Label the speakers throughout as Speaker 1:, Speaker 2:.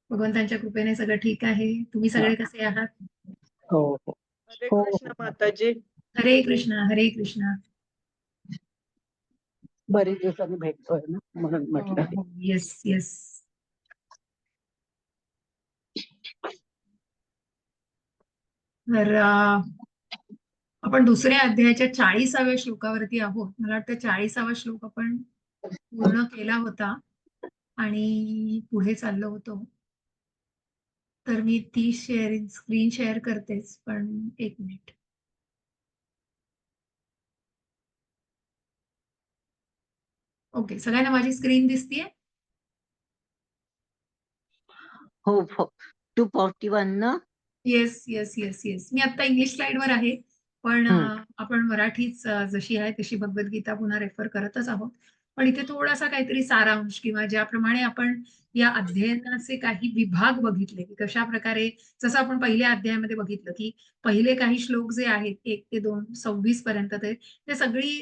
Speaker 1: भगवंतांच्या कृपेने सगळं ठीक आहे. तुम्ही
Speaker 2: हा.
Speaker 1: सगळे कसे आहात?
Speaker 2: हो हो
Speaker 3: हरे
Speaker 2: हो
Speaker 3: कृष्ण
Speaker 2: हो.
Speaker 3: माताजी.
Speaker 1: हरे कृष्णा, हरे कृष्णा.
Speaker 2: बरेच दिवसांनी भेटतोय ना, म्हणून
Speaker 1: हो
Speaker 2: म्हटलं.
Speaker 1: हो, येस येस. तर आपण दुसऱ्या अध्यायाच्या 40व्या श्लोकावरती आहोत. मला वाटतं 40वा श्लोक आपण पूर्ण केला होता आणि पुढे चाललो होतो. तर मी ती स्क्रीन शेअर करतेच, पण एक मिनिट. ओके, सगळ्यांना माझी स्क्रीन दिसतीये?
Speaker 2: हो हो. 241 ना.
Speaker 1: Yes yes yes yes. मी आता इंग्लिश स्लाइडवर आहे, पण आपण मराठीच जशी आहे तशी भगवद्गीता पुन्हा रेफर करतच आहोत. पण इथे थोडासा काहीतरी सारांश किंवा ज्याप्रमाणे आपण या अध्ययनाचे काही विभाग बघितले, की कशा प्रकारे, जसं आपण पहिल्या अध्यायामध्ये बघितलं, की पहिले काही श्लोक जे आहेत 1 ते 2 26 पर्यंत ते सगळी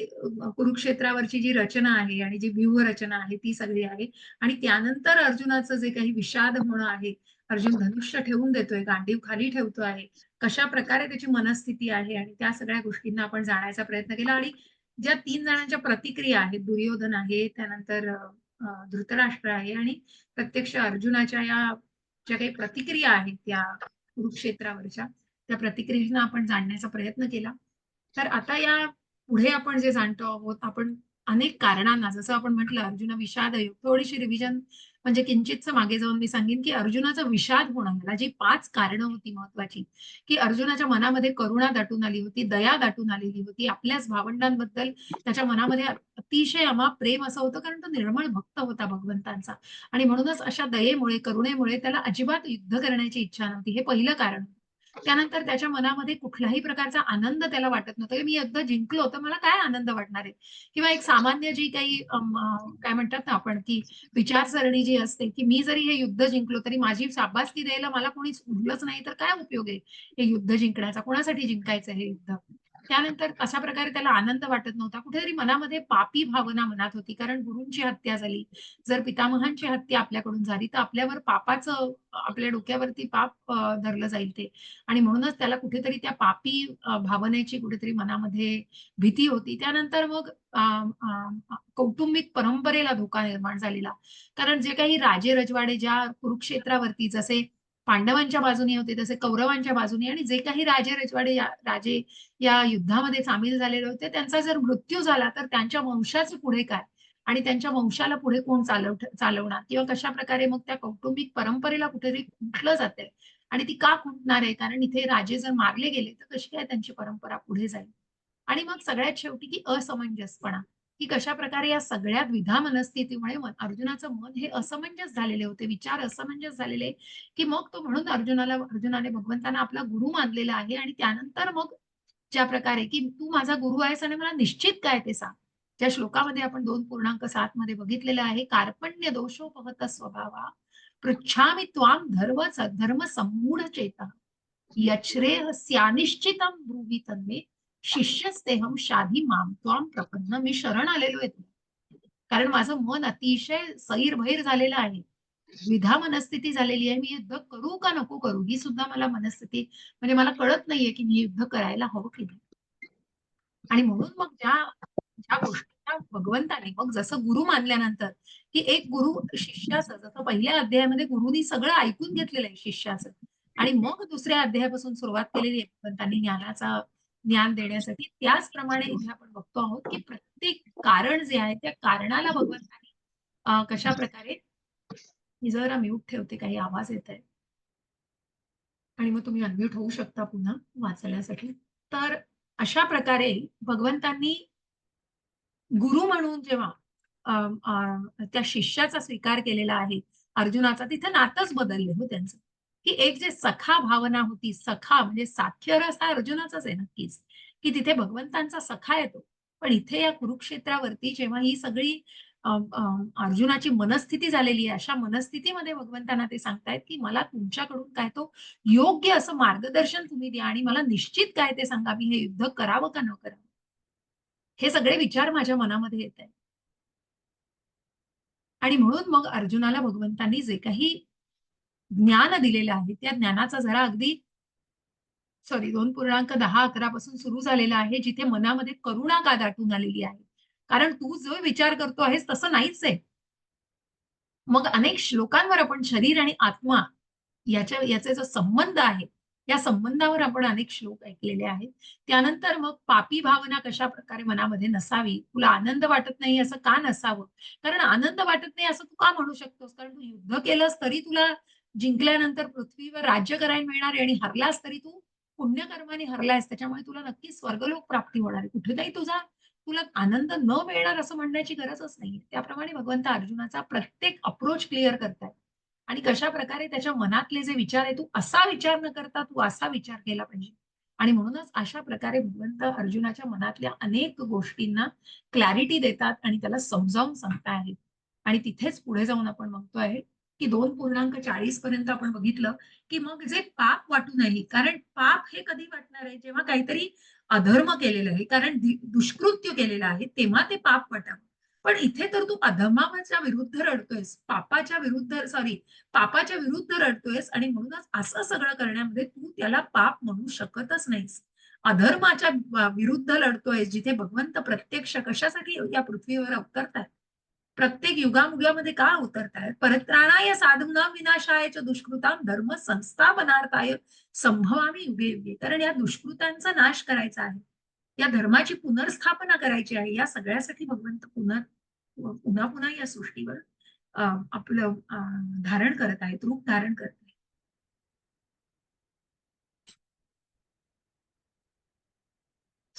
Speaker 1: कुरुक्षेत्रावरची जी रचना आहे आणि जी व्यूहरचना आहे ती सगळी आहे. आणि त्यानंतर अर्जुनाचं जे काही विषाद होणं आहे, अर्जुन धनुष्य ठेवून देतोय, गांडीव खाली ठेवतो आहे, कशा प्रकारे त्याची मनस्थिती आहे आणि त्या सगळ्या गोष्टींना आपण जाणायचा प्रयत्न केला. आणि ज्या 3 जणांच्या प्रतिक्रिया आहेत, दुर्योधन आहे, त्यानंतर धृतराष्ट्र आहे आणि प्रत्यक्ष अर्जुनाच्या या ज्या काही प्रतिक्रिया आहेत त्या कुरुक्षेत्रावरच्या, त्या प्रतिक्रियांना आपण जाणण्याचा प्रयत्न केला. तर आता या पुढे आपण जे जाणतो आहोत, आपण अनेक कारणांना, जसं आपण म्हटलं अर्जुन विषाद योग, थोडीशी रिव्हिजन म्हणजे किंचितच मागे जाऊन मी सांगेन, की अर्जुनाचा विषाद होणं याला जी 5 कारणं होती महत्वाची, की अर्जुनाच्या मनामध्ये करुणा दाटून आली होती, दया दाटून आलेली होती, आपल्याच भावंडांबद्दल त्याच्या मनामध्ये अतिशय अमाप प्रेम असं होतं, कारण तो निर्मळ भक्त होता भगवंतांचा. आणि म्हणूनच अशा दयेमुळे, करुणेमुळे त्याला अजिबात युद्ध करण्याची इच्छा नव्हती. हे पहिलं कारण. त्यानंतर त्याच्या मनामध्ये कुठल्याही प्रकारचा आनंद त्याला वाटत नव्हता, की मी युद्ध जिंकलो तर मला काय आनंद वाटणार आहे? किंवा एक सामान्य जी काही काय म्हणतात ना आपण, की विचारसरणी जी असते, की मी जरी हे युद्ध जिंकलो तरी माझी शाबासकी द्यायला मला कोणीच उरलंच नाही तर काय उपयोग आहे हे युद्ध जिंकण्याचा? कोणासाठी जिंकायचं हे युद्ध? त्यानंतर अशा प्रकारे त्याला आनंद वाटत नव्हता. कुठेतरी मनामध्ये पापी भावना मनात होती. कारण गुरूंची हत्या झाली. जर पितामहांची हत्या आपल्याकडून झाली तर आपल्यावर पापाचं, आपल्या डोक्यावरती पाप धरलं जाईल ते. आणि म्हणूनच त्याला कुठेतरी त्या पापी भावनेची कुठेतरी मनामध्ये भीती होती. त्यानंतर मग अ, अ, कौटुंबिक परंपरेला धोका निर्माण झालेला. कारण जे काही राजे-रजवाडे ज्या कुरुक्षेत्रावरती जसे पांडवांच्या बाजूने होते, तसे कौरवांच्या बाजूने, आणि जे काही राजे-रजवाडे राजे या युद्धामध्ये सामील झालेले होते, त्यांचा जर मृत्यू झाला तर त्यांच्या वंशाचं पुढे काय? आणि त्यांच्या वंशाला पुढे कोण चालवणार? किंवा कशाप्रकारे मग त्या कौटुंबिक परंपरेला कुठेतरी खुंटलं जातंय. आणि ती का खुंटणार आहे? कारण इथे राजे जर मारले गेले तर कशी काय त्यांची परंपरा पुढे जाईल? आणि मग सगळ्यात शेवटी की असमंजसपणा, की कशाप्रकारे या सगळ्या द्विधा मनस्थितीमुळे अर्जुनाचं मन हे असमंजस झालेले होते, विचार असमंजस झालेले, की मग तो म्हणून अर्जुनाने भगवंतांना आपला गुरु मानलेला आहे. आणि त्यानंतर मग ज्या प्रकारे, की तू माझा गुरु आहेस आणि मला निश्चित काय ते सांग. ज्या श्लोकामध्ये आपण 2.7 मध्ये बघितलेलं आहे, कार्पण्य दोषोपहत स्वभावा पृच्छामि त्वां धर्म सम्मूढ चेतः यच्छ्रेयस्यानिश्चितं ब्रूहि तन्मे शिष्यस्तेहं शाधी मां त्वां प्रपन्न. मी शरण आलेलो आहे तुला. कारण माझं मन अतिशय सैरभैर झालेलं आहे. द्विधा मनस्थिती झालेली आहे. मी युद्ध करू का नको करू? ही सुद्धा मला मनस्थिती, म्हणजे मला कळत नाहीये, की मी युद्ध करायला हवं की नाही? आणि म्हणून मग ज्या ज्या गोष्टींना भगवंताने मग जसं गुरु मानल्यानंतर, की एक गुरु शिष्याचं, जसं पहिल्या अध्यायामध्ये गुरुनी सगळं ऐकून घेतलेलं आहे शिष्याचं, आणि मग दुसऱ्या अध्यायापासून सुरुवात केलेली आहे भगवंतांनी ज्ञान देण्यासाठी. त्याचप्रमाणे इथे आपण बघतो आहोत, की प्रत्येक कारण जे आहे त्या कारणाला भगवंतांनी कशाप्रकारे, मी जरा म्यूट ठेवते, काही आवाज येत आहे आणि मग तुम्ही अनम्यूट होऊ शकता पुन्हा वाचण्यासाठी. तर अशा प्रकारे भगवंतांनी गुरु म्हणून जेव्हा अ, त्या शिष्याचा स्वीकार केलेला आहे अर्जुनाचा, तिथे नातंच बदलले हो त्यांचं. की एक जे सखा भावना होती, सखा म्हणजे साख्य रस हा अर्जुनाचाच आहे नक्कीच, की तिथे भगवंतांचा सखा येतो. पण इथे या कुरुक्षेत्रावरती जेव्हा ही सगळी अर्जुनाची मनस्थिती झालेली आहे, अशा मनस्थितीमध्ये भगवंतांना ते सांगतायत, की मला तुमच्याकडून काय तो योग्य असं मार्गदर्शन तुम्ही द्या आणि मला निश्चित काय ते सांगा, मी हे युद्ध करावं का न करावं? हे सगळे विचार माझ्या मनामध्ये येत आहेत. आणि म्हणून मग अर्जुनाला भगवंतांनी जे काही ज्ञान दिलेलं आहे त्या ज्ञानाचा जरा अगदी 2.10-11 पासून सुरू झालेला आहे, जिथे मनामध्ये करुणा का दाटून आलेली आहे. कारण तू जो विचार करतो आहेस तसं नाहीच आहे. मग अनेक श्लोकांवर आपण शरीर आणि आत्मा याचा जो संबंध आहे, या संबंधावर आपण अनेक श्लोक ऐकलेले आहेत. त्यानंतर मग पापी भावना कशाप्रकारे मनामध्ये नसावी, तुला आनंद वाटत नाही असं का नसावं? कारण आनंद वाटत नाही असं तू का म्हणू शकतोस? कारण तू युद्ध केलंस तरी तुला जिंकल्यानंतर पृथ्वीवर राज्य करायला मिळणार आहे आणि हरलास तरी तू पुण्यकर्माने हरलायस. त्याच्यामुळे तुला नक्कीच स्वर्गलोक प्राप्ती होणार आहे. कुठेतरी तुला आनंद न मिळणार असं म्हणण्याची गरजच नाहीये. त्याप्रमाणे भगवंत अर्जुनाचा प्रत्येक अप्रोच क्लिअर करतायत आणि कशाप्रकारे त्याच्या मनातले जे विचार आहे, तू असा विचार न करता तू असा विचार केला पाहिजे. आणि म्हणूनच अशा प्रकारे भगवंत अर्जुनाच्या मनातल्या अनेक गोष्टींना क्लॅरिटी देतात आणि त्याला समजावून सांगताहेत. आणि तिथेच पुढे जाऊन आपण म्हणतोय, की 2.40 पर्यंत आपण बघितलं, की मग जे पाप वाटू नये. कारण पाप हे कधी वाटणार आहे, जेव्हा काहीतरी अधर्म केलेलं आहे, कारण दुष्कृत्य केलेलं आहे, तेव्हा ते पाप वाटावं. पण इथे तर तू अधर्माच्या विरुद्ध रडतोयस, पापाच्या विरुद्ध रडतोयस आणि म्हणूनच असं सगळं करण्यामध्ये तू त्याला पाप म्हणू शकतच नाहीस. अधर्माच्या विरुद्ध लढतोयस, जिथे भगवंत प्रत्यक्ष कशासाठी या पृथ्वीवर अवतरतायत? प्रत्येक युगामुगामध्ये का अवतरतायत? परित्राणाय साधूनां विनाशाय च दुष्कृतां धर्म संस्थापनार्थाय संभवामी युगे युगे. कारण या दुष्कृतांचा नाश करायचा आहे. या धर्माची पुनर्स्थापना करायची आहे. या सगळ्यासाठी भगवंत पुन्हा पुन्हा या सृष्टीवर आपलं धारण करत आहेत, रूप धारण करत आहेत.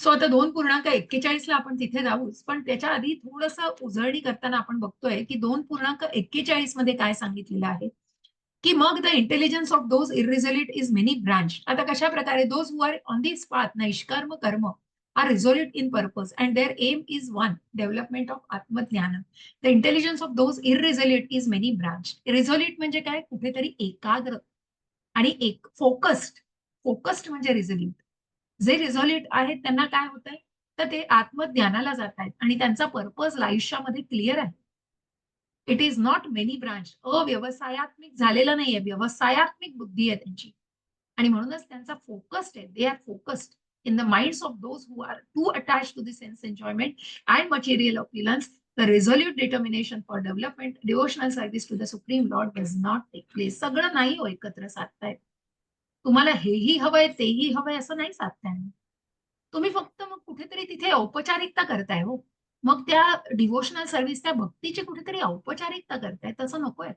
Speaker 1: सो आता 2.41 ला आपण तिथे जाऊच, पण त्याच्या आधी थोडंसं उजळणी करताना आपण बघतोय, की 2.41 मध्ये काय सांगितलेलं आहे, की मग the intelligence of those irresolute is many branch. आता कशा प्रकारे those who are on this path नैष्कर्म कर्म are resolute in purpose and their aim is one development of आत्मज्ञान. The intelligence of those irresolute is many branch. Resolute म्हणजे काय? कुठेतरी एकाग्र आणि एक फोकस्ड. फोकस्ड म्हणजे रिझोल्यूट. जे रिझोल्यूट आहेत त्यांना काय होतंय? तर ते आत्मज्ञानाला जात आहेत आणि त्यांचा पर्पज आयुष्यामध्ये क्लिअर आहे. It is not many branch. अव्यवसायात्मिक झालेलं नाहीये. व्यवसायात्मिक बुद्धी आहे त्यांची. आणि म्हणूनच त्यांचा फोकस्ड आहे. They are focused in the minds of those who are too attached to the sense enjoyment and material opulence. The resolute determination for development, devotional service to the supreme lord does not take place. सगळं नाही हो एकत्र साधतायत. तुम्हाला हेही हवंय, तेही हवंय असं नाही साधताय. तुम्ही फक्त मग कुठेतरी तिथे औपचारिकता करताय हो. मग त्या डिव्होशनल सर्व्हिस, त्या भक्तीची कुठेतरी औपचारिकता करताय, तसं नकोय.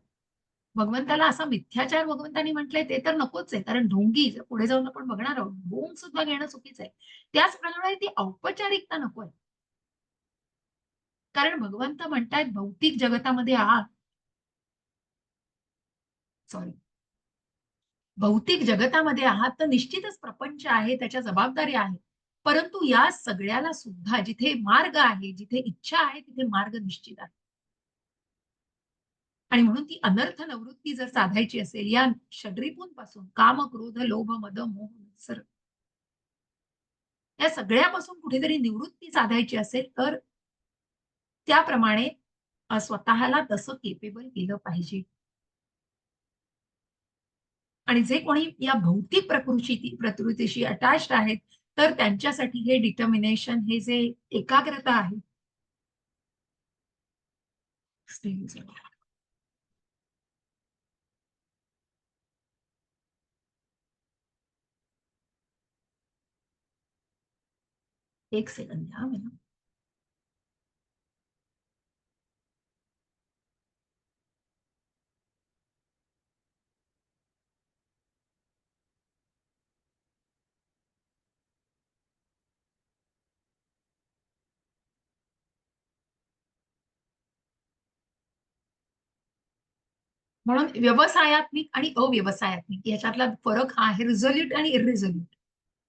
Speaker 1: भगवंताला असा मिथ्याचार भगवंतानी म्हटलंय ते तर नकोच आहे. कारण ढोंगी पुढे जाऊन आपण बघणार आहोत, ढोंग सुद्धा घेणं चुकीचं आहे. त्याचप्रमाणे ती औपचारिकता नकोय. कारण भगवंत म्हणतायत भौतिक जगतामध्ये आहात. सॉरी. भौतिक जगतामध्ये आहात तर निश्चितच प्रपंच आहे, त्याच्या जबाबदाऱ्या आहेत. परंतु या सगळ्याला सुद्धा जिथे मार्ग आहे, जिथे इच्छा आहे, तिथे मार्ग निश्चित आहे. आणि म्हणून ती अनर्थ निवृत्ती जर साधायची असेल या षड्रिपूंपासून काम, क्रोध, लोभ, मद, मोह, मत्सर या सगळ्यापासून कुठेतरी निवृत्ती साधायची असेल तर त्याप्रमाणे स्वतःला तसं केपेबल केलं पाहिजे. आणि जे कोणी या भौतिक प्रकृतीशी अटॅच्ड आहेत, तर त्यांच्यासाठी हे डिटर्मिनेशन, हे जे एकाग्रता आहे. एक सेकंद द्या मला. म्हणून व्यवसायात्मिक आणि अव्यवसायात्मिक याच्यातला फरक हा आहे रिझोल्यूट आणि इर्रिझोल्यूट.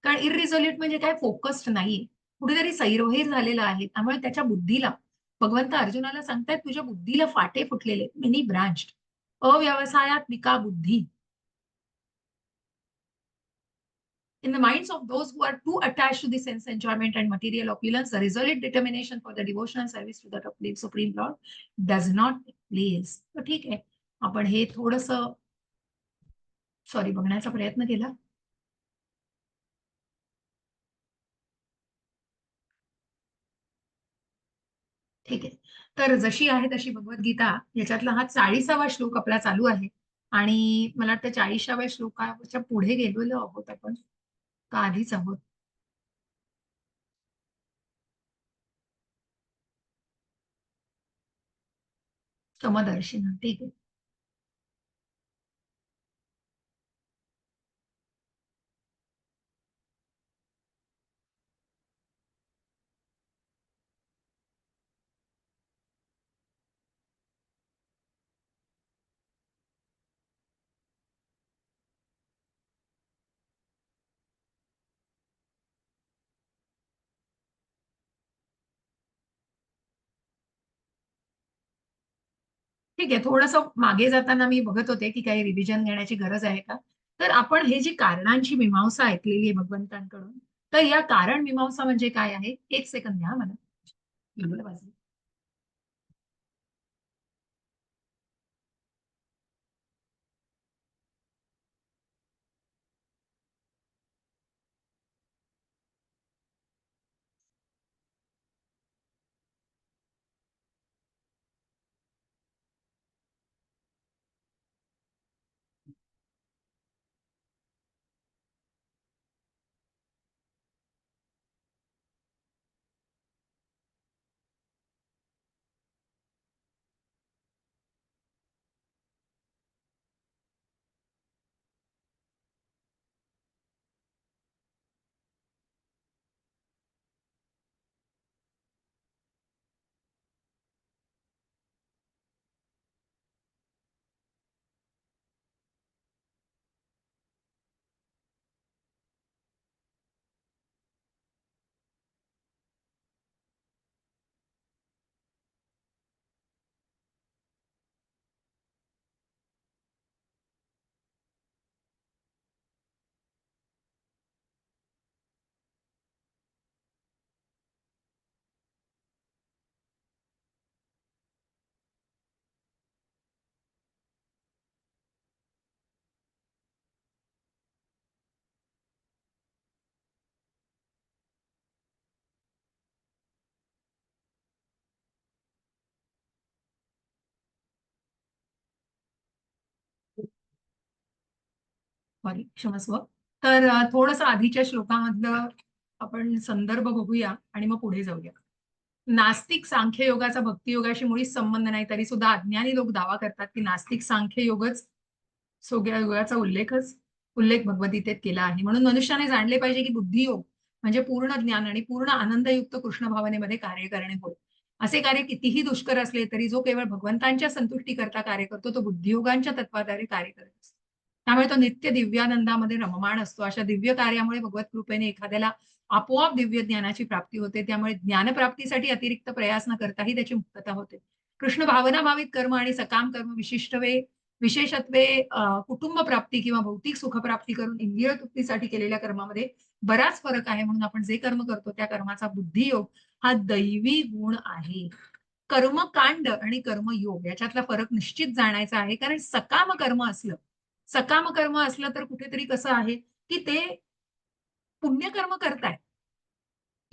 Speaker 1: कारण इर्रिझोल्यूट म्हणजे काय? फोकस्ड नाहीये, कुठेतरी सैरवैर झालेला आहे. त्यामुळे त्याच्या बुद्धीला भगवंत अर्जुनाला सांगतायत तुझ्या बुद्धीला फाटे फुटलेले, मिनी ब्रांच. अव्यवसायात्मिका बुद्धी In the minds of those who are too attached to the sense enjoyment and material opulence, the resolute determination for the devotional service to the Supreme Lord does not take place. तर ठीक आहे. आपण हे थोडंसं बघण्याचा प्रयत्न केला. ठीक आहे. तर जशी आहे तशी भगवद्गीता याच्यातला हा 40वा श्लोक आपला चालू आहे आणि मला वाटतं 40व्या श्लोकाच्या पुढे गेलेलो आहोत आपण का आधीच आहोत? समदर्शिना. ठीक आहे. ठीक आहे. थोडंसं मागे जाताना मी बघत होते, की काही रिव्हिजन घेण्याची गरज आहे का? तर आपण हे जी कारणांची मीमांसा ऐकलेली आहे भगवंतांकडून, तर या कारण मीमांसा म्हणजे काय आहे? 1 सेकंद द्या मला. इकडे बाजूला. सॉरी, क्षमस्व. तर थोडंसं आधीच्या श्लोकामधलं आपण संदर्भ बघूया आणि मग पुढे जाऊया. नास्तिक सांख्ययोगाचा भक्तियोगाशी मुळीच संबंध नाही, तरी सुद्धा अज्ञानी लोक दावा करतात, की नास्तिक सांख्ययोगच सगळ्या योगाचा उल्लेख भगवद्गीतेत केला आहे. म्हणून मनुष्याने जाणले पाहिजे, की बुद्धियोग म्हणजे पूर्ण ज्ञान आणि पूर्ण आनंदयुक्त कृष्ण भावनेमध्ये कार्य करणे होय. असे कार्य कितीही दुष्कर असले तरी जो केवळ भगवंतांच्या संतुष्टीकरता कार्य करतो, तो बुद्धियोगांच्या तत्वाधारे कार्य करत असतो. त्यामुळे तो नित्य दिव्यानंदामध्ये रममाण असतो. अशा दिव्य कार्यामुळे भगवत कृपेने एखाद्याला आपोआप दिव्य ज्ञानाची प्राप्ती होते. त्यामुळे ज्ञानप्राप्तीसाठी अतिरिक्त प्रयास न करताही त्याची मुक्तता होते. कृष्ण भावनाभावित कर्म आणि सकाम कर्म विशेषत्वे कुटुंब प्राप्ती किंवा भौतिक सुखप्राप्ती करून इंद्रिय तृप्तीसाठी केलेल्या कर्मामध्ये बराच फरक आहे. म्हणून आपण जे कर्म करतो त्या कर्माचा बुद्धियोग हा दैवी गुण आहे. कर्मकांड आणि कर्मयोग याच्यातला फरक निश्चित जाणायचा आहे. कारण सकाम कर्म असलं तर कुठेतरी कसं आहे, की ते पुण्यकर्म करताय.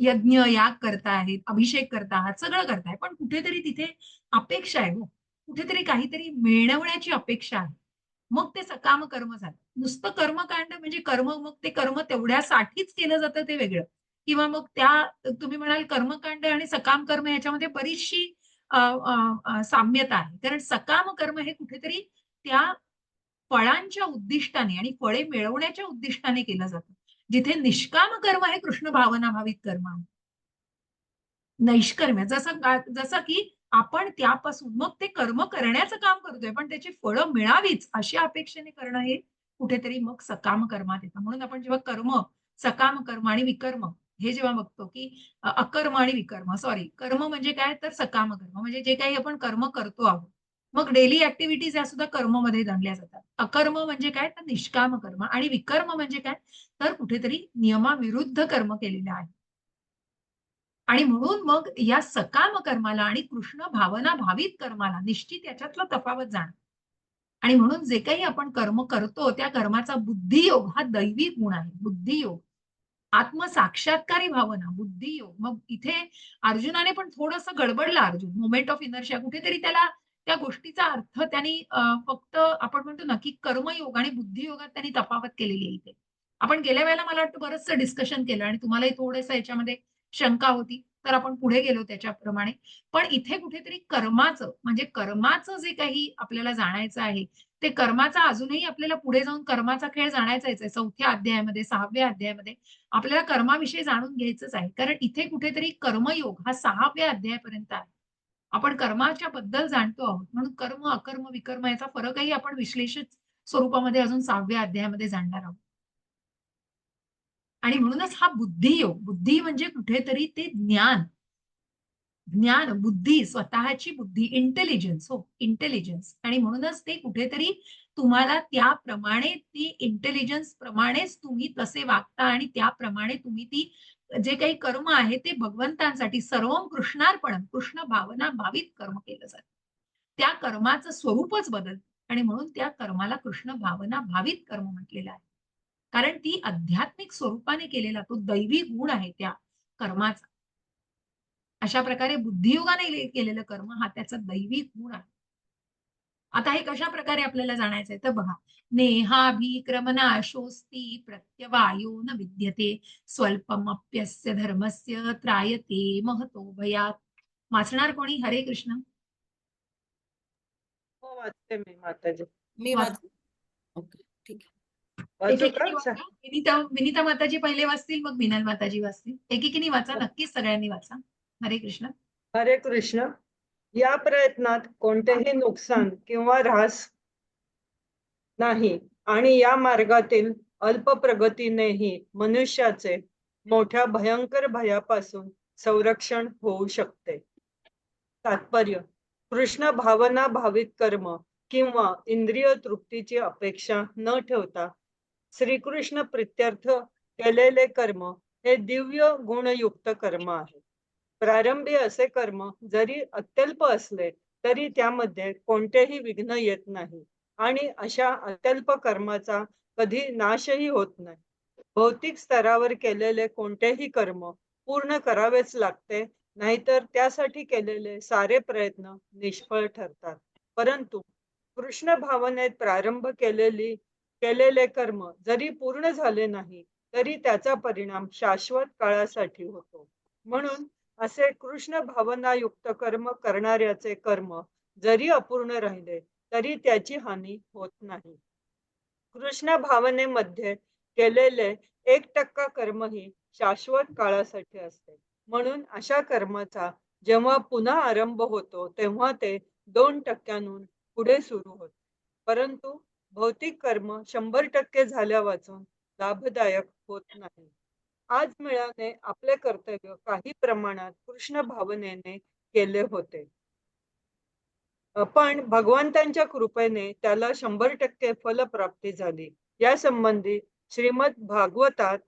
Speaker 1: यज्ञ, याग करताहेत, अभिषेक करत आहात, सगळं करताय. पण कुठेतरी तिथे अपेक्षा आहे हो. कुठेतरी काहीतरी मिळवण्याची अपेक्षा आहे. मग ते सकाम कर्म झालं. नुसतं कर्मकांड म्हणजे कर्म, मग ते कर्म तेवढ्यासाठीच केलं जातं ते वेगळं. किंवा मग तुम्ही म्हणाल कर्मकांड आणि सकाम कर्म ह्याच्यामध्ये बरीचशी साम्यता आहे. कारण सकाम कर्म हे कुठेतरी त्या फळांच्या उद्दिष्टाने आणि फळे मिळवण्याच्या उद्दिष्टाने केलं जातं. जिथे निष्काम कर्म हे कृष्ण भावनाभावित कर्म आहे. नैष्कर्म्य जसं की आपण त्यापासून मग ते कर्म करण्याचं काम करतोय, पण त्याची फळं मिळावीच अशा अपेक्षेने करणं हे कुठेतरी मग सकाम कर्मात येतं. म्हणून आपण जेव्हा सकाम कर्म आणि विकर्म हे जेव्हा बघतो, की अकर्म आणि विकर्म कर्म म्हणजे काय तर सकाम कर्म म्हणजे जे काही आपण कर्म करतो आहोत. मग डेली ऍक्टिव्हिटीज या सुद्धा कर्ममध्ये गणल्या जातात. अकर्म म्हणजे काय, तर निष्काम कर्म, आणि विकर्म म्हणजे काय, तर कुठेतरी नियमाविरुद्ध कर्म केलेलं आहे. आणि म्हणून मग या सकाम कर्माला आणि कृष्ण भावना भावित कर्माला निश्चित याच्यातलं तफावत जाणं. आणि म्हणून जे काही आपण कर्म करतो त्या कर्माचा बुद्धियोग हा दैवी गुण आहे. बुद्धियोग, आत्मसाक्षात्कारी भावना, बुद्धियोग. मग इथे अर्जुनाने पण थोडंसं गडबडला. अर्जुन मोमेंट ऑफ इनर्शिया कुठेतरी त्याला त्या गोष्टीचा अर्थ त्यांनी फक्त आपण म्हणतो ना, की कर्मयोग आणि बुद्धियोगात त्यांनी तफावत केलेली आहे इथे. आपण गेल्या वेळेला मला वाटतं बरचसं डिस्कशन केलं आणि तुम्हालाही थोडंसं याच्यामध्ये शंका होती. तर आपण पुढे गेलो त्याच्याप्रमाणे. पण इथे कुठेतरी कर्माचं म्हणजे कर्माचं जे काही आपल्याला जाणायचं आहे, ते कर्माचा अजूनही आपल्याला पुढे जाऊन कर्माचा खेळ जाणायचाच आहे. 4थ्या अध्यायामध्ये, 6व्या अध्यायामध्ये आपल्याला कर्माविषयी जाणून घ्यायचंच आहे. कारण इथे कुठेतरी कर्मयोग हा 6व्या अध्यायापर्यंत आहे. आपण कर्माच्या बद्दल जाणतो आहोत. म्हणून कर्म, अकर्म, विकर्म याचा फरकही आपण विश्लेषित स्वरूपामध्ये अजून 6व्या अध्यायामध्ये जाणणार आहोत. आणि म्हणूनच हा बुद्धियोग, बुद्धी म्हणजे कुठेतरी ते ज्ञान, ज्ञान, बुद्धी, स्वतःची बुद्धी, इंटेलिजन्स हो, इंटेलिजन्स. आणि म्हणूनच ते कुठेतरी तुम्हाला त्याप्रमाणे ती इंटेलिजन्स प्रमाणेच तुम्ही तसे वागता आणि त्याप्रमाणे तुम्ही ती जे काही कर्म आहे ते भगवंतांसाठी सर्वं कृष्णार्पणम, कृष्ण भावना भावित कर्म केलं जातं. त्या कर्माचं स्वरूपच बदलतं आणि म्हणून त्या कर्माला कृष्ण भावना भावित कर्म म्हटलेलं आहे. कारण ती आध्यात्मिक स्वरूपाने केलेला तो दैवी गुण आहे त्या कर्माचा. अशा प्रकारे बुद्धियोगाने केलेलं कर्म हा त्याचा दैवी गुण आहे. आता हे कशा प्रकारे आपल्याला जाणायचंय तर बघा, नेहाभिक्रमनाशोस्ति प्रत्यवायो न विद्यते स्वल्पमप्यस्य धर्मस्य त्रायते महतो भयात. वाचणार कोणी? हरे कृष्ण.
Speaker 3: हो, वाचते मी माताजी.
Speaker 4: मी
Speaker 1: वाच.
Speaker 4: ओके, ठीक आहे.
Speaker 3: वाचू
Speaker 1: एकेकीने
Speaker 3: का?
Speaker 1: वाचा. विनिता माताजी पहिले वाचतील, मग मिनल माताजी वाचतील. एकेकीने वाचा, नक्कीच सगळ्यांनी वाचा. हरे कृष्ण.
Speaker 3: हरे कृष्ण. या प्रयत्नात कोणतेही नुकसान किंवा ऱ्हास नाही आणि या मार्गातील अल्प प्रगतीनेही मनुष्याचे मोठ्या भयंकर भयापासून संरक्षण होऊ शकते. तात्पर्य: कृष्ण भावना भावित कर्म किंवा इंद्रिय तृप्तीची अपेक्षा न ठेवता श्रीकृष्ण प्रित्यर्थ केलेले कर्म हे दिव्य गुणयुक्त कर्म आहे. प्रारंभी असे कर्म जरी अत्यल्प असले तरी त्यामध्ये कोणतेही विघ्न येत नाही आणि अशा अत्यल्प कर्माचा कधी नाशही होत नाही. भौतिक स्तरावर केलेले कोणतेही कर्म पूर्ण करावेच लागते, नाहीतर त्यासाठी केलेले सारे प्रयत्न निष्फळ ठरतात. परंतु कृष्ण भावनेत प्रारंभ केलेले कर्म जरी पूर्ण झाले नाही तरी त्याचा परिणाम शाश्वत काळासाठी होतो. म्हणून असे कृष्ण भावनायुक्त कर्म करणाऱ्याचे कर्म जरी अपूर्ण राहिले तरी त्याची हानी होत नाही. कृष्ण भावनेमध्ये केलेले 1% कर्मही शाश्वत काळासाठी असते. म्हणून अशा कर्माचा जेव्हा पुन्हा आरंभ होतो तेव्हा ते 2% पुढे सुरू होते. परंतु भौतिक कर्म 100% झाल्या वाचून लाभदायक होत नाही. आज मिळाले आपले कर्तव्य काही प्रमाणात कृष्ण भावनेने केले होते. पण भगवंतांच्या कृपेने त्याला 100% फलप्राप्ती झाली. या संबंधी श्रीमद भागवतात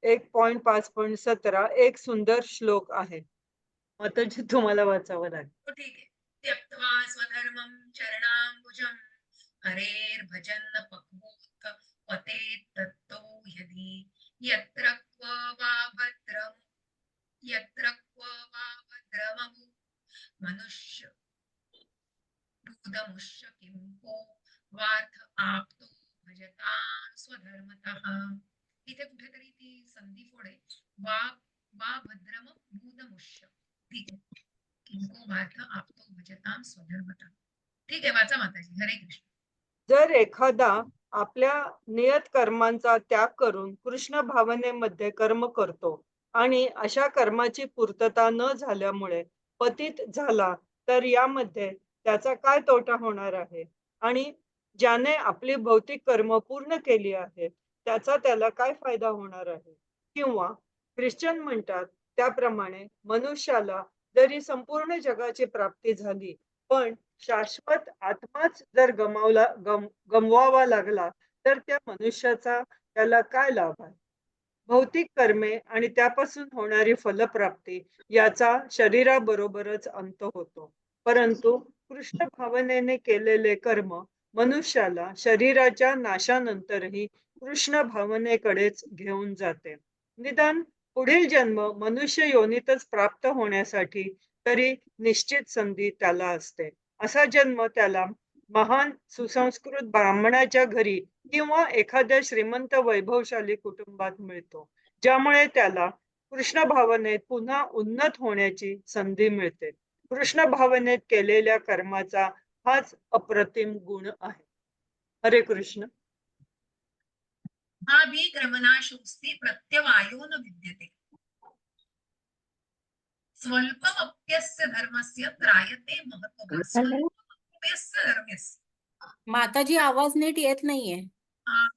Speaker 3: 1.5.17 एक सुंदर श्लोक आहे. माताजी तुम्हाला वाचावं लागेल.
Speaker 1: हो, ठीक आहे. त्यक्त्वा स्वधर्मं चरणाम्बुजं हरेर्भजन् पक्वोऽथ पतेत् तत्तो यदि यत्र क्व वा भद्रं यत्र क्व वा भद्रमभु मनुष्य दूतमुष्य किं को वार्थ आप्तो भजतां स्वधर्मतः. इथे कुठेतरी ती संधी फोडे. वा वा भद्रम भूतमुष्य. ठीक आहे. किंको वार्थ आप्तो भजतां स्वधर्मतः. ठीक आहे, वाचा माताजी. हरे कृष्ण.
Speaker 3: जर एखादा आपल्या नियत कर्मांचा त्याग करून कृष्ण भावनेमध्ये कर्म करतो आणि अशा कर्माची पूर्तता न झाल्यामुळे पतित झाला तर यामध्ये त्याचा काय तोटा होणार आहे? आणि ज्याने आपली भौतिक कर्म पूर्ण केली आहेत त्याचा त्याला काय फायदा होणार आहे? किंवा ख्रिश्चन म्हणतात त्याप्रमाणे मनुष्याला जरी संपूर्ण जगाची प्राप्ती झाली पण शाश्वत आत्माच जर गमवावा लागला तर त्या मनुष्याचा त्याला काय लाभ आहे? भौतिक कर्मे आणि त्यापासून होणारी फलप्राप्ती याचा शरीराबरोबरच अंत होतो. परंतु कृष्ण भावनेने केलेले कर्म मनुष्याला शरीराच्या नाशानंतरही कृष्ण भावनेकडेच घेऊन जाते. निदान पुढील जन्म मनुष्य योनीतच प्राप्त होण्यासाठी तरी निश्चित संधी त्याला असते. असा जन्म त्याला महान सुसंस्कृत ब्राह्मणाच्या घरी किंवा एखाद्या श्रीमंत वैभवशाली कुटुंबात मिळतो, ज्यामुळे त्याला कृष्ण भावनेत पुन्हा उन्नत होण्याची संधी मिळते. कृष्ण भावनेत केलेल्या कर्माचा हाच अप्रतिम गुण आहे. हरे कृष्ण.
Speaker 1: भाविक्रमणाशोस्ति प्रत्यवायो न विद्यते स्वल्पमप्यस्य धर्मस्य त्रायते महत्त्वः स्वल्पमप्यस्य धर्मस्य.
Speaker 4: माताजी आवाज नीट येत नाहीये.
Speaker 1: हा,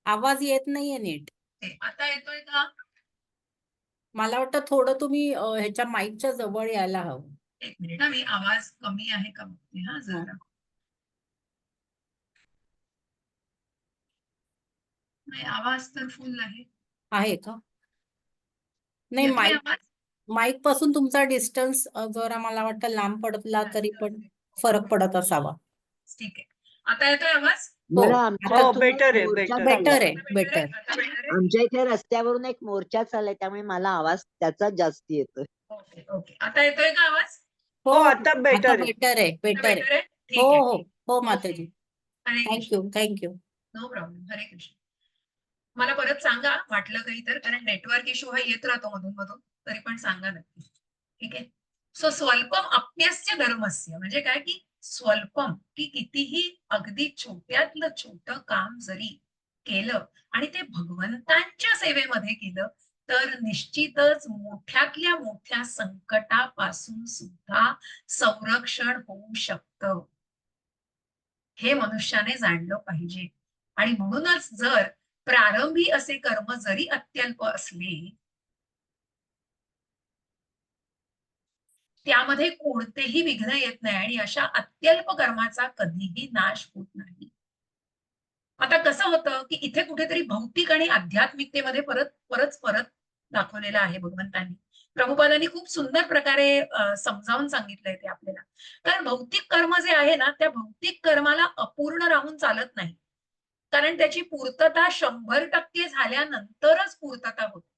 Speaker 4: आवाज येत नाहीये नीट.
Speaker 1: आता येतोय का?
Speaker 4: मला वाटतं थोडं तुम्ही ह्याच्या माईकच्या जवळ यायला हवं.
Speaker 1: एक मिनिट हा, मी आवाज कमी आहे का बघते हा जरा. नाही, आवाज तर फुल आहे.
Speaker 4: आहे का? नाही,
Speaker 1: येतोय
Speaker 4: माईक
Speaker 1: आवाज?
Speaker 4: माईक पासून तुमचा डिस्टन्स जरा मला वाटतं लांब पडला तरी पण फरक पडत असावा.
Speaker 1: ठीक आहे. आता येतोय आवाज?
Speaker 2: बरं,
Speaker 4: हो,
Speaker 2: आमच्यातून
Speaker 3: better
Speaker 2: एक
Speaker 3: आहे,
Speaker 2: मोर्चा
Speaker 3: better.
Speaker 4: बेटर
Speaker 2: चाललाय.
Speaker 4: आहे, बेटर.
Speaker 1: आता better आहे?
Speaker 2: आमच्या इथे रस्त्यावरून एक मोर्चा चाललाय, त्यामुळे मला आवाज त्याचा जास्ती येतोय.
Speaker 1: Okay okay. आता येतोय का आवाज?
Speaker 4: हो,
Speaker 3: हो, आता
Speaker 4: आता
Speaker 3: बेटर आहे.
Speaker 4: बेटर आहे,
Speaker 1: आता
Speaker 4: बेटर आहे.
Speaker 1: better आहे? ठीक
Speaker 4: हो
Speaker 1: आहे.
Speaker 4: हो हो
Speaker 1: ओके.
Speaker 4: माताजी.
Speaker 1: हरे कृष्ण.
Speaker 4: थँक्यू.
Speaker 1: No problem. हरे कृष्ण. मला परत सांगा वाटलं काही तर, कारण नेटवर्क इश्यू हा येत राहतो मधून मधून, तरी पण सांगा नक्की. ठीक आहे. सो स्वल्पम अप्यस्य धर्मस्य म्हणजे काय, की स्वल्पम की कितीही अगदी छोट्यातलं छोटं काम जरी केलं आणि ते भगवंतांच्या सेवेमध्ये केलं तर निश्चितच मोठ्यातल्या मोठ्या संकटापासून सुद्धा संरक्षण होऊ शकतं. हे मनुष्याने जाणलं पाहिजे. आणि म्हणूनच जर प्रारंभी असे कर्म जरी अत्यल्प असले त्यामध्ये कोणतेही विघ्न येत नाही आणि अशा अत्यल्प कर्माचा कधीही नाश होत नाही. आता कसं होतं, की इथे कुठेतरी भौतिक आणि आध्यात्मिकतेमध्ये परत दाखवलेलं आहे भगवंतांनी. प्रभुपादांनी खूप सुंदर प्रकारे समजावून सांगितलंय ते आपल्याला. कारण भौतिक कर्म जे आहे ना, त्या भौतिक कर्माला अपूर्ण राहून चालत नाही. कारण त्याची पूर्तता 100% झाल्यानंतरच पूर्तता होते.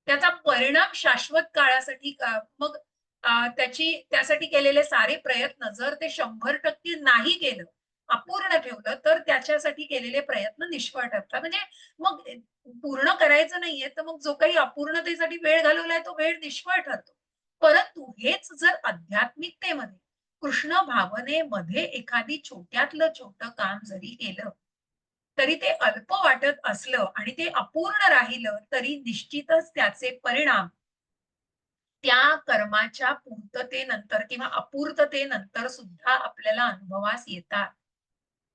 Speaker 1: त्याचा परिणाम शाश्वत काळासाठी मग त्यासाठी केलेले सारे प्रयत्न जर ते 100% नाही केलं, अपूर्ण ठेवलं, तर त्याच्यासाठी केलेले प्रयत्न निष्फळ ठरतात. म्हणजे मग पूर्ण करायचं नाहीये, तर मग जो काही अपूर्णतेसाठी वेळ घालवलाय तो वेळ निष्फळ ठरतो. परंतु हेच जर आध्यात्मिकतेमध्ये, कृष्ण भावनेमध्ये एखादी छोट्यातलं छोटं काम जरी केलं, तरी ते अल्प वाटत असलं आणि ते अपूर्ण राहिलं तरी निश्चितच त्याचे परिणाम त्या कर्माच्या पूर्ततेनंतर किंवा अपूर्ततेनंतर सुद्धा आपल्याला अनुभवास येतात.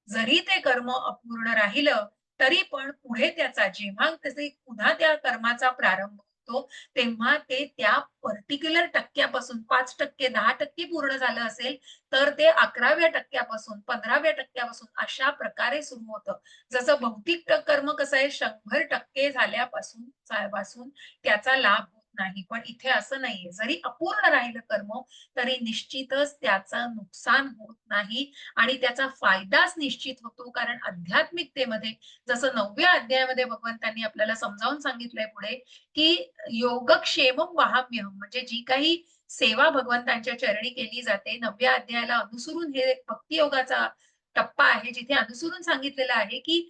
Speaker 1: जरी ते कर्म अपूर्ण राहिलं तरी पण पुढे त्याचा जेव्हा त्याचे पुन्हा त्या कर्माचा प्रारंभ होतो तेव्हा ते त्या पर्टिक्युलर टक्क्यापासून 5%, 10% पूर्ण झालं असेल तर ते 11व्या टक्क्यापासून 15व्या टक्क्यापासून अशा प्रकारे सुरू होतं. जसं भौतिक कर्म कसं आहे 100% झाल्यापासून त्याचा लाभ होत नाही. पण इथे असं नाहीये. जरी अपूर्ण राहिलं कर्म तरी निश्चितच त्याचं नुकसान होत नाही आणि त्याचा फायदाच निश्चित होतो. कारण आध्यात्मिकतेमध्ये जसं 9व्या अध्यायामध्ये भगवंतांनी आपल्याला समजावून सांगितलंय पुढे, की योगक्षेमम वहाम्यहम म्हणजे जी काही सेवा भगवंतांच्या चरणी केली जाते 9व्या अध्यायाला अनुसरून हे भक्ती योगाचा टप्पा आहे, जिथे अनुसरून सांगितलेलं आहे, की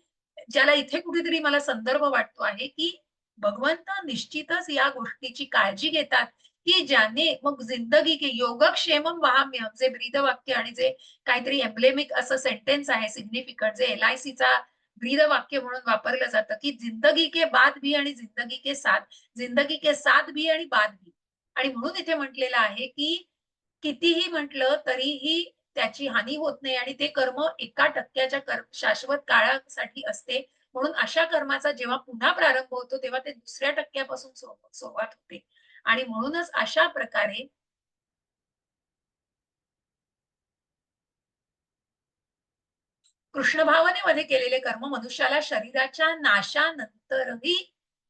Speaker 1: ज्याला इथे कुठेतरी मला संदर्भ वाटतो आहे, की भगवंत निश्चितच या गोष्टीची काळजी घेतात, की ज्याने मग जिंदगी के योगक्षेमम वहाम्यहम जे ब्रीदवाक्य आणि जे काहीतरी एम्ब्लेमिक असं सेंटेन्स आहे सिग्निफिकंट जे LICचा ब्रीदवाक्य म्हणून वापरलं जातं, की जिंदगी के बाद भी आणि जिंदगी के साथ, जिंदगी के साथ भी आणि बाद भी. आणि म्हणून इथे म्हटलेलं आहे, की कितीही म्हटलं तरीही त्याची हानी होत नाही आणि ते कर्म 1% शाश्वत काळासाठी असते. म्हणून अशा कर्माचा जेव्हा पुन्हा प्रारंभ होतो, तेव्हा ते दुसऱ्या टक्क्यापासून सुरुवात होते. आणि म्हणूनच अशा प्रकारे कृष्ण भावनेमध्ये केलेले कर्म मनुष्याला शरीराच्या नाशानंतरही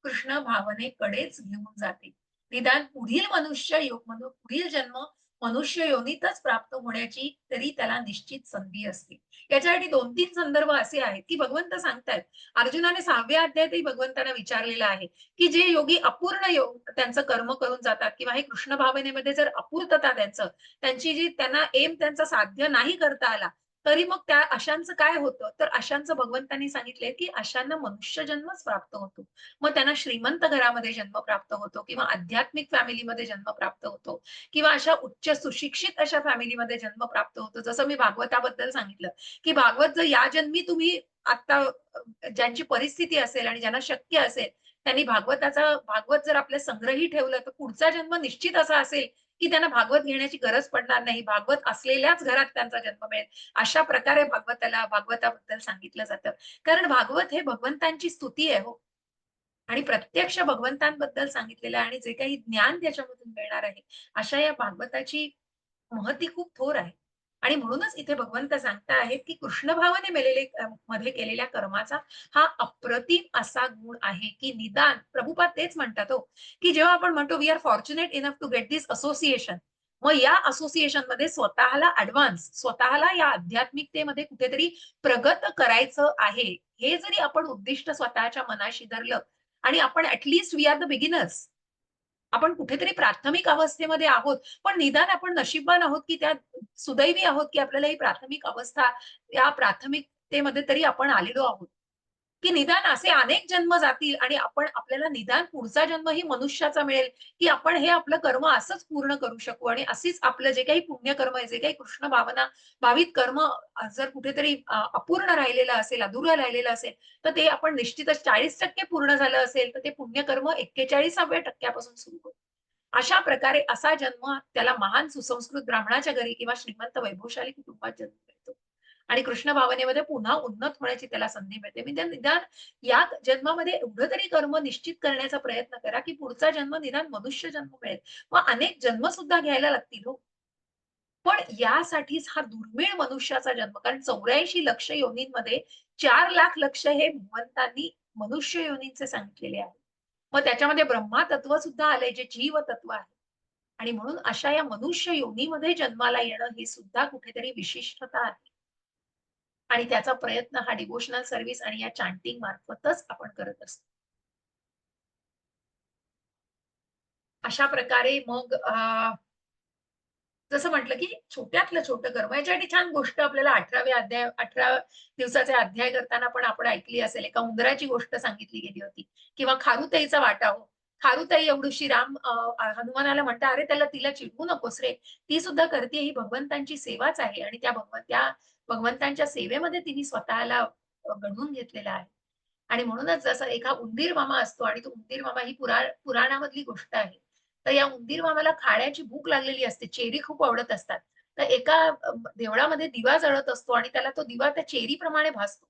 Speaker 1: कृष्ण भावनेकडेच घेऊन जाते. निदान पुढील जन्म मनुष्य योनीतच प्राप्त होण्याची तरी त्याला निश्चित संधी असते. याच्यासाठी 2-3 संदर्भ असे आहेत की भगवंत सांगतायत, अर्जुनाने 6व्या अध्यायातही भगवंतांना विचारलेलं आहे की जे योगी अपूर्ण योग त्यांचं कर्म करून जातात किंवा हे कृष्ण भावनेमध्ये जर अपूर्तता त्यांची जी त्यांना एम त्यांचा साध्य नाही करता आला, तरी मग त्या अशांचं काय होतं, तर अशांचं भगवंतांनी सांगितलंय की अशांना मनुष्य जन्मच प्राप्त होतो. मग त्यांना श्रीमंत घरामध्ये जन्म प्राप्त होतो किंवा आध्यात्मिक फॅमिलीमध्ये जन्म प्राप्त होतो किंवा अशा उच्च सुशिक्षित अशा फॅमिलीमध्ये जन्म प्राप्त होतो. जसं मी भागवताबद्दल सांगितलं की भागवत जर या जन्मी तुम्ही आता ज्यांची परिस्थिती असेल आणि ज्यांना शक्य असेल त्यांनी भागवत जर आपल्या संग्रही ठेवलं तर पुढचा जन्म निश्चित असा असेल की त्यांना भागवत घेण्याची गरज पडणार नाही. भागवत असलेल्याच घरात त्यांचा जन्म मिळेल. अशा प्रकारे भागवताबद्दल सांगितलं जातं. कारण भागवत हे भगवंतांची स्तुती आहे हो. आणि प्रत्यक्ष भगवंतांबद्दल सांगितलेलं आहे आणि जे काही ज्ञान त्याच्यामधून मिळणार आहे, अशा या भागवताची महती खूप थोर आहे. आणि म्हणूनच इथे भगवंत सांगता आहेत की कृष्ण भावाने मध्ये केलेल्या कर्माचा हा अप्रतिम असा गुण आहे की निदान प्रभुपाद तेच म्हणतात हो, की जेव्हा आपण म्हणतो we are fortunate enough to get this association, मग या असोसिएशन मध्ये स्वतःला या आध्यात्मिकतेमध्ये कुठेतरी प्रगत करायचं आहे. हे जरी आपण उद्दिष्ट स्वतःच्या मनाशी धरलं आणि आपण at least we are the beginners, आपण कुठेतरी प्राथमिक अवस्थेमध्ये आहोत, पण निदान आपण नशीबवान आहोत की त्या सुदैवी आहोत की आपल्याला ही प्राथमिक अवस्था, या प्राथमिकतेमध्ये तरी आपण आलेलो आहोत. की निदान असे अनेक जन्म जातील आणि आपल्याला निदान पुढचा जन्म ही मनुष्याचा मिळेल, की आपण हे आपलं कर्म असंच पूर्ण करू शकू आणि अशीच आपलं जे काही पुण्यकर्म आहे, जे काही कृष्ण भावित कर्म जर कुठेतरी अपूर्ण राहिलेलं असेल, अधुरं राहिलेलं असेल, तर ते आपण निश्चितच 40% पूर्ण झालं असेल, तर ते पुण्यकर्म 41व्या टक्क्यापासून सुरू होईल. अशा प्रकारे असा जन्म त्याला महान सुसंस्कृत ब्राह्मणाच्या घरी किंवा श्रीमंत वैभवशाली कुटुंबात जन्म मिळतो आणि कृष्ण भावनेमध्ये पुन्हा उन्नत होण्याची त्याला संधी मिळते. म्हणजे निदान या जन्मामध्ये एवढं तरी कर्म निश्चित करण्याचा प्रयत्न करा की पुढचा जन्म निदान मनुष्य जन्म मिळेल. मग अनेक जन्म सुद्धा घ्यायला लागतील हो. पण यासाठीच हा दुर्मिळ मनुष्याचा जन्म, कारण 84 लक्ष योनींमध्ये 4 लाख लक्ष हे भगवंतांनी मनुष्य योनींचे सांगितलेले आहे. मग त्याच्यामध्ये ब्रह्मा तत्व सुद्धा आलंय जे जीव तत्व आहे. आणि म्हणून अशा या मनुष्य योनीमध्ये जन्माला येणं ही सुद्धा कुठेतरी विशिष्टता आहे. आणि त्याचा प्रयत्न हा डिव्होशनल सर्व्हिस आणि या चॅन्टिंग मार्फतच आपण करत असतो. अशा प्रकारे मग जसं म्हटलं की छोट्यातलं छोटं कर्म, याच्यासाठी छान गोष्ट आपल्याला 18 दिवसाचे अध्याय करताना पण आपण ऐकली असेल. एका उंदराची गोष्ट सांगितली गेली होती किंवा खारुताईचा वाटा हो. खारुताई एवढीशी हनुमानाला म्हणता, अरे तिला चिडवू नकोस रे, ती सुद्धा करते ही भगवंतांची सेवाच आहे आणि त्या भगवंतांच्या सेवेमध्ये तिने स्वतःला घडवून घेतलेला आहे. आणि म्हणूनच जसं एका उंदीर मामा असतो आणि तो उंदीर मामा ही पुराणामधली गोष्ट आहे. तर या उंदीर मामाला खाण्याची भूक लागलेली असते, चेरी खूप आवडत असतात. तर एका देवळामध्ये दिवा जळत असतो आणि त्याला तो दिवा त्या चेरीप्रमाणे भासतो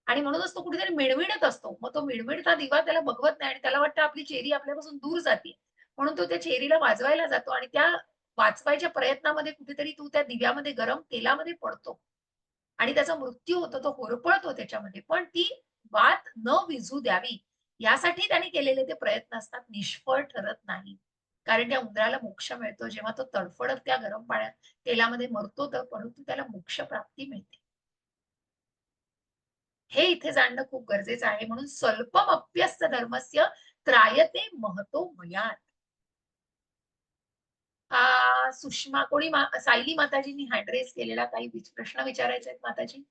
Speaker 1: आणि म्हणूनच तो कुठेतरी मिळमिळत असतो. मग तो मिळमिळता दिवा त्याला बघवत नाही आणि त्याला वाटतं आपली चेरी आपल्यापासून दूर जाते, म्हणून तो त्या चेरीला वाजवायला जातो आणि त्या वाचवायच्या प्रयत्नामध्ये कुठेतरी तो त्या दिव्यामध्ये गरम तेलामध्ये पडतो आणि त्याचा मृत्यू होतो, तो होरपळतो त्याच्यामध्ये. पण ती वात न विझू द्यावी यासाठी त्यांनी केलेले ते प्रयत्न असतात, निष्फळ ठरत नाही. कारण त्या उंदराला मोक्ष मिळतो जेव्हा तो तडफडत त्या गरम तेलामध्ये मरतो, तर परंतु त्याला मोक्ष प्राप्ती मिळते. हे इथे जाणणं खूप गरजेचं आहे. म्हणून स्वल्पम अप्यस्त धर्मस्य त्रायते महतो भयात. सुषमा सायली माताजींनी हँड रेस केलेला काही प्रश्न विचारायचे आहेत माताजी?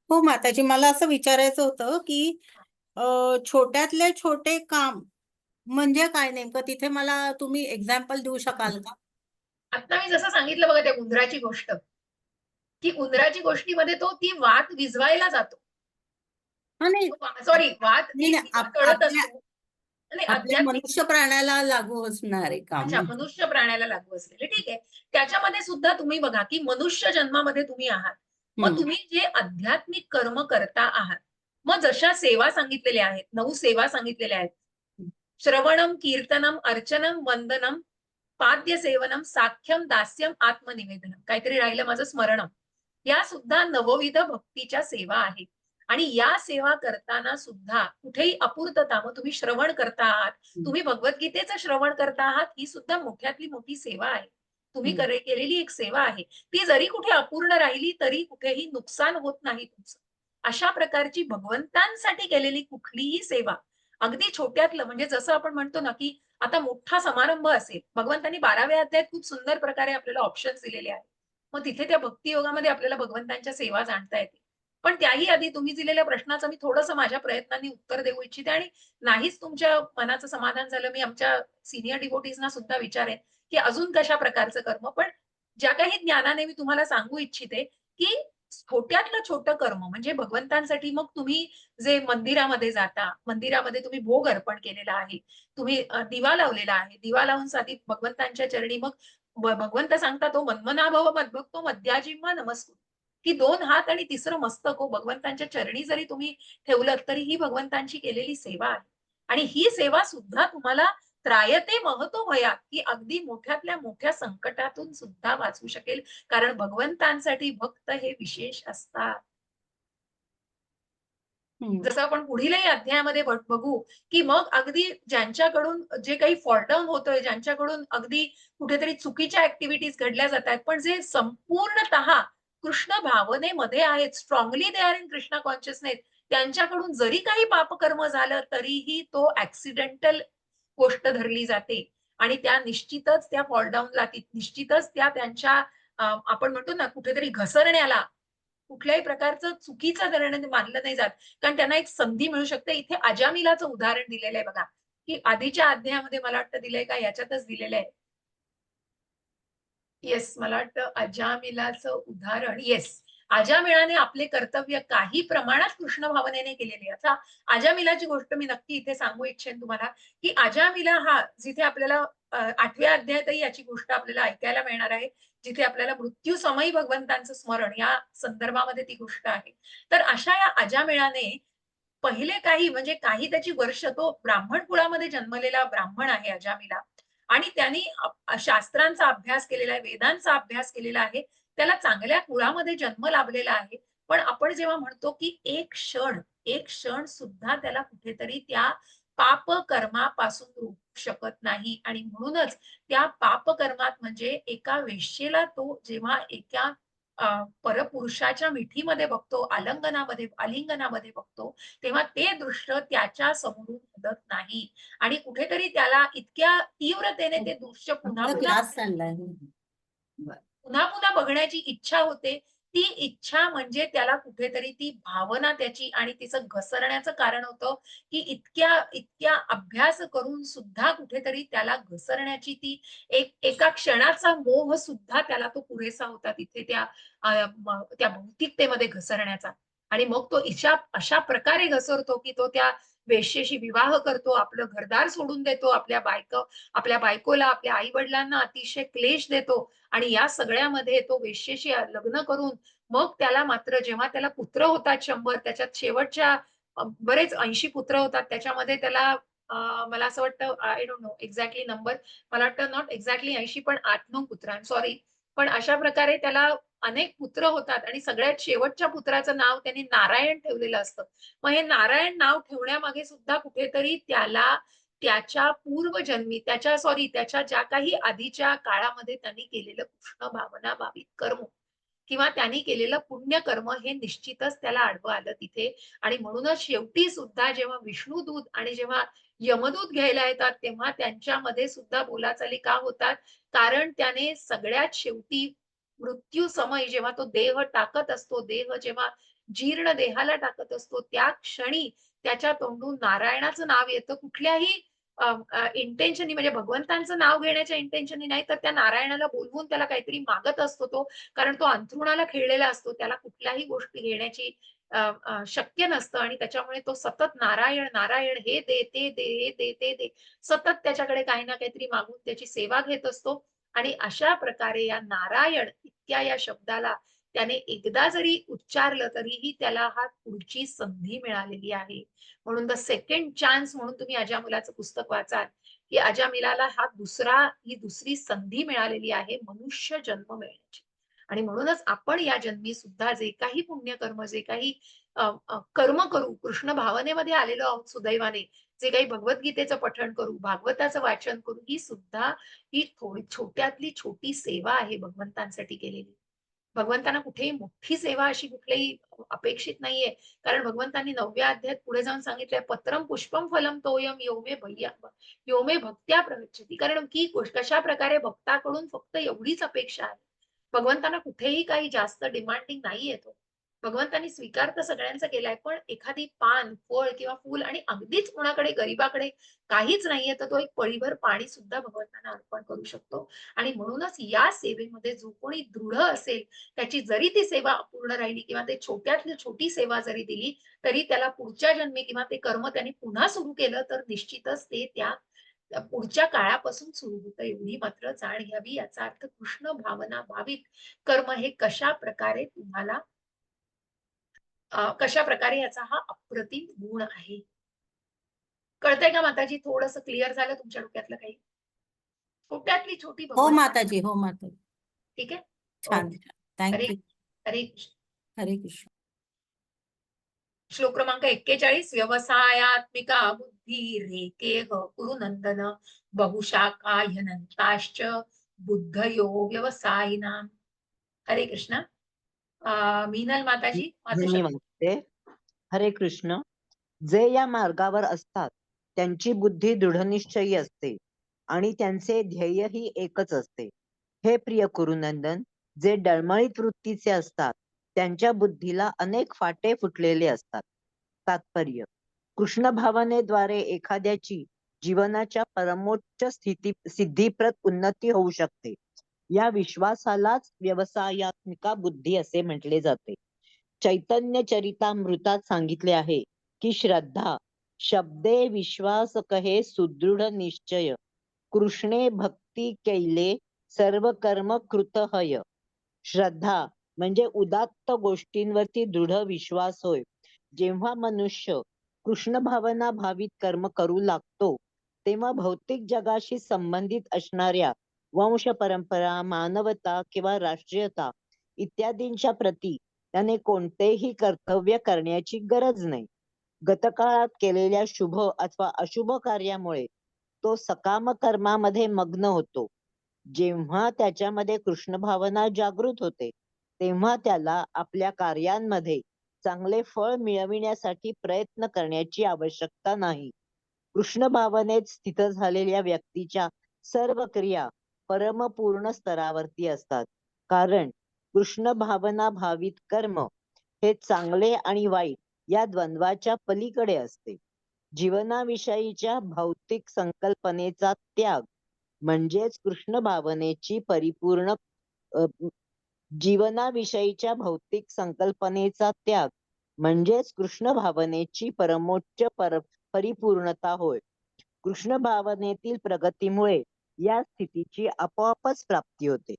Speaker 4: हो माताजी, मला असं विचारायचं होतं की छोट्यातले छोटे काम म्हणजे काय नेमकं? तिथे मला तुम्ही एक्झाम्पल देऊ शकाल का?
Speaker 1: आता मी जसं सांगितलं बघा त्या उंदराची गोष्ट, की उंदराची गोष्टीमध्ये ती वात विझवायला जातो.
Speaker 4: नाही
Speaker 1: सॉरी, वात
Speaker 4: नाही,
Speaker 1: दिवा तळत असतो. आणि
Speaker 4: आपल्या मनुष्य प्राण्याला लागू असणारे काम.
Speaker 1: अच्छा, मनुष्य प्राण्याला लागू असलेले, ठीक आहे. त्याच्यामध्ये सुद्धा तुम्ही बघा की मनुष्य जन्मामध्ये तुम्ही आहात, मग तुम्ही जे आध्यात्मिक कर्म करता आहात, मग जशा सेवा सांगितलेल्या आहेत, 9 सेवा सांगितलेल्या आहेत, श्रवणम, कीर्तनम, अर्चनम, वंदनम, पाद्य सेवनम, साख्यम, दास्यम, आत्मनिवेदनम, काहीतरी राहिलं माझं स्मरणम. या सुद्धा नवविध भक्तीच्या सेवा आहेत. आणि या सेवा करताना सुद्धा कुठेही अपूर्तता, मग तुम्ही श्रवण करता आहात, तुम्ही भगवद्गीतेचं श्रवण करता आहात, ही सुद्धा मोठ्यातली मोठी सेवा आहे. तुम्ही केलेली एक सेवा आहे. ती जरी कुठे अपूर्ण राहिली तरी कुठेही नुकसान होत नाही तुमचं. अशा प्रकारची भगवंतांसाठी केलेली कुठलीही सेवा, अगदी छोट्यातलं म्हणजे जसं आपण म्हणतो ना, की आता मोठा समारंभ असेल, भगवंतांनी 12व्या अध्यायात खूप सुंदर प्रकारे आपल्याला ऑप्शन्स दिलेले आहेत. मग तिथे त्या भक्ती योगामध्ये आपल्याला भगवंतांच्या सेवा जाणता येते. पण त्याही आधी तुम्ही दिलेल्या प्रश्नाचं मी थोडंसं माझ्या प्रयत्नांनी उत्तर देऊ इच्छिते आणि नाहीच तुमच्या मनाचं समाधान झालं, मी आमच्या सीनियर डिव्होटीजना सुद्धा विचारेन, की अजून कशा प्रकारचं कर्म. पण ज्या काही ज्ञानाने मी तुम्हाला सांगू इच्छिते, की छोट्यातलं छोटं कर्म म्हणजे भगवंतांसाठी मग तुम्ही जे मंदिरामध्ये जाता, मंदिरामध्ये तुम्ही भोग अर्पण केलेला आहे, तुम्ही दिवा लावलेला आहे, दिवा लावून साधी भगवंतांच्या चरणी मग भगवंत सांगतात, "ओ मन्मनाभव मद्भक्तो मध्याजिह्वा नमस्कुरु." की 2 हात आणि तिसरं मस्तक हो भगवंतांच्या चरणी जरी तुम्ही ठेवलत तरी ही भगवंतांची केलेली सेवा आहे. आणि ही सेवा सुद्धा तुम्हाला त्रायते महतो भयात, की अगदी मोठ्यातल्या मोठ्या संकटातून सुद्धा वाचवू शकेल. कारण भगवंतांसाठी भक्त हे विशेष असतात. जसं आपण पुढीलही अध्यायामध्ये बघू, की मग अगदी ज्यांच्याकडून जे काही फॉल डाउन होतोय, ज्यांच्याकडून अगदी कुठेतरी चुकीच्या ऍक्टिव्हिटीज घडल्या जातायत, पण जे संपूर्णतः कृष्ण भावनेमध्ये आहेत, strongly they are in Krishna consciousness, त्यांच्याकडून जरी काही पापकर्म झालं तरीही तो ऍक्सिडेंटल गोष्ट धरली जाते आणि त्या निश्चितच त्या फॉल डाऊनला निश्चितच त्या त्यांच्या आपण म्हणतो ना कुठेतरी घसरण्याला कुठल्याही प्रकारचं चुकीचं निर्णय मानलं नाही जात. कारण त्यांना एक संधी मिळू शकते. इथे अजामिलाचं उदाहरण दिलेलं आहे बघा, की आधीच्या अध्यायामध्ये मला वाटतं दिलंय का याच्यातच दिलेलं आहे. येस, मला वाटतं अजामिलाचं उदाहरण येस. अजामिळाने आपले कर्तव्य काही प्रमाणात कृष्ण भावनेने केलेले. आता अजामिलाची गोष्ट मी नक्की इथे सांगू इच्छेन तुम्हाला, की अजामिला हा जिथे आपल्याला 8व्या अध्यायातही याची गोष्ट आपल्याला ऐकायला मिळणार आहे. जिथे आपल्याला मृत्यू समयी भगवंतांचं स्मरण या संदर्भामध्ये ती गोष्ट आहे. तर अशा या अजामिळाने पहिले काही म्हणजे काही त्याची वर्ष तो ब्राह्मण कुळामध्ये जन्मलेला ब्राह्मण आहे अजामिला आणि त्यांनी शास्त्रांचा अभ्यास केलेला आहे, वेदांचा अभ्यास केलेला आहे. त्याला चांगल्या कुळामध्ये जन्म लाभलेला आहे. पण आपण जेव्हा म्हणतो, की एक क्षण सुद्धा त्याला कुठेतरी त्या पापकर्मापासून रोखू शकत नाही आणि म्हणूनच त्या पापकर्मात म्हणजे एका वेश्येला तो जेव्हा एका परपुरुषाच्या मिठीमध्ये बघतो, आलिंगनामध्ये बघतो, तेव्हा ते दृश्य त्याच्या समोरून हलत नाही आणि कुठेतरी त्याला इतक्या तीव्रतेने ते दृश्य पुन्हा पुन्हा
Speaker 4: क्लास चाललाय.
Speaker 1: पुन्हा पुन्हा बघण्याची इच्छा होते. ती इच्छा म्हणजे त्याला कुठेतरी ती भावना त्याची आणि तिचं घसरण्याचं कारण होतं, की इतक्या अभ्यास करून सुद्धा कुठेतरी त्याला घसरण्याची ती एका क्षणाचा मोह सुद्धा त्याला तो पुरेसा होता तिथे त्या भौतिकतेमध्ये घसरण्याचा. आणि मग तो अशा प्रकारे घसरतो, की तो त्या वेश्येशी विवाह करतो, आपलं घरदार सोडून देतो, आपल्या बायकोला, आपल्या आई-वडिलांना अतिशय क्लेश देतो आणि या सगळ्यामध्ये तो वेश्येशी लग्न करून मग त्याला मात्र जेव्हा त्याला पुत्र होतात 100 त्याच्यात शेवटच्या बरेच 80 पुत्र होतात. त्याच्यामध्ये त्याला मला असं वाटतं I don't know exactly number. मला वाटतं नॉट एक्झॅक्टली 80 पण 8-9 पुत्र. I am sorry. पण अशा प्रकारे त्याला अनेक पुत्र होतात आणि सगळ्यात शेवटच्या पुत्राचं नाव त्यांनी नारायण ठेवलेलं असतं. मग हे नारायण नाव ठेवण्यामागे सुद्धा कुठेतरी त्याला त्याच्या पूर्वजन्मी त्याच्या ज्या काही आधीच्या काळामध्ये त्यांनी केलेलं कृष्ण भावना भावित कर्म किंवा त्यांनी केलेलं पुण्यकर्म हे निश्चितच त्याला आडवं आलं तिथे आणि म्हणूनच शेवटी सुद्धा जेव्हा विष्णुदूत आणि जेव्हा यमदूत घ्यायला येतात तेव्हा त्यांच्यामध्ये सुद्धा बोलाचाली का होतात कारण त्याने सगळ्यात शेवटी मृत्यू समय जेव्हा तो देह टाकत असतो देह जेव्हा जीर्ण देहाला टाकत असतो त्या क्षणी त्याच्या तोंडून नारायणाचं नाव येतं कुठल्याही इंटेन्शनी म्हणजे भगवंतांचं नाव घेण्याच्या इंटेन्शनी नाही तर त्या नारायणाला बोलवून त्याला काहीतरी मागत असतो तो कारण तो अंथरुणाला खेळलेला असतो त्याला कुठल्याही गोष्टी घेण्याची शक्य नसतं आणि त्याच्यामुळे तो सतत नारायण नारायण हे दे ते दे हे दे ते दे सतत त्याच्याकडे काही ना काहीतरी मागून त्याची सेवा घेत असतो आणि अशा प्रकारे या नारायण इतक्या या शब्दाला त्याने एकदा जरी उच्चारलं तरीही त्याला हा पुढची संधी मिळालेली आहे म्हणून द सेकंड चान्स म्हणून तुम्ही अजामिलाचं पुस्तक वाचाल की अजामिलाला ही दुसरी संधी मिळालेली आहे मनुष्य जन्म मिळण्याची आणि म्हणूनच आपण या जन्मी सुद्धा जे काही पुण्यकर्म, जे काही कर्म करू, कृष्ण भावनेमध्ये आलेलो आहोत सुदैवाने, जे काही भगवद्गीतेचं पठण करू, भागवताचं वाचन करू, ही थोडी छोट्यातली छोटी सेवा आहे भगवंतांसाठी केलेली. भगवंतांना कुठेही मोठी सेवा अशी कुठलीही अपेक्षित नाहीये. कारण भगवंतांनी 9व्या अध्यायात पुढे जाऊन सांगितलंय, पत्रम पुष्पम फलम तोयम यो मे भक्त्या प्रगच्छति. कारण की कशा प्रकारे भक्ताकडून फक्त एवढीच अपेक्षा आहे. भगवंतांना कुठेही काही जास्त डिमांडिंग नाहीये तो. भगवंतांनी स्वीकार तर सगळ्यांचा केलाय, पण एखादी पान, फळ किंवा फूल आणि अगदीच कोणाकडे गरीबाकडे काहीच नाहीये, तर तो एक पळीभर पाणी सुद्धा भगवंतांना अर्पण करू शकतो. आणि म्हणूनच या सेवेमध्ये जो कोणी दृढ असेल, त्याची जरी ती सेवा अपूर्ण राहिली किंवा ते छोट्यातली छोटी सेवा जरी दिली, तरी त्याला पुढच्या जन्मी किंवा ते कर्म त्यांनी पुन्हा सुरू केलं, तर निश्चितच ते त्या पुढच्या काळापासून सुरू होतं. एवढी मात्र जाण घ्यावी. याचा अर्थ कृष्ण भावना भावित कर्म हे कशा प्रकारे तुम्हाला कशा प्रकारे याचा हा अप्रतिम गुण आहे. कळतंय का माताजी? थोडंसं क्लिअर झालं तुमच्या डोक्यातलं काही? छोट्यातली छोटी
Speaker 4: हो
Speaker 1: भगवंत
Speaker 4: माताजी, हो माताजी.
Speaker 1: ठीक आहे.
Speaker 4: छान
Speaker 1: ओके.
Speaker 4: छान.
Speaker 1: हरे
Speaker 4: थँक्यू.
Speaker 1: हरे कृष्ण.
Speaker 4: हरे कृष्ण.
Speaker 1: श्लोक क्रमांक 41. व्यवसायात्मिका बुद्धी रेकेह कुरु नंदन बहुशाखाह्यनन्ताश्च बुद्धयो व्यवसायिनाम. हरे कृष्ण. मीनल माताजी, वाचू
Speaker 2: मी
Speaker 1: शकता?
Speaker 2: म्हणते, हरे कृष्ण. जे या मार्गावर असतात त्यांची बुद्धी दृढनिश्चयी असते आणि त्यांचे ध्येयही एकच असते. हे प्रिय कुरुनंदन, जे डळमळीत वृत्तीचे असतात त्यांच्या बुद्धीला अनेक फाटे फुटलेले असतात. तात्पर्य: कृष्ण भावनेद्वारे एखाद्याची जीवनाच्या परमोच्च सिद्धीप्रत उन्नती होऊ शकते. या विश्वासालाच व्यवसायात्मिका बुद्धी असे म्हटले जाते. चैतन्य चरितामृतात सांगितले आहे की श्रद्धा शब्दे विश्वास कहे सुदृढ निश्चय कृष्णे भक्ती कैले सर्व कर्म कृत हय. श्रद्धा म्हणजे उदात्त गोष्टींवरती दृढ विश्वास होय. जेव्हा मनुष्य कृष्ण भावना भावित कर्म करू लागतो, तेव्हा भौतिक जगाशी संबंधित असणाऱ्या वंश परंपरा, मानवता किंवा राष्ट्रीयता इत्यादींच्या प्रती त्याने कोणतेही कर्तव्य करण्याची गरज नाही. गतकाळात केलेल्या शुभ अथवा अशुभ कार्यामुळे तो सकाम कर्मामध्ये मग्न होतो. जेव्हा त्याच्यामध्ये कृष्ण भावना जागृत होते, तेव्हा त्याला आपल्या कार्यांमध्ये चांगले फळ मिळविण्यासाठी प्रयत्न करण्याची आवश्यकता नाही. कृष्ण भावनेत स्थित झालेल्या व्यक्तीच्या सर्व क्रिया परमपूर्ण स्तरावरती असतात. कारण कृष्ण भावना भावित कर्म हे चांगले आणि वाईट या द्वंद्वाच्या पलीकडे असते. जीवनाविषयीच्या भौतिक संकल्पनेचा त्याग म्हणजेच कृष्ण भावनेची परिपूर्ण जीवनाविषयीच्या भौतिक संकल्पनेचा त्याग म्हणजेच कृष्ण भावनेची परमोच्च परिपूर्णता होय. कृष्ण भावनेतील प्रगतीमुळे या स्थितीची आपोआपच प्राप्ती होते.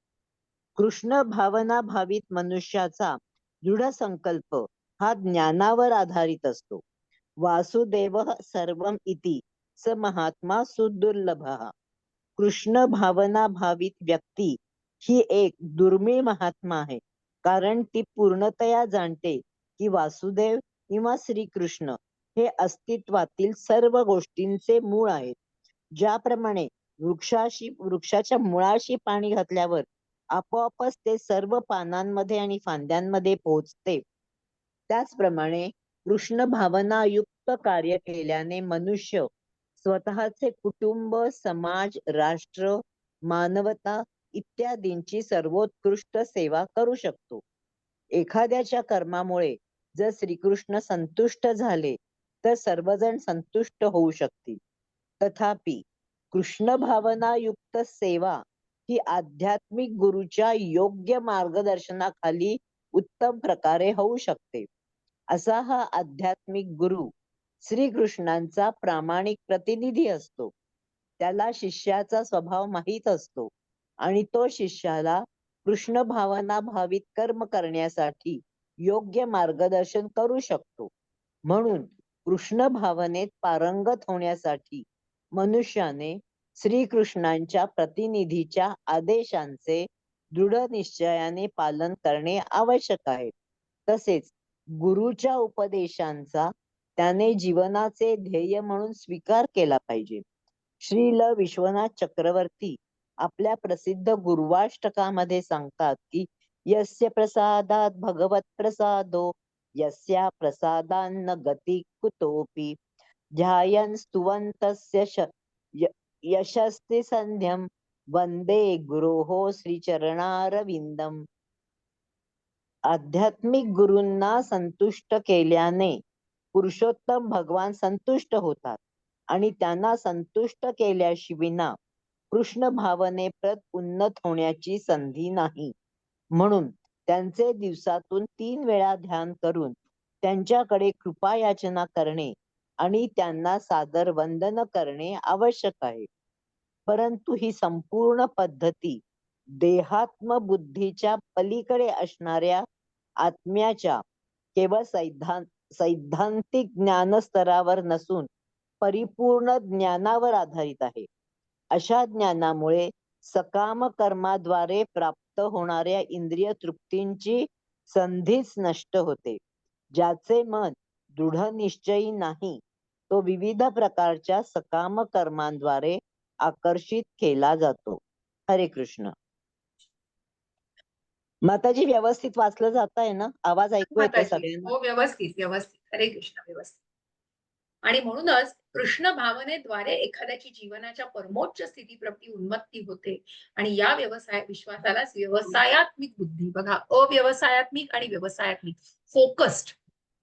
Speaker 2: कृष्ण भावना भावित मनुष्याचा दृढ संकल्प हा ज्ञानावर आधारित असतो. वासुदेव सर्वम इति स महात्मा सुदुर्लभः. कृष्ण भावना भावित व्यक्ती ही एक दुर्मिळ महात्मा आहे, कारण ती पूर्णतया जाणते की वासुदेव किंवा श्रीकृष्ण हे अस्तित्वातील सर्व गोष्टींचे मूळ आहेत. ज्याप्रमाणे वृक्षाच्या मुळाशी पाणी घातल्यावर आपोआपच ते सर्व पानांमध्ये आणि फांद्यांमध्ये पोहोचते, त्याचप्रमाणे कृष्ण भावनायुक्त कार्य केल्याने मनुष्य स्वतःचे कुटुंब, समाज, राष्ट्र, मानवता इत्यादींची सर्वोत्कृष्ट सेवा करू शकतो. एखाद्याच्या कर्मामुळे जर श्रीकृष्ण संतुष्ट झाले तर सर्वजण संतुष्ट होऊ शकतील. तथापि कृष्ण भावनायुक्त सेवा ही आध्यात्मिक गुरुच्या योग्य मार्गदर्शनाखाली उत्तम प्रकारे होऊ शकते. असा हा आध्यात्मिक गुरु श्रीकृष्णांचा प्रामाणिक प्रतिनिधी असतो. त्याला शिष्याचा स्वभाव माहीत असतो आणि तो शिष्याला कृष्ण भावना भावित कर्म करण्यासाठी योग्य मार्गदर्शन करू शकतो. म्हणून कृष्ण भावनेत पारंगत होण्यासाठी मनुष्याने श्रीकृष्णांच्या प्रतिनिधीच्या आदेशांचे दृढ निश्चयाने पालन करणे आवश्यक आहे. तसेच गुरुच्या उपदेशांचा त्याने जीवनाचे ध्येय म्हणून स्वीकार केला पाहिजे. श्रील विश्वनाथ चक्रवर्ती आपल्या प्रसिद्ध गुरुवाष्टकामध्ये सांगतात की यस्य प्रसादात भगवत प्रसादो यस्या प्रसादान्न गती कुतोपि ध्यायन् स्तुवन्तस्य यशस्ति संध्यम वंदे गुरोः श्रीचरणारविंदम. आध्यात्मिक गुरूंना संतुष्ट केल्याने पुरुषोत्तम भगवान संतुष्ट होतात आणि त्यांना संतुष्ट केल्याशिविना कृष्ण भावनेप्रत उन्नत होण्याची संधी नाही. म्हणून त्यांचे दिवसातून 3 वेळा ध्यान करून त्यांच्याकडे कृपा याचना करणे आणि त्यांना सादर वंदन करणे आवश्यक आहे. परंतु ही संपूर्ण पद्धती देहात्म बुद्धीच्या पलीकडे असणाऱ्या आत्म्याच्या केवळ सैद्धांतिक ज्ञानस्तरावर नसून परिपूर्ण ज्ञानावर आधारित आहे. अशा ज्ञानामुळे सकाम कर्माद्वारे प्राप्त होणाऱ्या इंद्रिय तृप्तींची संधीच नष्ट होते. ज्याचे मन दृढ निश्चयी नाही तो विविध प्रकारच्या सकाम कर्मांद्वारे आकर्षित केला जातो. हरे कृष्ण. माताजी व्यवस्थित वाचलं जात आहे ना? आवाज ऐकू येतोय
Speaker 1: माताजी
Speaker 2: सगळ्यांना?
Speaker 1: हो व्यवस्थित व्यवस्थित. हरे कृष्ण व्यवस्थित. आणि म्हणूनच कृष्ण भावनेद्वारे एखाद्याची जीवनाच्या परमोच्च स्थितीप्रती उन्मत्ती होते आणि या विश्वासालाच व्यवसायात्मिक बुद्धी, बघा, अव्यवसायात्मिक आणि व्यवसायात्मिक, फोकस्ड.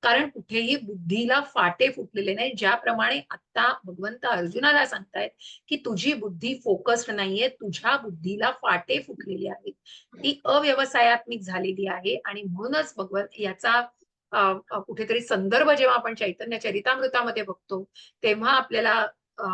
Speaker 1: कारण कुठेही बुद्धीला फाटे फुटलेले नाही. ज्याप्रमाणे आता भगवंत अर्जुनाला सांगतायत की तुझी बुद्धी फोकस्ड नाहीये, तुझ्या बुद्धीला फाटे फुटलेले आहेत, ती अव्यवसायात्मिक झालेली आहे. आणि म्हणूनच भगवंत याचा कुठेतरी संदर्भ जेव्हा आपण चैतन्य चरितामृतामध्ये बघतो तेव्हा आपल्याला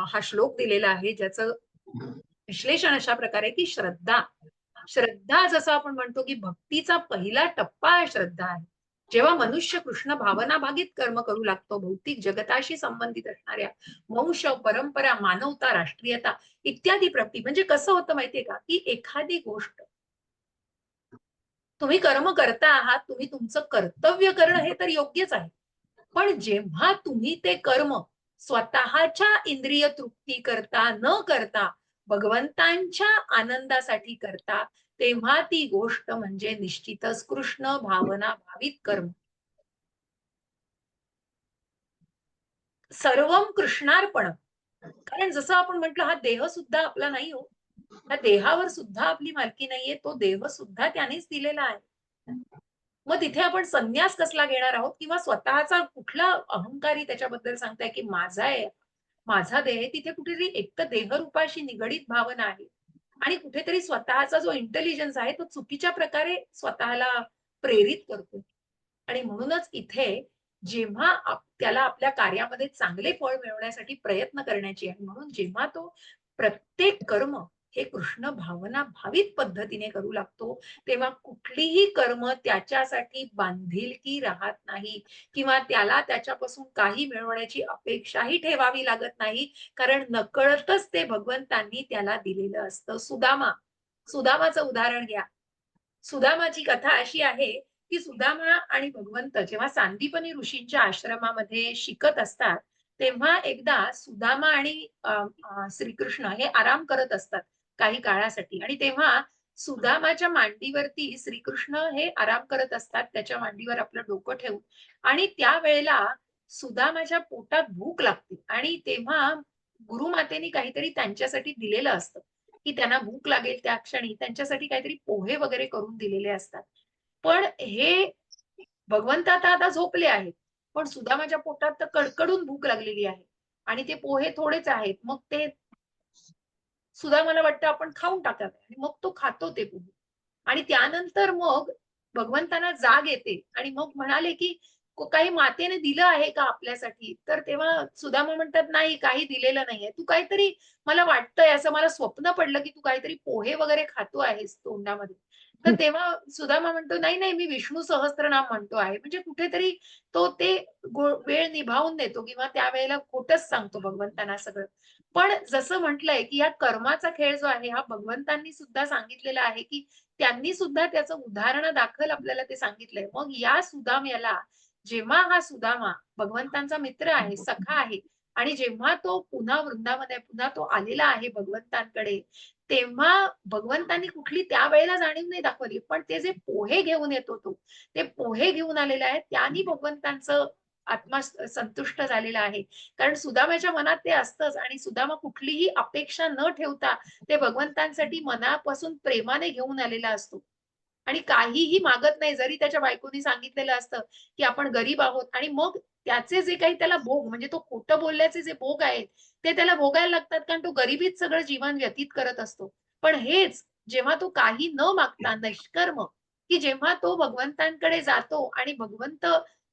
Speaker 1: हा श्लोक दिलेला आहे, ज्याचं विश्लेषण अशा प्रकारे की श्रद्धा जसं आपण म्हणतो की भक्तीचा पहिला टप्पा श्रद्धा आहे. जेव्हा मनुष्य कृष्ण भावना भागित कर्म करू लागतो, भौतिक जगताशी संबंधित असणाऱ्या वंश, परंपरा, मानवता, राष्ट्रीयता इत्यादी प्रती, म्हणजे कसं होतं माहितीये का की एखादी गोष्ट तुम्ही कर्म करता आहात, तुम्ही तुमचं कर्तव्य करणं हे तर योग्यच आहे, पण जेव्हा तुम्ही ते कर्म स्वतःच्या इंद्रिय तृप्ती करता न करता भगवंतांच्या आनंदासाठी करता, तेव्हा ती गोष्ट म्हणजे निश्चितच कृष्ण भावना भावित कर्म. सर्वम कृष्णार्पण. कारण जसं आपण म्हटलं, हा देह सुद्धा आपला नाही हो, त्या देहावर सुद्धा आपली मालकी नाहीये, तो देह सुद्धा त्यानेच दिलेला आहे. मग तिथे आपण संन्यास कसला घेणार आहोत, किंवा स्वतःचा कुठला अहंकारी त्याच्याबद्दल सांगताय की माझा आहे, माझा देह, तिथे कुठेतरी एक तर देहरूपाशी निगडीत भावना आहे आणि कुठेतरी स्वतःचा जो इंटेलिजन्स आहे तो चुकीच्या प्रकारे स्वतःला प्रेरित करतो. आणि म्हणूनच इथे जेव्हा त्याला आपल्या कार्यामध्ये चांगले फळ मिळवण्यासाठी प्रयत्न करण्याची आहे, म्हणून जेव्हा तो प्रत्येक कर्म हे कृष्ण भावना भावित पद्धतीने करू लागतो, तेव्हा कुठलीही कर्म त्याच्यासाठी बांधिलकी राहत नाही किंवा त्याला त्याच्यापासून काही मिळवण्याची अपेक्षाही ठेवावी लागत नाही, कारण नकळतच ते भगवंतांनी त्याला दिलेलं असतं. सुदामाचं उदाहरण घ्या. सुदामाची कथा अशी आहे की सुदामा आणि भगवंत जेव्हा सांदीपनी ऋषींच्या आश्रमामध्ये शिकत असतात, तेव्हा एकदा सुदामा आणि श्रीकृष्ण हे आराम करत असतात काही काळासाठी, आणि तेव्हा सुदामाच्या मांडीवरती श्रीकृष्ण हे आराम करत असतात, त्याच्या मांडीवर आपलं डोकं ठेवून. आणि त्यावेळेला सुदामाच्या पोटात भूक लागते आणि तेव्हा गुरुमातेने काहीतरी त्यांच्यासाठी दिलेलं असतं की त्यांना भूक लागेल त्या क्षणी त्यांच्यासाठी काहीतरी पोहे वगैरे करून दिलेले असतात. पण हे भगवंत आता झोपले आहेत, पण सुदामाच्या पोटात तर कडकडून भूक लागलेली आहे आणि ते पोहे थोडेच आहेत. मग ते सुदामाला वाटतं आपण खाऊन टाकावे आणि मग तो खातो ते पोहे. आणि त्यानंतर मग भगवंतांना जाग येते आणि मग म्हणाले की काही मातेने दिलं आहे का आपल्यासाठी? तर तेव्हा सुदामा म्हणतात, नाही, काही दिलेलं नाहीये, तू काहीतरी, मला वाटतंय, असं मला स्वप्न पडलं की तू काहीतरी पोहे वगैरे खातो आहेस तोंडामध्ये. तर तेव्हा सुदामा म्हणतो, नाही नाही, मी विष्णू सहस्त्रनाम म्हणतो आहे. म्हणजे कुठेतरी तो ते वेळ निभावून देतो किंवा त्यावेळेला खोटच सांगतो भगवंतांना सगळं. पण जसं म्हटलंय की या कर्माचा खेळ जो आहे हा भगवंतांनी सुद्धा सांगितलेला आहे की त्यांनी सुद्धा त्याचं उदाहरणादाखल आपल्याला ते सांगितलंय. मग या सुदाम्याला जेव्हा हा सुदामा भगवंतांचा मित्र आहे, सखा आहे आणि जेव्हा तो पुन्हा वृंदावन आहे, पुन्हा तो आलेला आहे भगवंतांकडे, तेव्हा भगवंतांनी कुठली त्यावेळेला जाणीव नाही दाखवली. पण ते जे पोहे घेऊन येतो तो, ते पोहे घेऊन आलेले आहेत, त्यांनी भगवंतांचं आत्मा संतुष्ट झालेला आहे. कारण सुदामाच्या मनात ते असतंच आणि सुदामा कुठलीही अपेक्षा न ठेवता ते भगवंतांसाठी मनापासून प्रेमाने घेऊन आलेला असतो. आणि काहीही मागत नाही. जरी त्याच्या बायकोनी सांगितलेलं असतं, की आपण गरीब आहोत आणि मग त्याचे जे काही त्याला भोग म्हणजे तो खोटं बोलल्याचे जे भोग आहेत, ते त्याला भोगायला लागतात कारण तो गरिबीत सगळं जीवन व्यतीत करत असतो. पण हेच जेव्हा तो काही न मागता निष्कर्म, की जेव्हा तो भगवंतांकडे जातो आणि भगवंत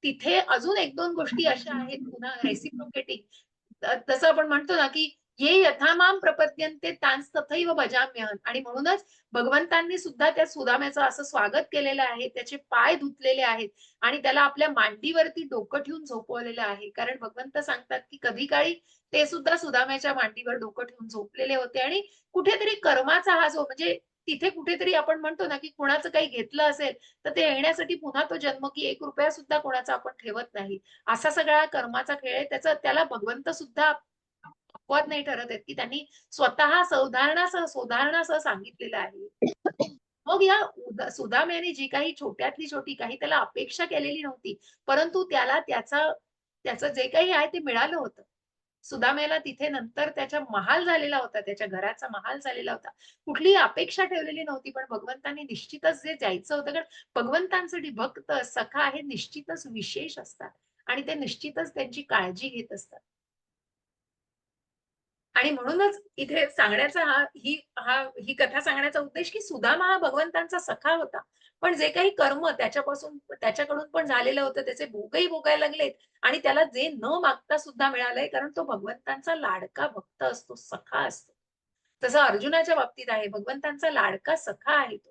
Speaker 1: तिथे अजून 1-2 गोष्टी अशा आहेत पुन्हा रेसिप्रोकेटिंग तसं आपण म्हणतो ना, की ये यथा माम प्रपद्यन्ते तांस तथैव भजाम्यहं आणि म्हणूनच भगवंतांनी सुद्धा त्या सुदाम्याचं असं स्वागत केलेलं आहे. त्याचे पाय धुतलेले आहेत आणि त्याला आपल्या मांडीवरती डोकं ठेवून झोपवलेलं आहे. कारण भगवंत सांगतात, की कधी काळी ते सुद्धा सुदाम्याच्या मांडीवर डोकं ठेवून झोपलेले होते आणि कुठेतरी कर्माचा हा जो म्हणजे तिथे कुठेतरी आपण म्हणतो ना, की कुणाचं काही घेतलं असेल, तर ते येण्यासाठी पुन्हा तो जन्म, की ₹1 सुद्धा कोणाचा आपण ठेवत नाही. असा सगळा कर्माचा खेळ आहे. त्याला भगवंत सुद्धा अपवाद नाही ठरत आहेत, की त्यांनी स्वतः सुधारणासह सांगितलेलं आहे. मग या सुदाम्याने जी काही छोट्यातली छोटी काही त्याला अपेक्षा केलेली नव्हती, परंतु त्याला त्याचं जे काही आहे ते मिळालं होतं. सुदाम्याला तिथे नंतर त्याचा महाल झालेला होता, त्याच्या घराचा महाल झालेला होता. कुठलीही अपेक्षा ठेवलेली नव्हती, पण भगवंतांनी निश्चितच जे द्यायचं होतं कारण भगवंतांसाठी भक्त, सखा हे निश्चितच विशेष असतात आणि ते निश्चितच त्यांची काळजी घेत असतात. आणि म्हणूनच इथे सांगण्याचा ही कथा सांगण्याचा उद्देश, की सुदामा हा भगवंतांचा सखा होता. पण जे काही कर्म त्याच्याकडून पण झालेलं होतं, त्याचे भोगही भोगायला लागलेत आणि त्याला जे न मागता सुद्धा मिळालंय, कारण तो भगवंतांचा लाडका भक्त असतो, सखा असतो. तसं अर्जुनाच्या बाबतीत आहे, भगवंतांचा लाडका सखा आहे तो.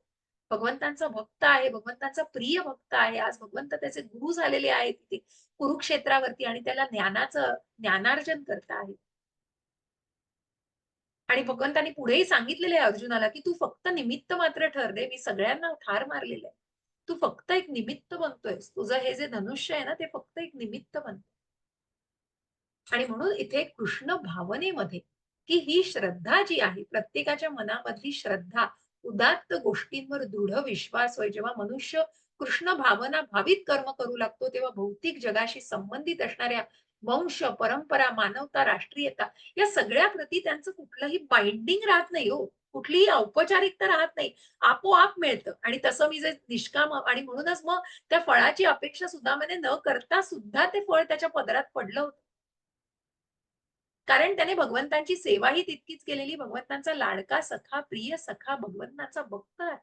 Speaker 1: भगवंतांचा भक्त आहे, भगवंतांचा प्रिय भक्त आहे. आज भगवंत त्याचे गुरु झालेले आहेत तिथे कुरुक्षेत्रावरती आणि त्याला ज्ञानार्जन करता आहेत. आणि भगवंतांनी पुढेही सांगितलेलं आहे अर्जुनाला, की "तू फक्त निमित्त मात्र ठर रे, मी सगळ्यांना ठार मारलेलं आहे. तू फक्त एक निमित्त बनतोयस. तुझं हे जे धनुष्य आहे ना, ते फक्त एक निमित्त बनतंय." आणि म्हणून इथे कृष्ण भावनेमध्ये, की ही श्रद्धा जी आहे, प्रत्येकाच्या मनामधली श्रद्धा, उदात्त गोष्टींवर दृढ विश्वास होय. जेव्हा मनुष्य कृष्ण भावना भावित कर्म करू लागतो, तेव्हा भौतिक जगाशी संबंधित असणाऱ्या वंश, परंपरा, मानवता, राष्ट्रीयता या सगळ्या प्रती त्यांचं कुठलंही बाइंडिंग राहत नाही हो. कुठलीही औपचारिकता राहत नाही. आपोआप मिळतं आणि तसं मी जे निष्काम आणि म्हणूनच मग त्या फळाची अपेक्षा सुदामाने न करता सुद्धा ते फळ त्याच्या पदरात पडलं होतं. कारण त्याने भगवंतांची सेवाही तितकीच केलेली, भगवंतांचा लाडका सखा, प्रिय सखा, भगवंतांचा भक्त आहे.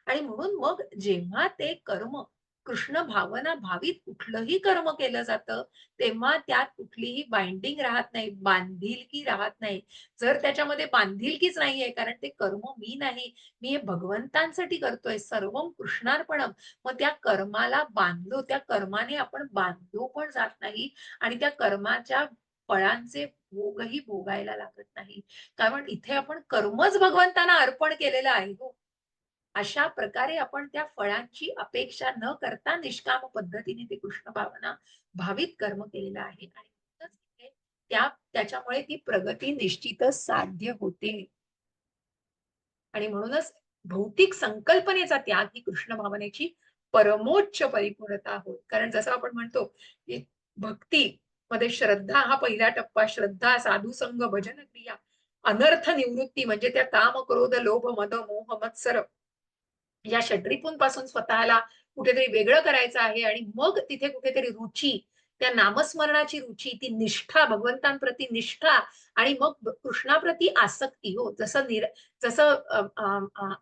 Speaker 1: आणि म्हणून मग जेव्हा ते कर्म कृष्ण भावना भावित कुठलंही कर्म केलं जातं, तेव्हा त्यात कुठलीही बाइंडिंग राहत नाही, बांधिलकी राहत नाही. जर त्याच्यामध्ये बांधिलकीच नाहीये, कारण ते कर्म मी नाही, मी हे भगवंतांसाठी करतोय, सर्वं कृष्णार्पणम. मग त्या कर्माला त्या कर्माने आपण बांधलो पण जात नाही आणि त्या कर्माच्या फळांचे भोगही भोगायला लागत नाही. कारण इथे आपण कर्मच भगवंतांना अर्पण केलेलं आहे हो. अशा प्रकारे आपण त्या फळांची अपेक्षा न करता निष्काम पद्धतीने ते कृष्ण भावना भावित कर्म केलेलं आहे आणि म्हणूनच इथे त्याच्यामुळे ती प्रगती निश्चितच साध्य होते. आणि म्हणूनच भौतिक संकल्पनेचा त्याग ही कृष्ण भावनेची परमोच्च परिपूर्णता होय. कारण जसं आपण म्हणतो, की भक्ती मध्ये श्रद्धा हा पहिला टप्पा, श्रद्धा, साधुसंग, भजन क्रिया, अनर्थ निवृत्ती म्हणजे त्या काम, क्रोध, लोभ, मद, मोह, मत्सर या षड्रिपूंपासून स्वतःला कुठेतरी वेगळं करायचं आहे आणि मग तिथे कुठेतरी रुची, त्या नामस्मरणाची रुची, ती निष्ठा, भगवंतांप्रती निष्ठा आणि मग कृष्णाप्रती आसक्ती हो. जसं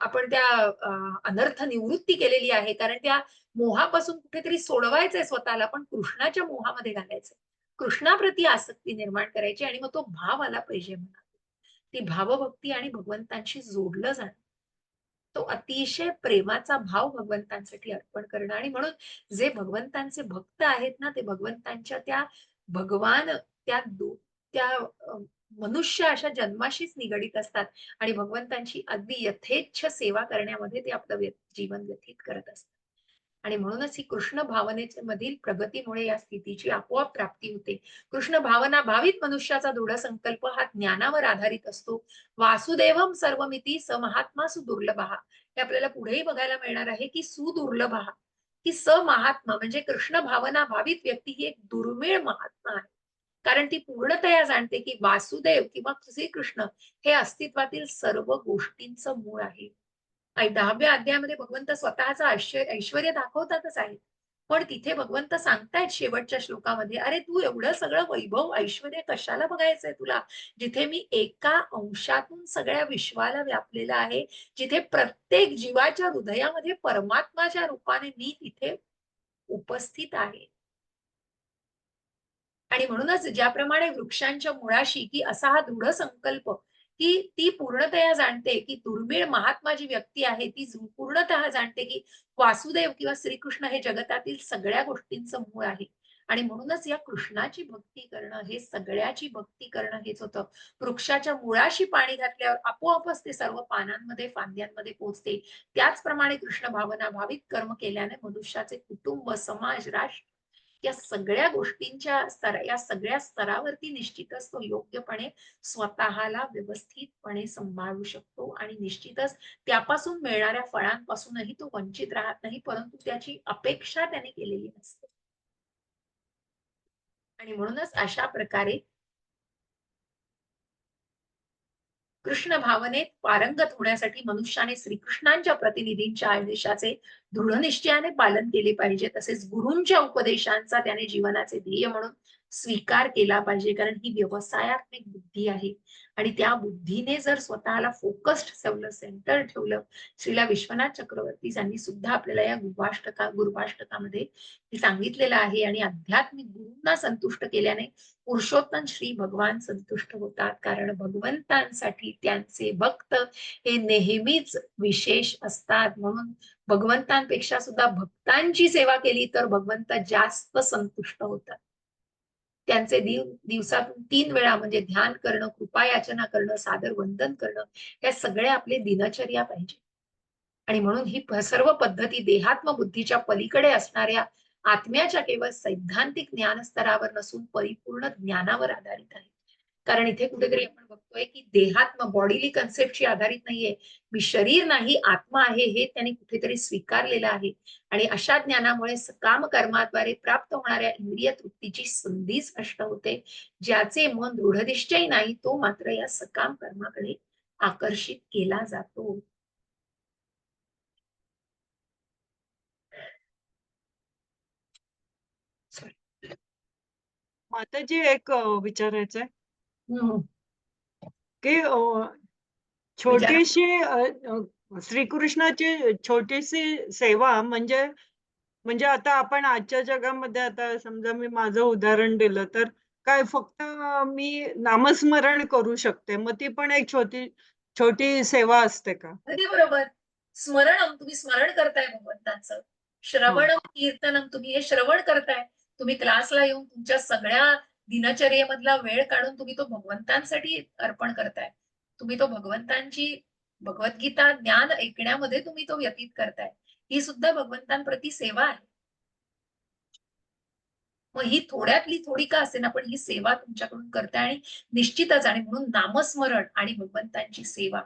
Speaker 1: आपण त्या अनर्थ निवृत्ती केलेली आहे कारण त्या मोहापासून कुठेतरी सोडवायचंय स्वतःला, पण कृष्णाच्या मोहामध्ये घालायचंय. कृष्णाप्रती आसक्ती निर्माण करायची आणि मग तो भाव आला पाहिजे मनात. ती भावभक्ती आणि भगवंतांशी जोडलं जाणं. तो अतिशय प्रेमाचा भाव भगवंतांसाठी अर्पण करणं आणि म्हणून जे भगवंतांचे भक्त आहेत ना, ते भगवंतांच्या त्या भगवान त्या मनुष्य अशा जन्माशीच निगडीत असतात आणि भगवंतांची अगदी यथेच्छ सेवा करण्यामध्ये ते आपलं जीवन व्यतीत करत असतात. आणि म्हणूनच ही कृष्ण भावनेच्या मधील प्रगतीमुळे या स्थितीची आपोआप प्राप्ती होते. कृष्ण भावना भावित मनुष्याचा दृढ संकल्प हा ज्ञानावर आधारित असतो. वासुदेवम सर्वमिती स महात्मा सुदुर्लभः. हे आपल्याला पुढेही बघायला मिळणार आहे की सुदुर्लभः, की स महात्मा म्हणजे कृष्ण भावना भावित व्यक्ती ही एक दुर्मिळ महात्मा आहे. कारण ती पूर्णतया जाणते की वासुदेव किंवा श्रीकृष्ण हे अस्तित्वातील सर्व गोष्टींचं मूळ आहे. 10व्या अध्यायामध्ये भगवंत स्वतःचं ऐश्वर्य दाखवतातच आहे. पण तिथे भगवंत सांगतायत शेवटच्या श्लोकामध्ये, अरे तू एवढं सगळं वैभव ऐश्वर्य कशाला बघायचंय तुला, जिथे मी एका अंशातून सगळ्या विश्वाला व्यापलेला आहे, जिथे प्रत्येक जीवाच्या हृदयामध्ये परमात्माच्या रूपाने मी तिथे उपस्थित आहे. आणि म्हणूनच ज्याप्रमाणे वृक्षांच्या मुळाशी की असा हा दृढ संकल्प की ती पूर्णतया जाणते की दुर्मिळ महात्मा जी व्यक्ती आहे ती पूर्णतः जाणते की वासुदेव किंवा श्रीकृष्ण हे जगतातील सगळ्या गोष्टींचं मूळ आहे. आणि म्हणूनच या कृष्णाची भक्ती करणं हे सगळ्याची भक्ती करणं हेच होतं. वृक्षाच्या मुळाशी पाणी घातल्यावर आपोआपच ते सर्व पानांमध्ये फांद्यांमध्ये पोहोचते. त्याचप्रमाणे कृष्ण भावना भाविक कर्म केल्याने मनुष्याचे कुटुंब, समाज, राष्ट्र या सगळ्या गोष्टींच्या या सगळ्या स्तरावरती निश्चितच तो योग्यपणे स्वतःला व्यवस्थितपणे सांभाळू शकतो आणि निश्चितच त्यापासून मिळणाऱ्या फळांपासूनही तो वंचित राहत नाही, परंतु त्याची अपेक्षा त्याने केलेली नसते. आणि म्हणूनच अशा प्रकारे कृष्ण भावनेत पारंगत होण्यासाठी मनुष्याने श्रीकृष्णांच्या प्रतिनिधींच्या आदेशाचे दृढ निश्चयाने पालन केले पाहिजे. तसेच गुरूंच्या उपदेशांचा त्याने जीवनाचे ध्येय म्हणून स्वीकार केला पाहिजे. कारण ही व्यवसायात्मक बुद्धी आहे आणि त्या बुद्धीने जर स्वतःला फोकस्ड ठेवलं, सेंटर ठेवलं, श्रीला विश्वनाथ चक्रवर्ती यांनी सुद्धा आपल्याला या गुरुभाष्टकामध्ये सांगितलेलं आहे. आणि आध्यात्मिक गुरूंना संतुष्ट केल्याने पुरुषोत्तम श्री भगवान संतुष्ट होतात. कारण भगवंतांसाठी त्यांचे भक्त हे नेहमीच विशेष असतात. म्हणून भगवंतांपेक्षा सुद्धा भक्तांची सेवा केली तर भगवंत जास्त संतुष्ट होतात. त्यांचे दिवसातून 3 वेळा म्हणजे ध्यान करणं, कृपा याचना करणं, सादर वंदन करणं, हे सगळे आपले दिनचर्या पाहिजे. आणि म्हणून ही सर्व पद्धती देहात्म बुद्धीच्या पलीकडे असणाऱ्या आत्म्याच्या केवळ सैद्धांतिक ज्ञान स्तरावर नसून परिपूर्ण ज्ञानावर आधारित आहे. कारण इथे कुठेतरी आपण बघतोय की देहात्म बॉडीली कन्सेप्टची आधारित नाहीये. मी शरीर नाही आत्मा आहे हे त्यांनी कुठेतरी स्वीकारलेलं आहे. आणि अशा ज्ञानामुळे सकाम कर्माद्वारे प्राप्त होणाऱ्या इंद्रिय तृप्तीची संधी स्पष्ट होते. ज्याचे मन दृढनिश्चयी नाही तो मात्र या सकाम कर्माकडे आकर्षित केला जातो.
Speaker 3: माताजी एक विचारायचंय की छोटीशी श्रीकृष्णाची छोटीशी सेवा म्हणजे म्हणजे आता आपण आजच्या जगामध्ये आता समजा मी माझं उदाहरण दिलं तर काय फक्त मी नामस्मरण करू शकते मग ती पण एक छोटी छोटी सेवा असते का?
Speaker 1: अगदी बरोबर. तुम्ही स्मरण करताय भगवंतांचं. श्रवणम कीर्तनम तुम्ही हे श्रवण करताय. तुम्ही क्लासला येऊन तुमच्या सगळ्या दिनचर्येमधला वेळ काढून तुम्ही तो भगवंतांसाठी अर्पण करताय. तुम्ही तो भगवंतांची भगवद्गीता ज्ञान ऐकण्यामध्ये तुम्ही तो व्यतीत करताय. ही सुद्धा भगवंतांप्रती सेवा आहे. मग ही थोड्यातली थोडी का असेना पण ही सेवा तुमच्याकडून करताय आणि निश्चितच आणि म्हणून नामस्मरण आणि भगवंतांची सेवा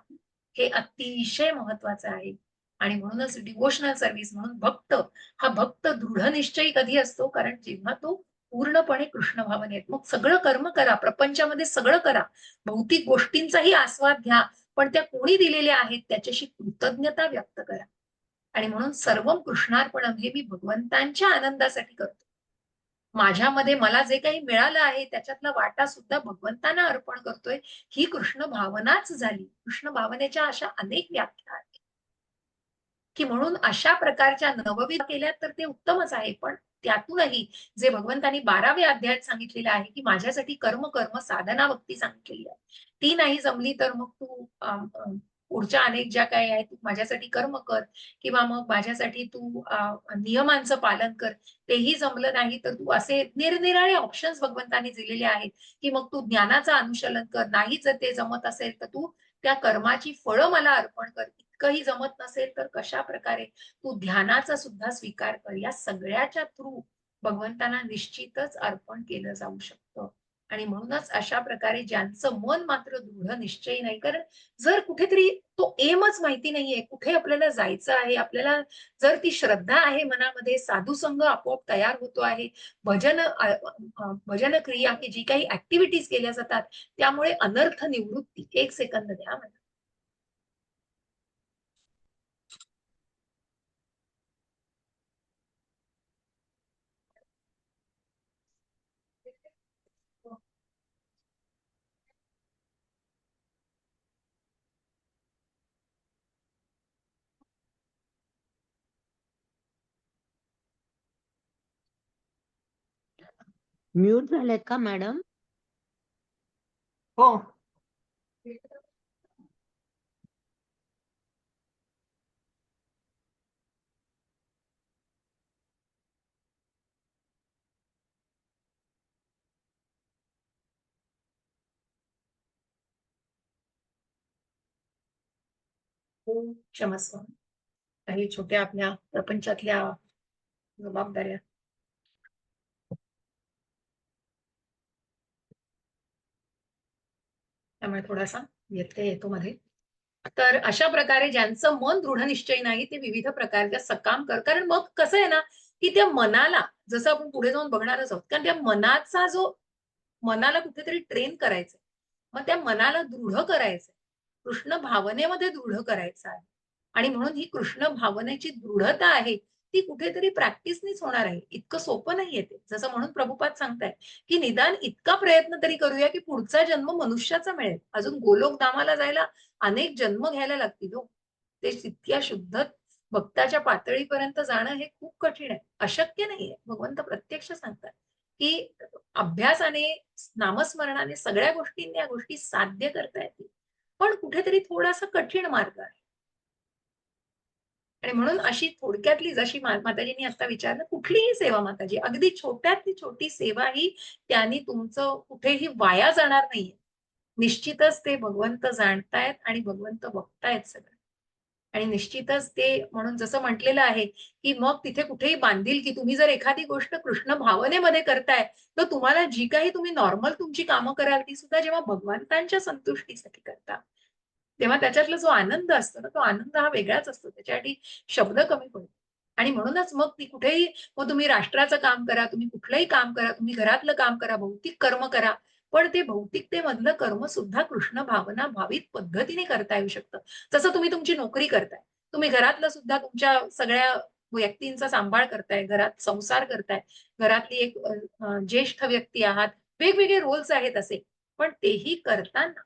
Speaker 1: हे अतिशय महत्वाचं आहे. आणि म्हणूनच डिवोशनल सर्व्हिस म्हणून भक्त दृढ निश्चयी कधी असतो कारण जेव्हा तो पूर्णपणे कृष्ण भावनेत मग सगळं कर्म करा, प्रपंचामध्ये सगळं करा, भौतिक गोष्टींचाही आस्वाद घ्या, पण त्या कोणी दिलेल्या आहेत त्याच्याशी कृतज्ञता व्यक्त करा. आणि म्हणून सर्व कृष्णार्पणम हे मी भगवंतांच्या आनंदासाठी करतो. माझ्यामध्ये मला जे काही मिळालं आहे त्याच्यातला वाटा सुद्धा भगवंतांना अर्पण करतोय. ही कृष्ण भावनाच झाली. कृष्ण भावनेच्या अशा अनेक व्याख्या आहेत की म्हणून अशा प्रकारच्या नवविध केल्या तर ते उत्तमच आहे. पण त्यातूनही जे भगवंतांनी 12व्या अध्यायात सांगितलेलं आहे की माझ्यासाठी कर्म साधना भक्ती सांगितलेली आहे, ती नाही जमली तर मग तू पुढच्या अनेक ज्या काही आहेत तू माझ्यासाठी कर्म कर किंवा मग माझ्यासाठी तू नियमांचं पालन कर. तेही जमलं नाही तर तू असे निरनिराळे ऑप्शन्स भगवंतांनी दिलेले आहेत, की मग तू ज्ञानाचं अनुसरण कर. नाही जर ते जमत असेल तर तू त्या कर्माची फळं मला अर्पण कर. इतकंही जमत नसेल तर कशा प्रकारे तू ध्यानाचा सुद्धा स्वीकार कर. या सगळ्याच्या थ्रू भगवंतांना निश्चितच अर्पण केलं जाऊ शकतं. आणि म्हणूनच अशा प्रकारे ज्यांचं मन मात्र दृढ निश्चयी नाही, कारण जर कुठेतरी तो एमच माहिती नाहीये, कुठे आपल्याला जायचं आहे, आपल्याला जर ती श्रद्धा आहे मनामध्ये, साधुसंग आपोआप तयार होतो आहे, भजन क्रिया की जी काही ऍक्टिव्हिटीज केल्या जातात त्यामुळे अनर्थ निवृत्ती. एक सेकंद द्या मला.
Speaker 2: म्यूट झालेत का मॅडम?
Speaker 3: हो.
Speaker 1: क्षमस्व. काही छोट्या आपल्या प्रपंचातल्या जबाबदाऱ्या. त्यामुळे थोडासा व्यत्यय येतो मध्ये. तर अशा प्रकारे ज्यांचं मन दृढनिश्चयी नाही ते विविध प्रकारच्या सकाम कर. कारण मग कसं आहे ना, की त्या मनाला जसं आपण पुढे जाऊन बघणारच आहोत, कारण त्या मनाचा जो मनाला कुठेतरी ट्रेन करायचंय. मग त्या मनाला दृढ करायचंय. कृष्ण भावनेमध्ये दृढ करायचं आहे. आणि म्हणून ही कृष्ण भावनेची दृढता आहे ती कुठेतरी प्रॅक्टिसनीच होणार आहे. इतकं सोपं नाहीये ते. जसं म्हणून प्रभुपाद सांगताय, की निदान इतका प्रयत्न तरी करूया, की पुढचा जन्म मनुष्याचा मिळेल. अजून गोलोकधामाला जायला अनेक जन्म घ्यायला लागतील हो. ते तितक्या शुद्ध भक्ताच्या पातळीपर्यंत जाणं हे खूप कठीण आहे. अशक्य नाहीये. भगवंत प्रत्यक्ष सांगतात, की अभ्यासाने, नामस्मरणाने सगळ्या गोष्टींनी या गोष्टी साध्य करता येतील. पण कुठेतरी थोडासा कठीण मार्ग आहे. आणि म्हणून अशी थोडक्यातली जशी माताजींनी आता विचारलं, कुठलीही सेवा माताजी, अगदी छोट्यातली छोटी सेवा ही त्यांनी तुमचं कुठेही वाया जाणार नाहीये. निश्चितच ते भगवंत जाणतायत आणि भगवंत बघतायत सगळं. आणि निश्चितच ते म्हणून जसं म्हटलेलं आहे, की मग तिथे कुठेही बांधील, की तुम्ही जर एखादी गोष्ट कृष्ण भावनेमध्ये करताय, तर तुम्हाला जी काही तुम्ही नॉर्मल तुमची कामं कराल, ती सुद्धा जेव्हा भगवंतांच्या संतुष्टीसाठी करता, तेव्हा त्याच्यातला जो आनंद असतो ना, तो आनंद हा वेगळाच असतो. त्याच्यासाठी शब्द कमी पडतात. आणि म्हणूनच मग ती कुठेही, मग तुम्ही राष्ट्राचं काम करा, तुम्ही कुठलंही काम करा, तुम्ही घरातलं काम करा, भौतिक कर्म करा. पण ते भौतिकतेमधलं कर्म सुद्धा कृष्ण भावना भावित पद्धतीने करता येऊ शकतं. जसं तुम्ही तुमची नोकरी करताय. तुम्ही घरातलं सुद्धा तुमच्या सगळ्या व्यक्तींचा सांभाळ करताय, घरात संसार करताय, घरातली एक ज्येष्ठ व्यक्ती आहात. वेगवेगळे रोल्स आहेत असे. पण तेही करताना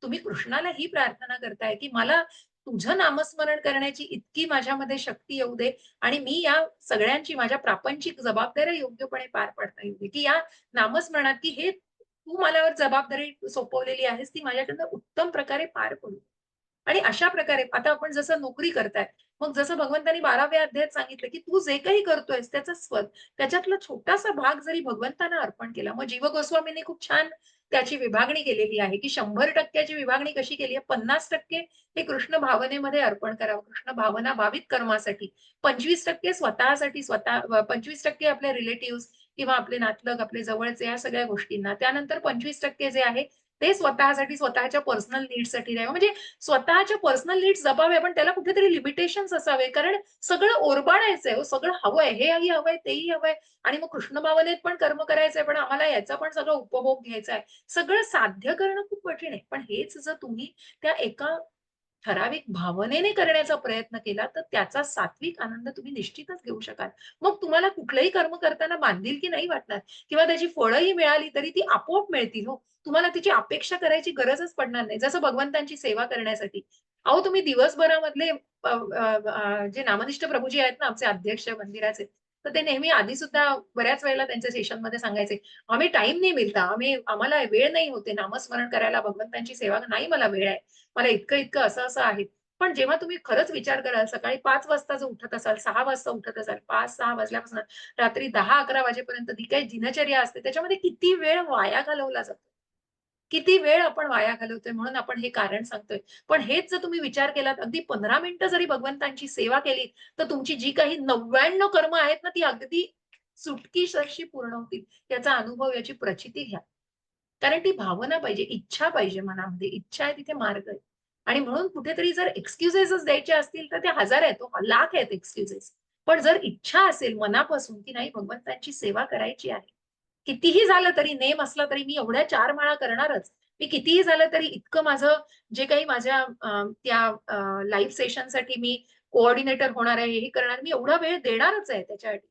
Speaker 1: तुम्ही कृष्णाला ही प्रार्थना करताय, की मला तुझं नामस्मरण करण्याची इतकी माझ्यामध्ये शक्ती येऊ दे आणि मी या सगळ्यांची माझ्या प्रापंचिक जबाबदाऱ्या योग्यपणे पार पाडता येऊ दे, की या नामस्मरणात, की हे तू माझ्यावर जबाबदारी सोपवलेली आहेस ती माझ्याकडनं उत्तम प्रकारे पार पडू. आणि अशा प्रकारे आता आपण जसं नोकरी करताय, मग जसं भगवंतांनी 12व्या अध्यायात सांगितलं, की तू जे काही करतोयस त्याच्यातला छोटासा भाग जरी भगवंतांना अर्पण केला. मग जीव गोस्वामींनी खूप छान त्याची विभागणी केलेली आहे, की 100% ची विभागणी कशी केली आहे, 50% हे कृष्ण भावनेमध्ये अर्पण करावं. कृष्ण भावना भावित कर्मासाठी. 25% स्वतःसाठी, 25% आपल्या रिलेटिव्हज किंवा आपले नातलग, आपले जवळचे या सगळ्या गोष्टींना. त्यानंतर 25% जे आहे ते स्वतःसाठी, स्वतःच्या पर्सनल नीड्ससाठी द्यावं. म्हणजे स्वतःच्या पर्सनल नीड्स जपावे, पण त्याला कुठेतरी लिमिटेशन्स असावे. कारण सगळं ओरबाडायचंय हो, सगळं हवंय, हेही हवंय, तेही हवंय आणि मग कृष्ण भावनेत पण कर्म करायचंय, पण आम्हाला याचा पण सगळं उपभोग घ्यायचा आहे. सगळं साध्य करणं खूप कठीण आहे. पण हेच जर तुम्ही त्या एका ठराविक भावनेने करण्याचा प्रयत्न केला, तर त्याचा सात्विक आनंद तुम्ही निश्चितच घेऊ शकाल. मग तुम्हाला कुठलंही कर्म करताना बांधिलकी नाही वाटणार किंवा त्याची फळंही मिळाली तरी ती आपोआप मिळतील हो. तुम्हाला त्याची अपेक्षा करायची गरजच पडणार नाही. जसं भगवंतांची सेवा करण्यासाठी. अहो तुम्ही दिवसभरामधले जे नामनिष्ठ प्रभूजी आहेत ना आमचे अध्यक्ष मंदिराचे, तर ते नेहमी आधी सुद्धा बऱ्याच वेळेला त्यांच्या सेशनमध्ये सांगायचे, "आम्ही टाईम नाही मिळता. आम्हाला वेळ नाही होते नामस्मरण करायला, भगवंतांची सेवा नाही मला वेळ आहे. मला इतकं-इतकं असं-असं आहे." पण जेव्हा तुम्ही खरंच विचार कराल, सकाळी 5 वाजता जर उठत असाल, 6 वाजता उठत असाल, 5-6 वाजल्यापासून रात्री 10-11 वाजेपर्यंत जी काही दिनचर्या असते, त्याच्यामध्ये किती वेळ वाया घालवला जातो. किती वेळ आपण वाया घालवतोय म्हणून आपण हे कारण सांगतोय. पण हेच जर तुम्ही विचार केलात, अगदी 15 मिनिटं जरी भगवंतांची सेवा केली, तर तुमची जी काही 99 कर्म आहेत ना, ती अगदी चुटकीसरशी पूर्ण होतील. याचा अनुभव, याची प्रचिती घ्या. कारण ती भावना पाहिजे, इच्छा पाहिजे मनामध्ये. इच्छा आहे तिथे मार्ग आहे. आणि म्हणून कुठेतरी जर एक्सक्युजेसच द्यायचे असतील, तर ते 1000 आहेत, लाख आहेत एक्सक्युजेस. पण जर इच्छा असेल मनापासून, की नाही भगवंतांची सेवा करायची आहे. कितीही झालं तरी नेम असला तरी मी एवढ्या 4 माळा करणारच. मी कितीही झालं तरी इतकं माझं जे काही माझ्या त्या लाईव्ह सेशनसाठी मी कोऑर्डिनेटर होणार आहे, हे करणार, मी एवढा वेळ देणारच आहे त्याच्यासाठी.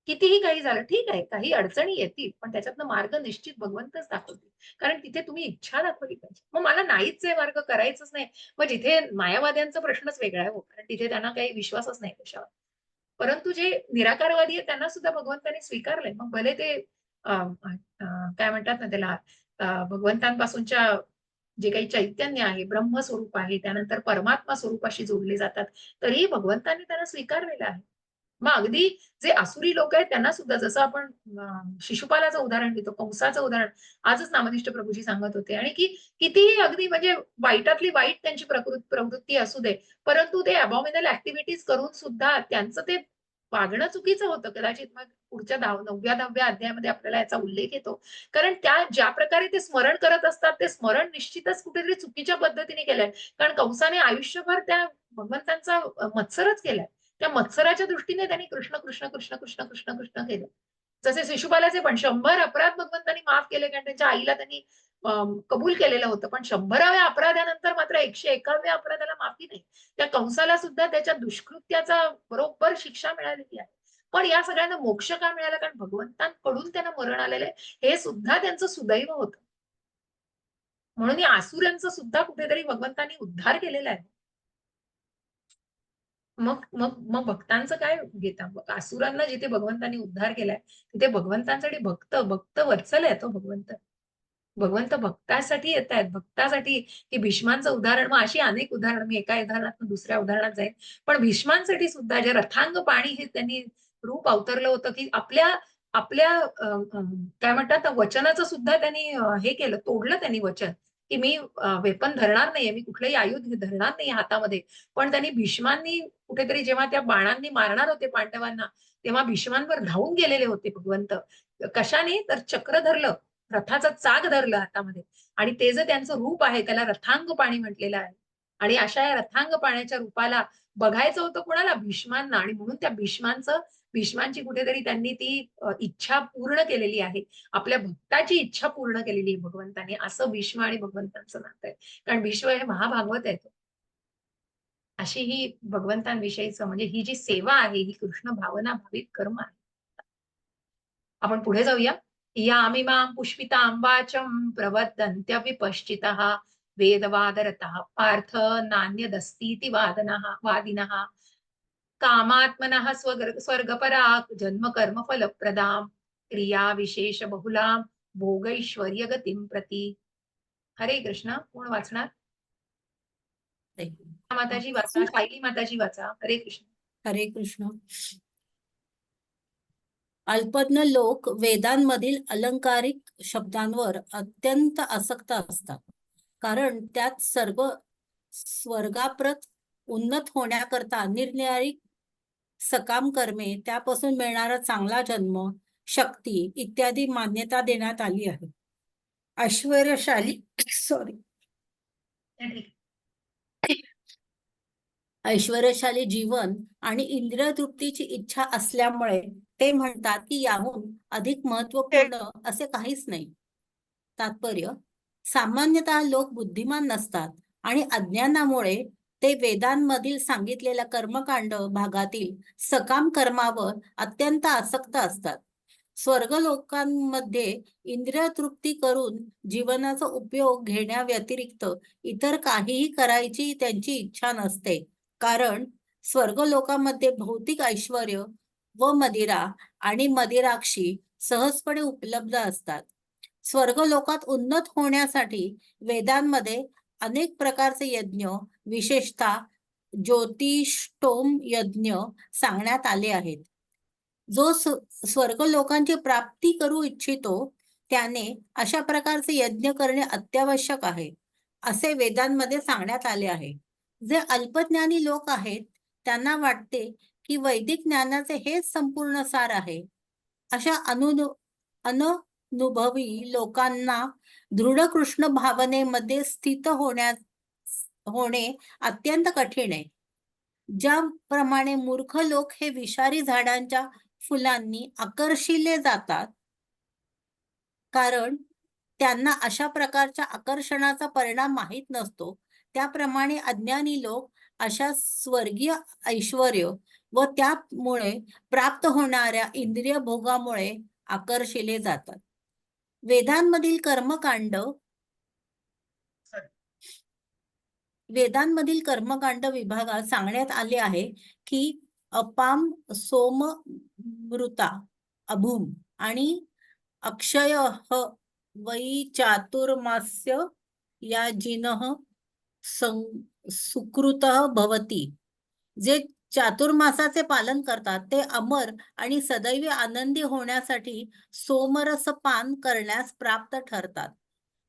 Speaker 1: कितीही काही झालं, ठीक आहे, काही अडचणी येतील, पण त्याच्यातनं मार्ग निश्चित भगवंतच दाखवतील. कारण तिथे तुम्ही इच्छा दाखवली पाहिजे. मग मला नाहीच आहे मार्ग, करायचंच नाही. मग जिथे मायावाद्यांचा प्रश्नच वेगळा आहे हो, कारण तिथे त्यांना काही विश्वासच नाही कशावर. परंतु जे निराकारवादी आहेत त्यांना सुद्धा भगवंतांनी स्वीकारलंय. मग भले ते अ, अ, काय म्हणतात ना त्याला, भगवंतांपासूनच्या जे काही चैतन्य आहे, ब्रह्मस्वरूप आहे, त्यानंतर परमात्मा स्वरूपाशी जोडले जातात, तरीही भगवंतांनी त्यांना स्वीकारलेलं आहे. मग अगदी जे आसुरी लोक आहेत त्यांना सुद्धा, जसं आपण शिशुपालाचं उदाहरण घेतो, कंसाचं उदाहरण आजच नामनिष्ठ प्रभूजी सांगत होते, आणि की कितीही अगदी म्हणजे वाईटातली वाईट त्यांची प्रवृत्ती असू दे, परंतु ते अबॉमिनल ऍक्टिव्हिटीज करून सुद्धा त्यांचं ते वागणं चुकीचं होतं. कदाचित मग पुढच्या 9व्या-10व्या अध्यायामध्ये आपल्याला याचा उल्लेख येतो. कारण त्या ज्या प्रकारे ते स्मरण करत असतात, ते स्मरण निश्चितच कुठेतरी चुकीच्या पद्धतीने केलंय. कारण कंसाने आयुष्यभर त्या भगवंतांचा मत्सरच केलाय. त्या मत्सराच्या दृष्टीने त्यांनी कृष्ण, कृष्ण, कृष्ण, कृष्ण, कृष्ण, कृष्ण केलं. जसे शिशुपालाचे पण 100 अपराध भगवंतांनी माफ केले, कारण त्यांच्या आईला त्यांनी कबूल केलेलं होतं. पण 100व्या अपराधानंतर मात्र 101व्या अपराधाला माफी नाही. त्या कंसाला सुद्धा त्याच्या दुष्कृत्याचा बरोबर शिक्षा मिळालेली आहे. पण या सगळ्यांना मोक्ष का मिळाला? कारण भगवंतांकडून त्यांना मरण आलेलं आहे. हे सुद्धा त्यांचं सुदैव होतं. म्हणून या आसुरांचा सुद्धा कुठेतरी भगवंतांनी उद्धार केलेला आहे. मग मग मग भक्तांचं काय घेता? असुरांना जिथे भगवंतांनी उद्धार केलाय, तिथे भगवंतांसाठी भक्त वत्सल आहे तो भगवंत. भगवंत भक्तासाठी येतायत, भक्तासाठी. की भीष्मांचं उदाहरण, मग अशी अनेक उदाहरणं, मी एका उदाहरणातून दुसऱ्या उदाहरणात जाईन. पण भीष्मांसाठी सुद्धा जे रथांग पाणी हे त्यांनी रूप अवतरलं होतं, की आपल्या आपल्या काय म्हणतात ना, वचनाचं सुद्धा त्यांनी हे केलं, तोडलं त्यांनी वचन, की मी वेपन धरणार नाहीये, मी कुठलंही आयुध धरणार नाही हातामध्ये. पण त्यांनी भीष्मांनी कुठेतरी जेव्हा त्या बाणांनी मारणार होते पांडवांना, तेव्हा भीष्मांवर धावून गेलेले होते भगवंत. कशाने? तर चक्र धरलं, रथाचं चाक धरलं हातामध्ये, आणि ते जे त्यांचं रूप आहे त्याला रथांग पाणी म्हटलेलं आहे. आणि अशा या रथांग पाण्याच्या रूपाला बघायचं होतं कोणाला? भीष्मांना. आणि म्हणून त्या भीष्मांची कुठेतरी त्यांनी ती इच्छा पूर्ण केलेली आहे. आपल्या भक्ताची इच्छा पूर्ण केलेली आहे भगवंताने. असं भीष्म आणि भगवंतांचं नातं आहे. कारण भीष्म हे महाभागवत आहे. अशी ही भगवंतांविषयीचं म्हणजे ही जी सेवा आहे, ही कृष्ण भावना भाविक कर्म आहे. आपण पुढे जाऊया. यामिमां पुष्पितां वाचं प्रवदन्त्यविपश्चितः वेदवादरतः पार्थ नान्यदस्तीति वादिनः कामात्मनः स्वर्गपराक् जन्म कर्म फलप्रदां क्रिया विशेष बहुलां भोगैश्वर्य गतिं प्रति. हरे कृष्ण. कोण वाचणार? माताजी वाचा, सायली माताजी वाचा. हरे कृष्ण.
Speaker 4: हरे कृष्ण. अल्पज्ञ लोक वेदांमधील अलंकारिक शब्दांवर अत्यंत आसक्त असतात, कारण त्यात स्वर्गाप्रत उन्नत होण्याकरता निरनिराळी सकाम कर्मे, त्यापासून मिळणारा चांगला जन्म, शक्ती इत्यादी मान्यता देण्यात आली आहे. ऐश्वर्यशाली ऐश्वर्यशाली जीवन आणि इंद्रिय तृप्तीची इच्छा असल्यामुळे ते म्हणतात की याहून अधिक महत्वपूर्ण असे काहीच नाही. तात्पर्य: सामान्यतः लोक बुद्धिमान नसतात आणि अज्ञानामुळे ते वेदांमधील सांगितलेल्या कर्मकांड भागातील सकाम कर्मावर अत्यंत आसक्त असतात. स्वर्गलोकांमध्ये इंद्रिय तृप्ती करून जीवनाचा उपयोग घेण्याव्यतिरिक्त इतर काहीही करायची त्यांची इच्छा नसते, कारण स्वर्गलोकामध्ये भौतिक ऐश्वर्य व मदिरा आणि मदिराक्षी सहजपणे उपलब्ध असतात. स्वर्गलोकात उन्नत होण्यासाठी वेदांमध्ये अनेक प्रकारचे यज्ञ, विशेषतः ज्योतिष्टोम यज्ञ सांगण्यात आले आहेत. जो स्वर्गलोकांची प्राप्ती करू इच्छितो त्याने अशा प्रकारचे यज्ञ करणे अत्यावश्यक आहे, असे वेदांमध्ये सांगण्यात आले आहे. जे अल्पज्ञानी लोक आहेत त्यांना वाटते की वैदिक ज्ञानाचे हेच संपूर्ण सार आहे. अशा अनुभवी लोकांना दृढ कृष्ण भावनेमध्ये स्थित होणे अत्यंत कठीण आहे. ज्याप्रमाणे मूर्ख लोक हे विषारी झाडांच्या फुलांनी आकर्षिले जातात, कारण त्यांना अशा प्रकारच्या आकर्षणाचा परिणाम माहीत नसतो, त्याप्रमाणे अज्ञानी लोक अशा स्वर्गीय ऐश्वर्य व त्यामुळे प्राप्त होणाऱ्या इंद्रिय भोगामुळे आकर्षिले जातात. वेदांमधील कर्मकांड विभागात सांगण्यात आले आहे की अपाम, सोम, मृता, अभूम आणि अक्षय वै चातुर्मास्य या जिनः सुकृत भवती. जे चातुर्मासाचे पालन करतात ते अमर आणि सदैव आनंदी होण्यासाठी सोमरस पान करण्यास प्राप्त ठरतात.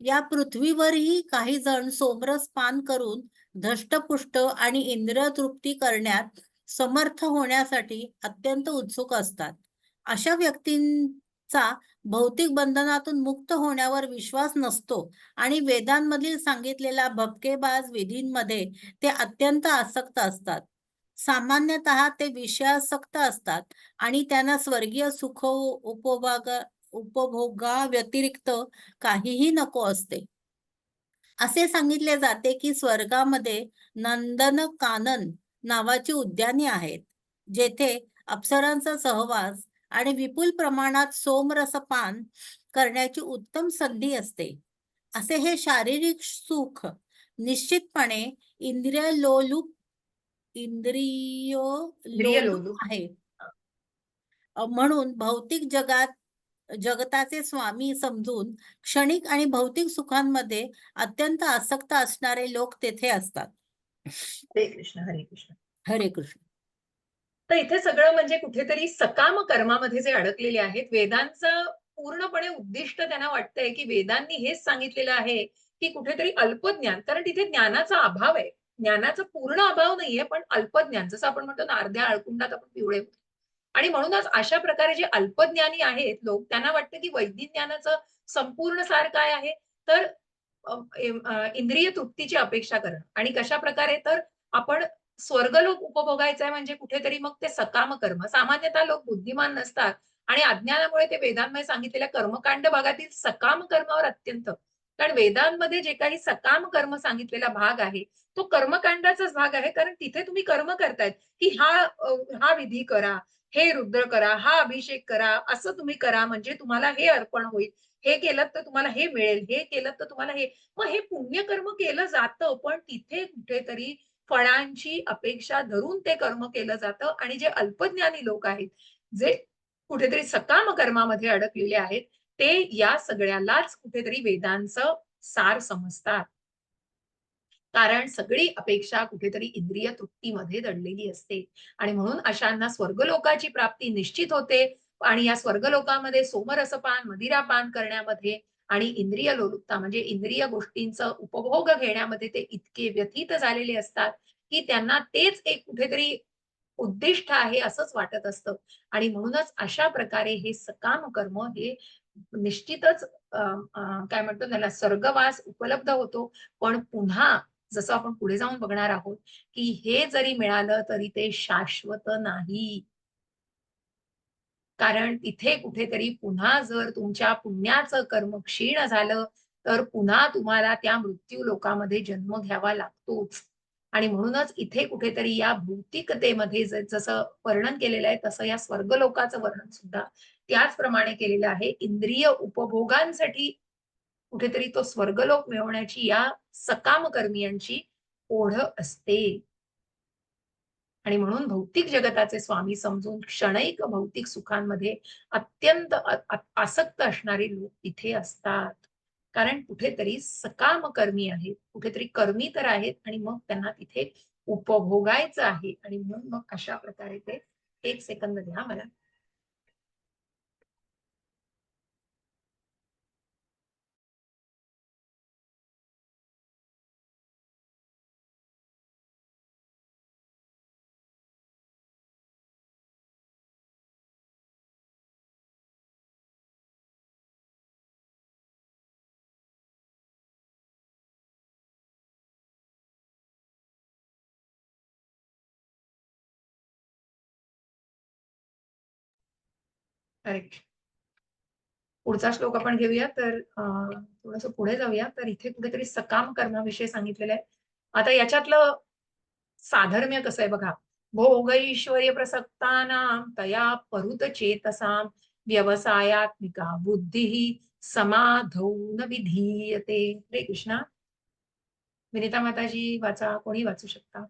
Speaker 4: या पृथ्वीवरही काही जण सोमरस पान करून धष्टपुष्ट आणि इंद्रिय तृप्ती करण्यात समर्थ होण्यासाठी अत्यंत उत्सुक असतात. अशा व्यक्तींचा भौतिक बंधनातून मुक्त होण्यावर विश्वास नसतो आणि वेदांमधील सांगितलेल्या भपकेबाज विधींमध्ये ते अत्यंत आसक्त असतात. सामान्यतः ते विषयासक्त असतात आणि त्यांना स्वर्गीय सुख उपभोगा व्यतिरिक्त काहीही नको असते. असे सांगितले जाते की स्वर्गामध्ये नंदनकानन नावाची उद्याने आहेत, जेथे अप्सरांचा सहवास आणि विपुल प्रमाणात सोमरसपान करण्याची उत्तम संधी असते. असे हे शारीरिक सुख निश्चितपणे इंद्रियलोलुप आहे. म्हणून भौतिक जगताचे स्वामी समजून क्षणिक आणि भौतिक सुखांमध्ये अत्यंत आसक्त असणारे लोक तेथे असतात.
Speaker 1: हरे कृष्ण, हरे कृष्ण.
Speaker 4: हरे कृष्ण.
Speaker 1: तर इथे सगळं म्हणजे कुठेतरी सकाम कर्मामध्ये जे अडकलेले आहेत, वेदांचं पूर्णपणे उद्दिष्ट त्यांना वाटतंय की वेदांनी हेच सांगितलेलं आहे की कुठेतरी अल्पज्ञान, कारण तिथे ज्ञानाचा अभाव आहे. ज्ञानाचा पूर्ण अभाव नाहीये, पण अल्पज्ञान, जसं आपण म्हणतो ना, अर्ध्या अळकुंडात आपण पिवळे होतो. आणि म्हणूनच अशा प्रकारे जे अल्पज्ञानी आहेत लोक, त्यांना वाटतं की वैदिक ज्ञानाचं संपूर्ण सार काय आहे, तर इंद्रिय तृप्तीची अपेक्षा करणं. आणि कशा प्रकारे, तर आपण स्वर्गलोक उपभोगायचा आहे म्हणजे कुठेतरी मग ते सकाम कर्म. सामान्यतः लोक बुद्धिमान नसतात आणि अज्ञानामुळे ते वेदांमध्ये सांगितलेल्या कर्मकांड भागातील सकाम कर्मावर अत्यंत, कारण वेदांमध्ये जे काही सकाम कर्म सांगितलेला भाग आहे तो कर्मकांडाचाच भाग आहे. कारण तिथे तुम्ही कर्म करतायत की हा विधी करा, हे रुद्र करा, हा अभिषेक करा, असं तुम्ही करा म्हणजे तुम्हाला हे अर्पण होईल, हे केलं तर तुम्हाला हे मिळेल, हे केलं तर तुम्हाला हे. मग हे पुण्यकर्म केलं जातं, पण तिथे कुठेतरी फळांची अपेक्षा धरून ते कर्म केलं जातं. आणि जे अल्पज्ञानी लोक आहेत, जे कुठेतरी सकाम कर्मामध्ये अडकलेले आहेत, ते या सगळ्यालाच कुठेतरी वेदांचं सार समजतात. कारण सगळी अपेक्षा कुठेतरी इंद्रिय तृप्तीमध्ये दडलेली असते आणि म्हणून अशांना स्वर्गलोकाची प्राप्ती निश्चित होते. आणि या स्वर्गलोकामध्ये सोमरसपान, मदिरापान करण्यामध्ये आणि इंद्रिय लोलुपता म्हणजे इंद्रिय गोष्टींचं उपभोग घेण्यामध्ये ते इतके व्यथित झालेले असतात की त्यांना तेच एक कुठेतरी उद्दिष्ट आहे असंच वाटत असतं. आणि म्हणूनच अशा प्रकारे हे सकाम कर्म हे निश्चितच काय म्हणतो त्याला, स्वर्गवास उपलब्ध होतो. पण पुन्हा जसं आपण पुढे जाऊन बघणार आहोत की हे जरी मिळालं तरी ते शाश्वत नाही. कारण तिथे कुठेतरी पुन्हा जर तुमच्या पुण्याचं कर्म क्षीण झालं तर पुन्हा तुम्हाला त्या मृत्यू लोकामध्ये जन्म घ्यावा लागतोच. आणि म्हणूनच इथे कुठेतरी या भौतिकतेमध्ये जसं वर्णन केलेलं आहे तसं या स्वर्गलोकाचं वर्णन सुद्धा त्याचप्रमाणे केलेलं आहे. इंद्रिय उपभोगांसाठी कुठेतरी तो स्वर्गलोक मिळवण्याची या सकाम कर्मियांची ओढ असते. आणि म्हणून भौतिक जगताचे स्वामी समजून क्षणिक भौतिक सुखांमध्ये अत्यंत आसक्त असणारे लोक इथे असतात. कारण कुठेतरी सकाम कर्मी आहेत, कुठेतरी कर्मी तर आहेत आणि मग त्यांना तिथे उपभोगायचं आहे आणि म्हणून मग अशा प्रकारे ते 1 सेकंद द्या मला. करेक्ट. पुढचा श्लोक आपण घेऊया. तर थोडंसं पुढे जाऊया. तर इथे कुठेतरी सकाम कर्माविषयी सांगितलेलं आहे. आता याच्यातलं साधर्म्य कसं आहे बघा. भोगैश्वर्य प्रसक्तानां तया परुत चेतसां व्यवसायात्मिका बुद्धिः समाधौ न विधीयते. हरे कृष्णा. विनिता माताजी वाचा, कोणी वाचू शकता?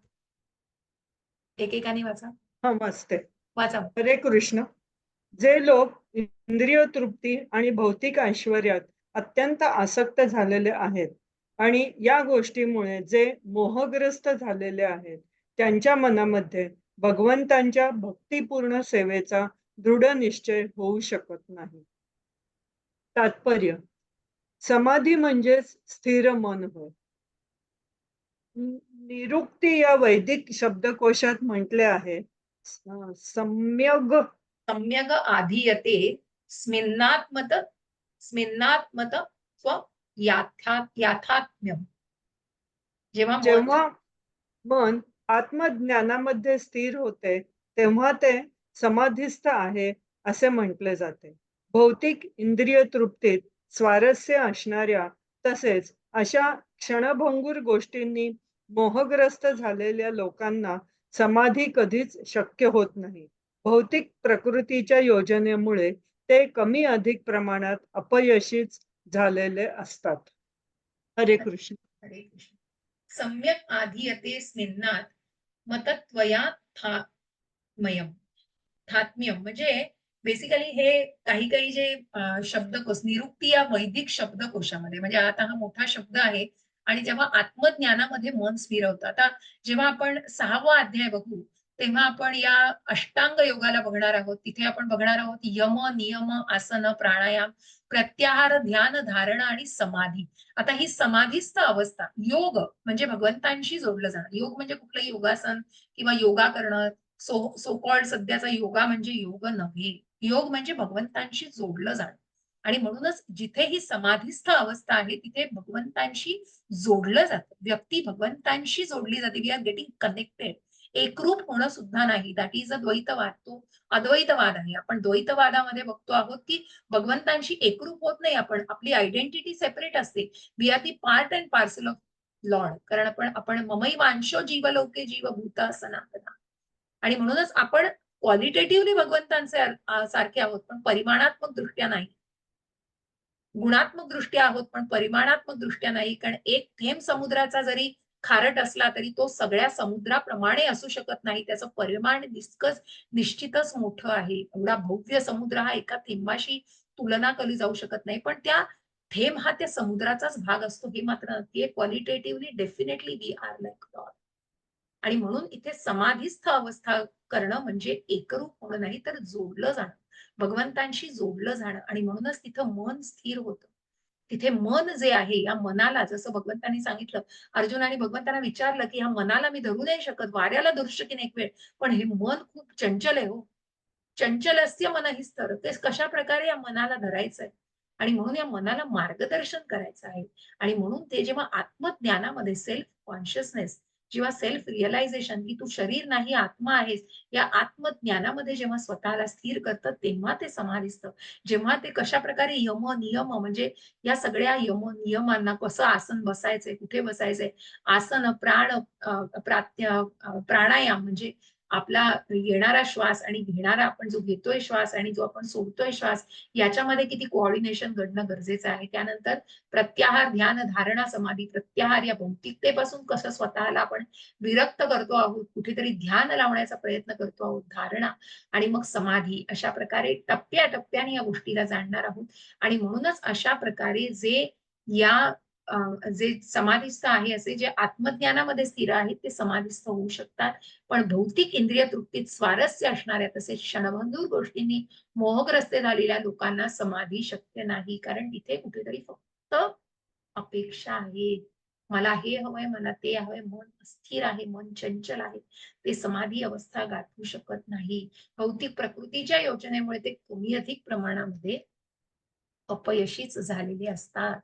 Speaker 1: एकेकाने वाचा.
Speaker 3: हा मस्त आहे.
Speaker 1: वाचा.
Speaker 3: हरे कृष्ण. जे लोक इंद्रिय तृप्ती आणि भौतिक ऐश्वर्यात अत्यंत आसक्त झालेले आहेत आणि या गोष्टीमुळे जे मोहग्रस्त झालेले आहेत त्यांच्या मनामध्ये भगवंतांच्या भक्तिपूर्ण सेवेचा दृढ निश्चय होऊ शकत नाही. तात्पर्य: समाधी म्हणजेच स्थिर मन होय. निरुक्ती या वैदिक शब्दकोशात म्हटले आहे, सम्यग
Speaker 1: सम्यग आधीयते स्मिन्नात्मत स्मिन्नात्मत स्व याथात्म्यम. जेव्हा
Speaker 3: जेव्हा मन आत्मज्ञानामध्ये स्थिर होते तेव्हा ते समाधीस्थ आहे असे म्हटले जाते. भौतिक इंद्रिय तृप्तीत स्वारस्य असणाऱ्या तसेच अशा क्षणभंगूर गोष्टींनी मोहग्रस्त झालेल्या लोकांना समाधी कधीच शक्य होत नाही. भौतिक प्रकृतीच्या योजनेमुळे ते कमी अधिक प्रमाणात अपयशीच झालेले असतात. हरे कृष्ण.
Speaker 1: हरे कृष्ण. सम्यक आधीयते स्मिन्नात मतत्वया थात्म्यम म्हणजे बेसिकली हे काही काही जे शब्दकोश निरुक्ती या वैदिक शब्दकोशामध्ये म्हणजे आता हा मोठा शब्द आहे आणि जेव्हा आत्मज्ञानामध्ये मन स्थिरवतं. आता जेव्हा आपण 6वा अध्याय बघू तेव्हा आपण या अष्टांग योगाला बघणार आहोत. तिथे आपण बघणार आहोत यम, नियम, आसन, प्राणायाम, प्रत्याहार, ध्यान, धारणा आणि समाधी. आता ही समाधीस्थ अवस्था, योग म्हणजे भगवंतांशी जोडलं जाणं. योग म्हणजे कुठलंही योगासन किंवा योगा करणं, सो कॉल्ड सध्याचा योगा म्हणजे योग नव्हे. योग म्हणजे भगवंतांशी जोडलं जाणं. आणि म्हणूनच जिथे ही समाधीस्थ अवस्था आहे तिथे भगवंतांशी जोडलं जातं. व्यक्ती भगवंतांशी जोडली जाते. We are getting connected. एकरूप होणं सुद्धा नाही. दॅट इज अ द्वैतवाद. तो अद्वैतवाद आहे. आपण द्वैतवादामध्ये बघतो आहोत की भगवंतांशी एकरूप होत नाही आपण. आपली आयडेंटिटी सेपरेट असते. We are the part and parcel of lord. कारण आपण ममैवांशो जीवलोके जीवभूता सनातना. आणि म्हणूनच आपण क्वालिटेटिव्हली भगवंतांचे सारखे आहोत पण परिमाणात्मक दृष्ट्या नाही. गुणात्मक दृष्ट्या आहोत पण परिमाणात्मक दृष्ट्या नाही. कारण एक थेंब समुद्राचा जरी खारट असला तरी तो सगळ्या समुद्राप्रमाणे असू शकत नाही. त्याचं परिमाण निश्चितच मोठं आहे. एवढा भव्य समुद्र हा एका थेंबाशी तुलना केली जाऊ शकत नाही. पण त्या थेंब हा त्या समुद्राचाच भाग असतो हे मात्र नक्की. Qualitatively definitely we are like God. आणि म्हणून इथे समाधीस्थ अवस्था करणं म्हणजे एकरूप होणं नाही तर जोडलं जाणं, भगवंतांशी जोडलं जाणं. आणि म्हणूनच तिथं मन स्थिर होतं. तिथे मन जे आहे या मनाला जसं भगवंतांनी सांगितलं, अर्जुनाने भगवंतांना विचारलं की ह्या मनाला मी धरू नाही शकत, वाऱ्याला धरू शकेन एक वेळ, पण हे मन खूप चंचल आहे हो. चंचलस्य मन ही स्तर. ते कशा प्रकारे या मनाला धरायचंय आणि म्हणून या मनाला मार्गदर्शन करायचं आहे. आणि म्हणून ते जेव्हा आत्मज्ञानामध्ये सेल्फ कॉन्शियसनेस, जेव्हा सेल्फ रिअलायझेशन की तू शरीर नाही आत्मा आहेस, या आत्मज्ञानामध्ये जेव्हा स्वतःला स्थिर करतं तेव्हा ते समाधीस्थ. जेव्हा ते कशा प्रकारे यम नियम म्हणजे या सगळ्या यम नियमांना कसं आसन बसायचंय, कुठे बसायचंय, आसन, प्राणायाम म्हणजे आपला येणारा श्वास आणि घेणारा आपण जो घेतोय श्वास आणि जो आपण सोडतोय श्वास याच्यामध्ये किती कोऑर्डिनेशन घडणं गरजेचं आहे. त्यानंतर प्रत्याहार, ध्यान, धारणा, समाधी. प्रत्याहार या भौतिकतेपासून कसं स्वतःला आपण विरक्त करतो आहोत, कुठेतरी ध्यान लावण्याचा प्रयत्न करतो आहोत, धारणा आणि मग समाधी. अशा प्रकारे टप्प्याटप्प्याने या गोष्टीला जाणणार आहोत आणि म्हणूनच अशा प्रकारे या जे समाधिस्थ आहे, असे जे आत्मज्ञानामध्ये स्थिर आहेत ते समाधिस्थ होऊ शकतात. पण भौतिक इंद्रिय तृप्तीत स्वारस्य असणाऱ्या तसेच क्षणभंगूर गोष्टींनी मोहग्रस्त झालेल्या लोकांना समाधी शक्य नाही. कारण तिथे कुठेतरी फक्त अपेक्षा आहे. मला हे हवंय, मला ते हवंय, मन अस्थिर आहे, मन चंचल आहे. ते समाधी अवस्था गाठू शकत नाही. भौतिक प्रकृतीच्या योजनेमुळे ते कमी अधिक प्रमाणामध्ये अपयशीच झालेले असतात.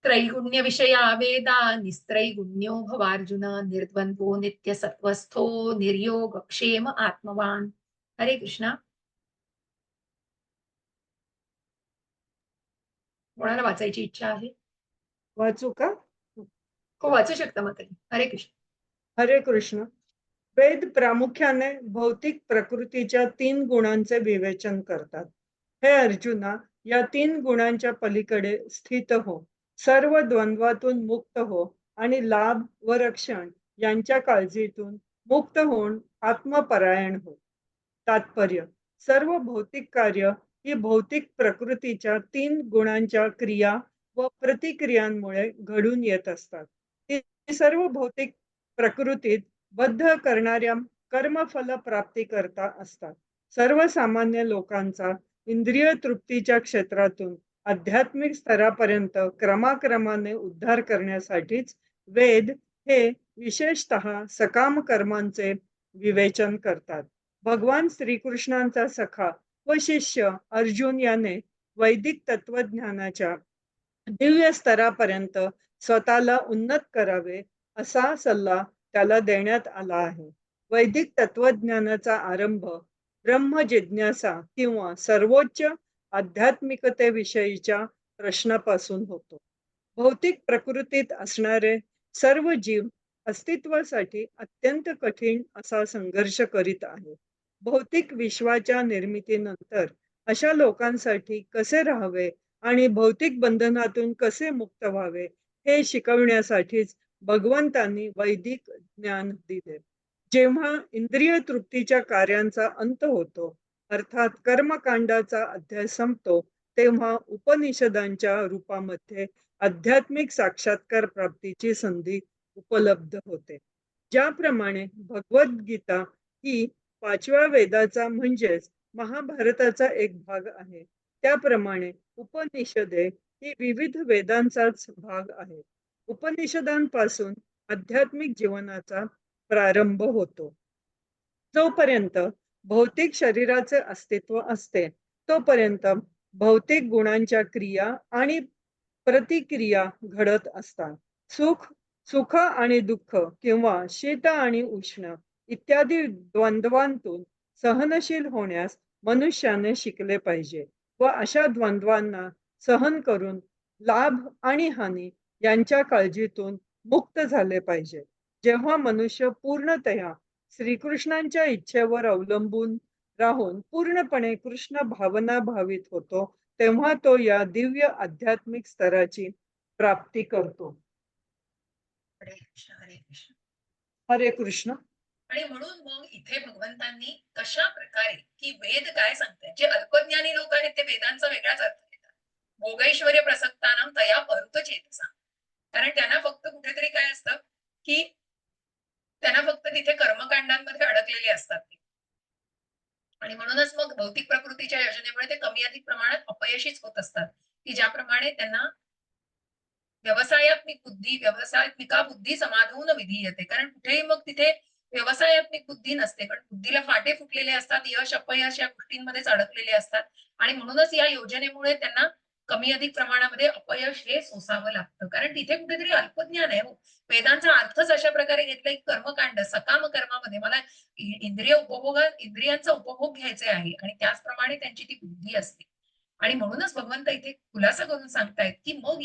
Speaker 1: त्रैगुण्य विषया वेदा निस्त्रैगुण्यो भवार्जुन निर्द्वंद्वो नित्य सत्वस्थो निर्योग क्षेम आत्मवान. हरे कृष्णा. कोणाला वाचायची इच्छा आहे?
Speaker 3: वाचू का?
Speaker 1: हो, वाचू शकता माताजी. हरे कृष्ण.
Speaker 3: हरे कृष्ण. वेद प्रामुख्याने भौतिक प्रकृतीच्या 3 गुणांचे विवेचन करतात. हे अर्जुना, या 3 गुणांच्या पलीकडे स्थित हो, सर्व द्वंद्वातून मुक्त हो आणि लाभ व रक्षण यांच्या काळजीतून मुक्त होऊन आत्मपरायण हो. तात्पर्य: सर्व भौतिक कार्य ही भौतिक प्रकृतीच्या 3 गुणांच्या क्रिया व प्रतिक्रियांमुळे घडून येत असतात. ही सर्व भौतिक प्रकृतीत बद्ध करणाऱ्या कर्मफल प्राप्ती करता असतात. सर्वसामान्य लोकांचा इंद्रिय तृप्तीच्या क्षेत्रातून आध्यात्मिक स्तरापर्यंत क्रमाक्रमाने उद्धार करण्यासाठीच वेद हे विशेषतः सकाम कर्मांचे विवेचन करतात. भगवान श्रीकृष्णांचा सखा व शिष्य अर्जुन याने वैदिक तत्वज्ञानाच्या दिव्य स्तरापर्यंत स्वतःला उन्नत करावे असा सल्ला त्याला देण्यात आला आहे. वैदिक तत्वज्ञानाचा आरंभ ब्रह्म जिज्ञासा किंवा सर्वोच्च आध्यात्मिकतेविषयीच्या प्रश्नापासून होतो. भौतिक प्रकृतीत असणारे सर्व जीव अस्तित्वासाठी अत्यंत कठीण असा संघर्ष करीत आहेत. भौतिक विश्वाच्या निर्मितीनंतर अशा लोकांसाठी कसे राहावे आणि भौतिक बंधनातून कसे मुक्त व्हावे हे शिकवण्यासाठीच भगवंतांनी वैदिक ज्ञान दिले. जेव्हा इंद्रिय तृप्तीच्या कार्यांचा अंत होतो, अर्थात कर्मकांडाचा अध्याय संपतो, तेव्हा उपनिषदांच्या रूपामध्ये आध्यात्मिक साक्षात्कार प्राप्तीची संधी उपलब्ध होते. ज्याप्रमाणे भगवद्गीता ही 5व्या वेदाचा म्हणजेच महाभारताचा एक भाग आहे, त्याप्रमाणे उपनिषदे ही विविध वेदांचाच भाग आहे. उपनिषदांपासून आध्यात्मिक जीवनाचा प्रारंभ होतो. जोपर्यंत भौतिक शरीराचे अस्तित्व असते, तोपर्यंत भौतिक गुणांच्या क्रिया आणि प्रतिक्रिया घडत असतात. सुख आणि दुःख किंवा शीत आणि उष्ण इत्यादी द्वंद्वांतून सहनशील होण्यास मनुष्याने शिकले पाहिजे व अशा द्वंद्वांना सहन करून लाभ आणि हानी यांच्या काळजीतून मुक्त झाले पाहिजे. जेव्हा मनुष्य पूर्णतया श्रीकृष्णांच्या इच्छेवर अवलंबून राहून पूर्णपणे कृष्ण भावना भावित होतो, तेव्हा तो या दिव्य आध्यात्मिक स्तराची प्राप्ती करतो.
Speaker 1: हरे कृष्ण. हरे कृष्ण.
Speaker 3: हरे कृष्ण.
Speaker 1: आणि म्हणून मग इथे भगवंतांनी कशा प्रकारे की वेद काय सांगतात, जे अल्पज्ञानी लोक आहेत ते वेदांचा वेगळाच अर्थ देतात. भोगैश्वर्य प्रसक्तानां तया परुत चेतसा. कारण त्यांना फक्त कुठेतरी काय असतं की त्यांना फक्त तिथे कर्मकांडांमध्ये अडकलेले असतात ते. आणि म्हणूनच मग भौतिक प्रकृतीच्या योजनेमुळे ते कमी अधिक प्रमाणात अपयशीच होत असतात, की ज्याप्रमाणे त्यांना व्यवसायात्मिका बुद्धी समाधून विधीयते. कारण कुठेही मग तिथे व्यवसायात्मिक बुद्धी नसते, कारण बुद्धीला फाटे फुटलेले असतात, यश अपयश या गोष्टींमध्येच अडकलेले असतात आणि म्हणूनच या योजनेमुळे त्यांना कमी अधिक प्रमाणामध्ये अपयश हे सोसावं लागतं. कारण तिथे कुठेतरी अल्पज्ञान आहे. वेदांचा अर्थच अशा प्रकारे घेतलाय की कर्मकांड सकाम कर्मामध्ये मला इंद्रियांचा उपभोग घ्यायचे आहे आणि त्याचप्रमाणे त्यांची ती बुद्धी असते. आणि म्हणूनच भगवंत इथे खुलासा करून सांगतायत की मग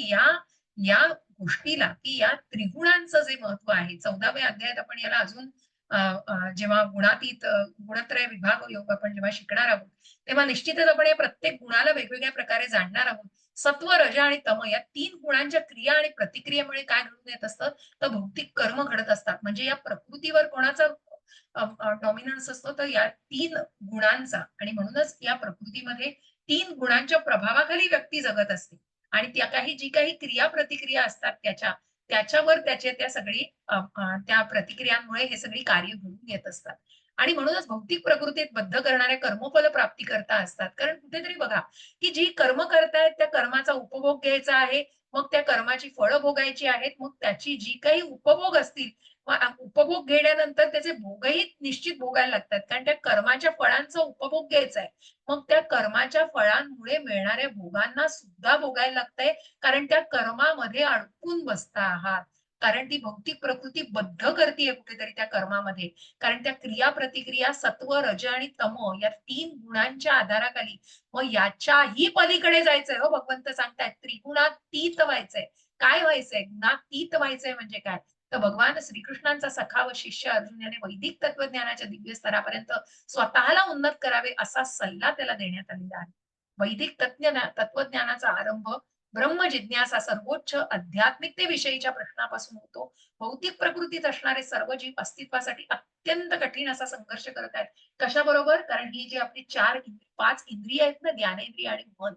Speaker 1: या गोष्टीला की या त्रिगुणांचं जे महत्व आहे, 14व्या अध्यायात आपण याला अजून जेव्हा गुणत्रय विभाग योग आपण जेव्हा शिकणार आहोत, तेव्हा निश्चितच आपण या प्रत्येक गुणाला वेगवेगळ्या प्रकारे जाणणार आहोत. सत्व, रज आणि तम या 3 गुणांच्या क्रिया आणि प्रतिक्रियेमुळे काय घडून येत असतं, तर भौतिक कर्म घडत असतात. म्हणजे या प्रकृतीवर कोणाचा डॉमिनन्स असतो, तर या 3 गुणांचा. आणि म्हणूनच या प्रकृतीमध्ये 3 गुणांच्या प्रभावाखाली व्यक्ती जगत असते. आणि जी काही क्रिया प्रतिक्रिया असतात त्याच्यावर त्या सगळी त्या प्रतिक्रियांमुळे हे सगळी कार्य घडून येत असतात. आणि म्हणूनच भौतिक प्रकृतीत बद्ध करणाऱ्या कर्मफल प्राप्तिकर्ता असतात. कारण कुठेतरी बघा, की जी कर्म करतायत त्या कर्माचा उपभोग घ्यायचा आहे, मग त्या कर्माची फळं भोगायची आहेत, मग त्याची जी काही उपभोग असतील, उपभोग घेण्यानंतर त्याचे भोगही निश्चित भोगायला लागतात. कारण त्या कर्माच्या फळांचा उपभोग घ्यायचा आहे. मग त्या कर्माच्या फळांमुळे मिळणाऱ्या भोगांना सुद्धा भोगायला लागतंय, कारण त्या कर्मामध्ये अडकून बसता आहात. कारण ती भौतिक प्रकृती बद्ध करतीये कुठेतरी त्या कर्मामध्ये. कारण त्या क्रिया प्रतिक्रिया सत्व, रज आणि तम या 3 गुणांच्या आधाराखाली, मग याच्याही पलीकडे जायचंय हो. भगवंत सांगतायत त्रिगुणातीत व्हायचंय. काय व्हायचंय? गुणातीत व्हायचंय म्हणजे काय? तर भगवान श्रीकृष्णांचा सखा व शिष्य अर्जुन याने वैदिक तत्वज्ञानाच्या दिव्य स्तरापर्यंत स्वतःला उन्नत करावे असा सल्ला त्याला देण्यात आलेला आहे. वैदिक तत्वज्ञानाचा आरंभ ब्रह्म जिज्ञासा सर्वोच्च आध्यात्मिकतेविषयीच्या प्रश्नापासून होतो. भौतिक प्रकृतीत असणारे सर्व जीव अस्तित्वासाठी अत्यंत कठीण असा संघर्ष करत आहेत. कशाबरोबर? कारण ही जी आपली 5 इंद्रिय आहेत ना, ज्ञानेंद्रिय आणि मन.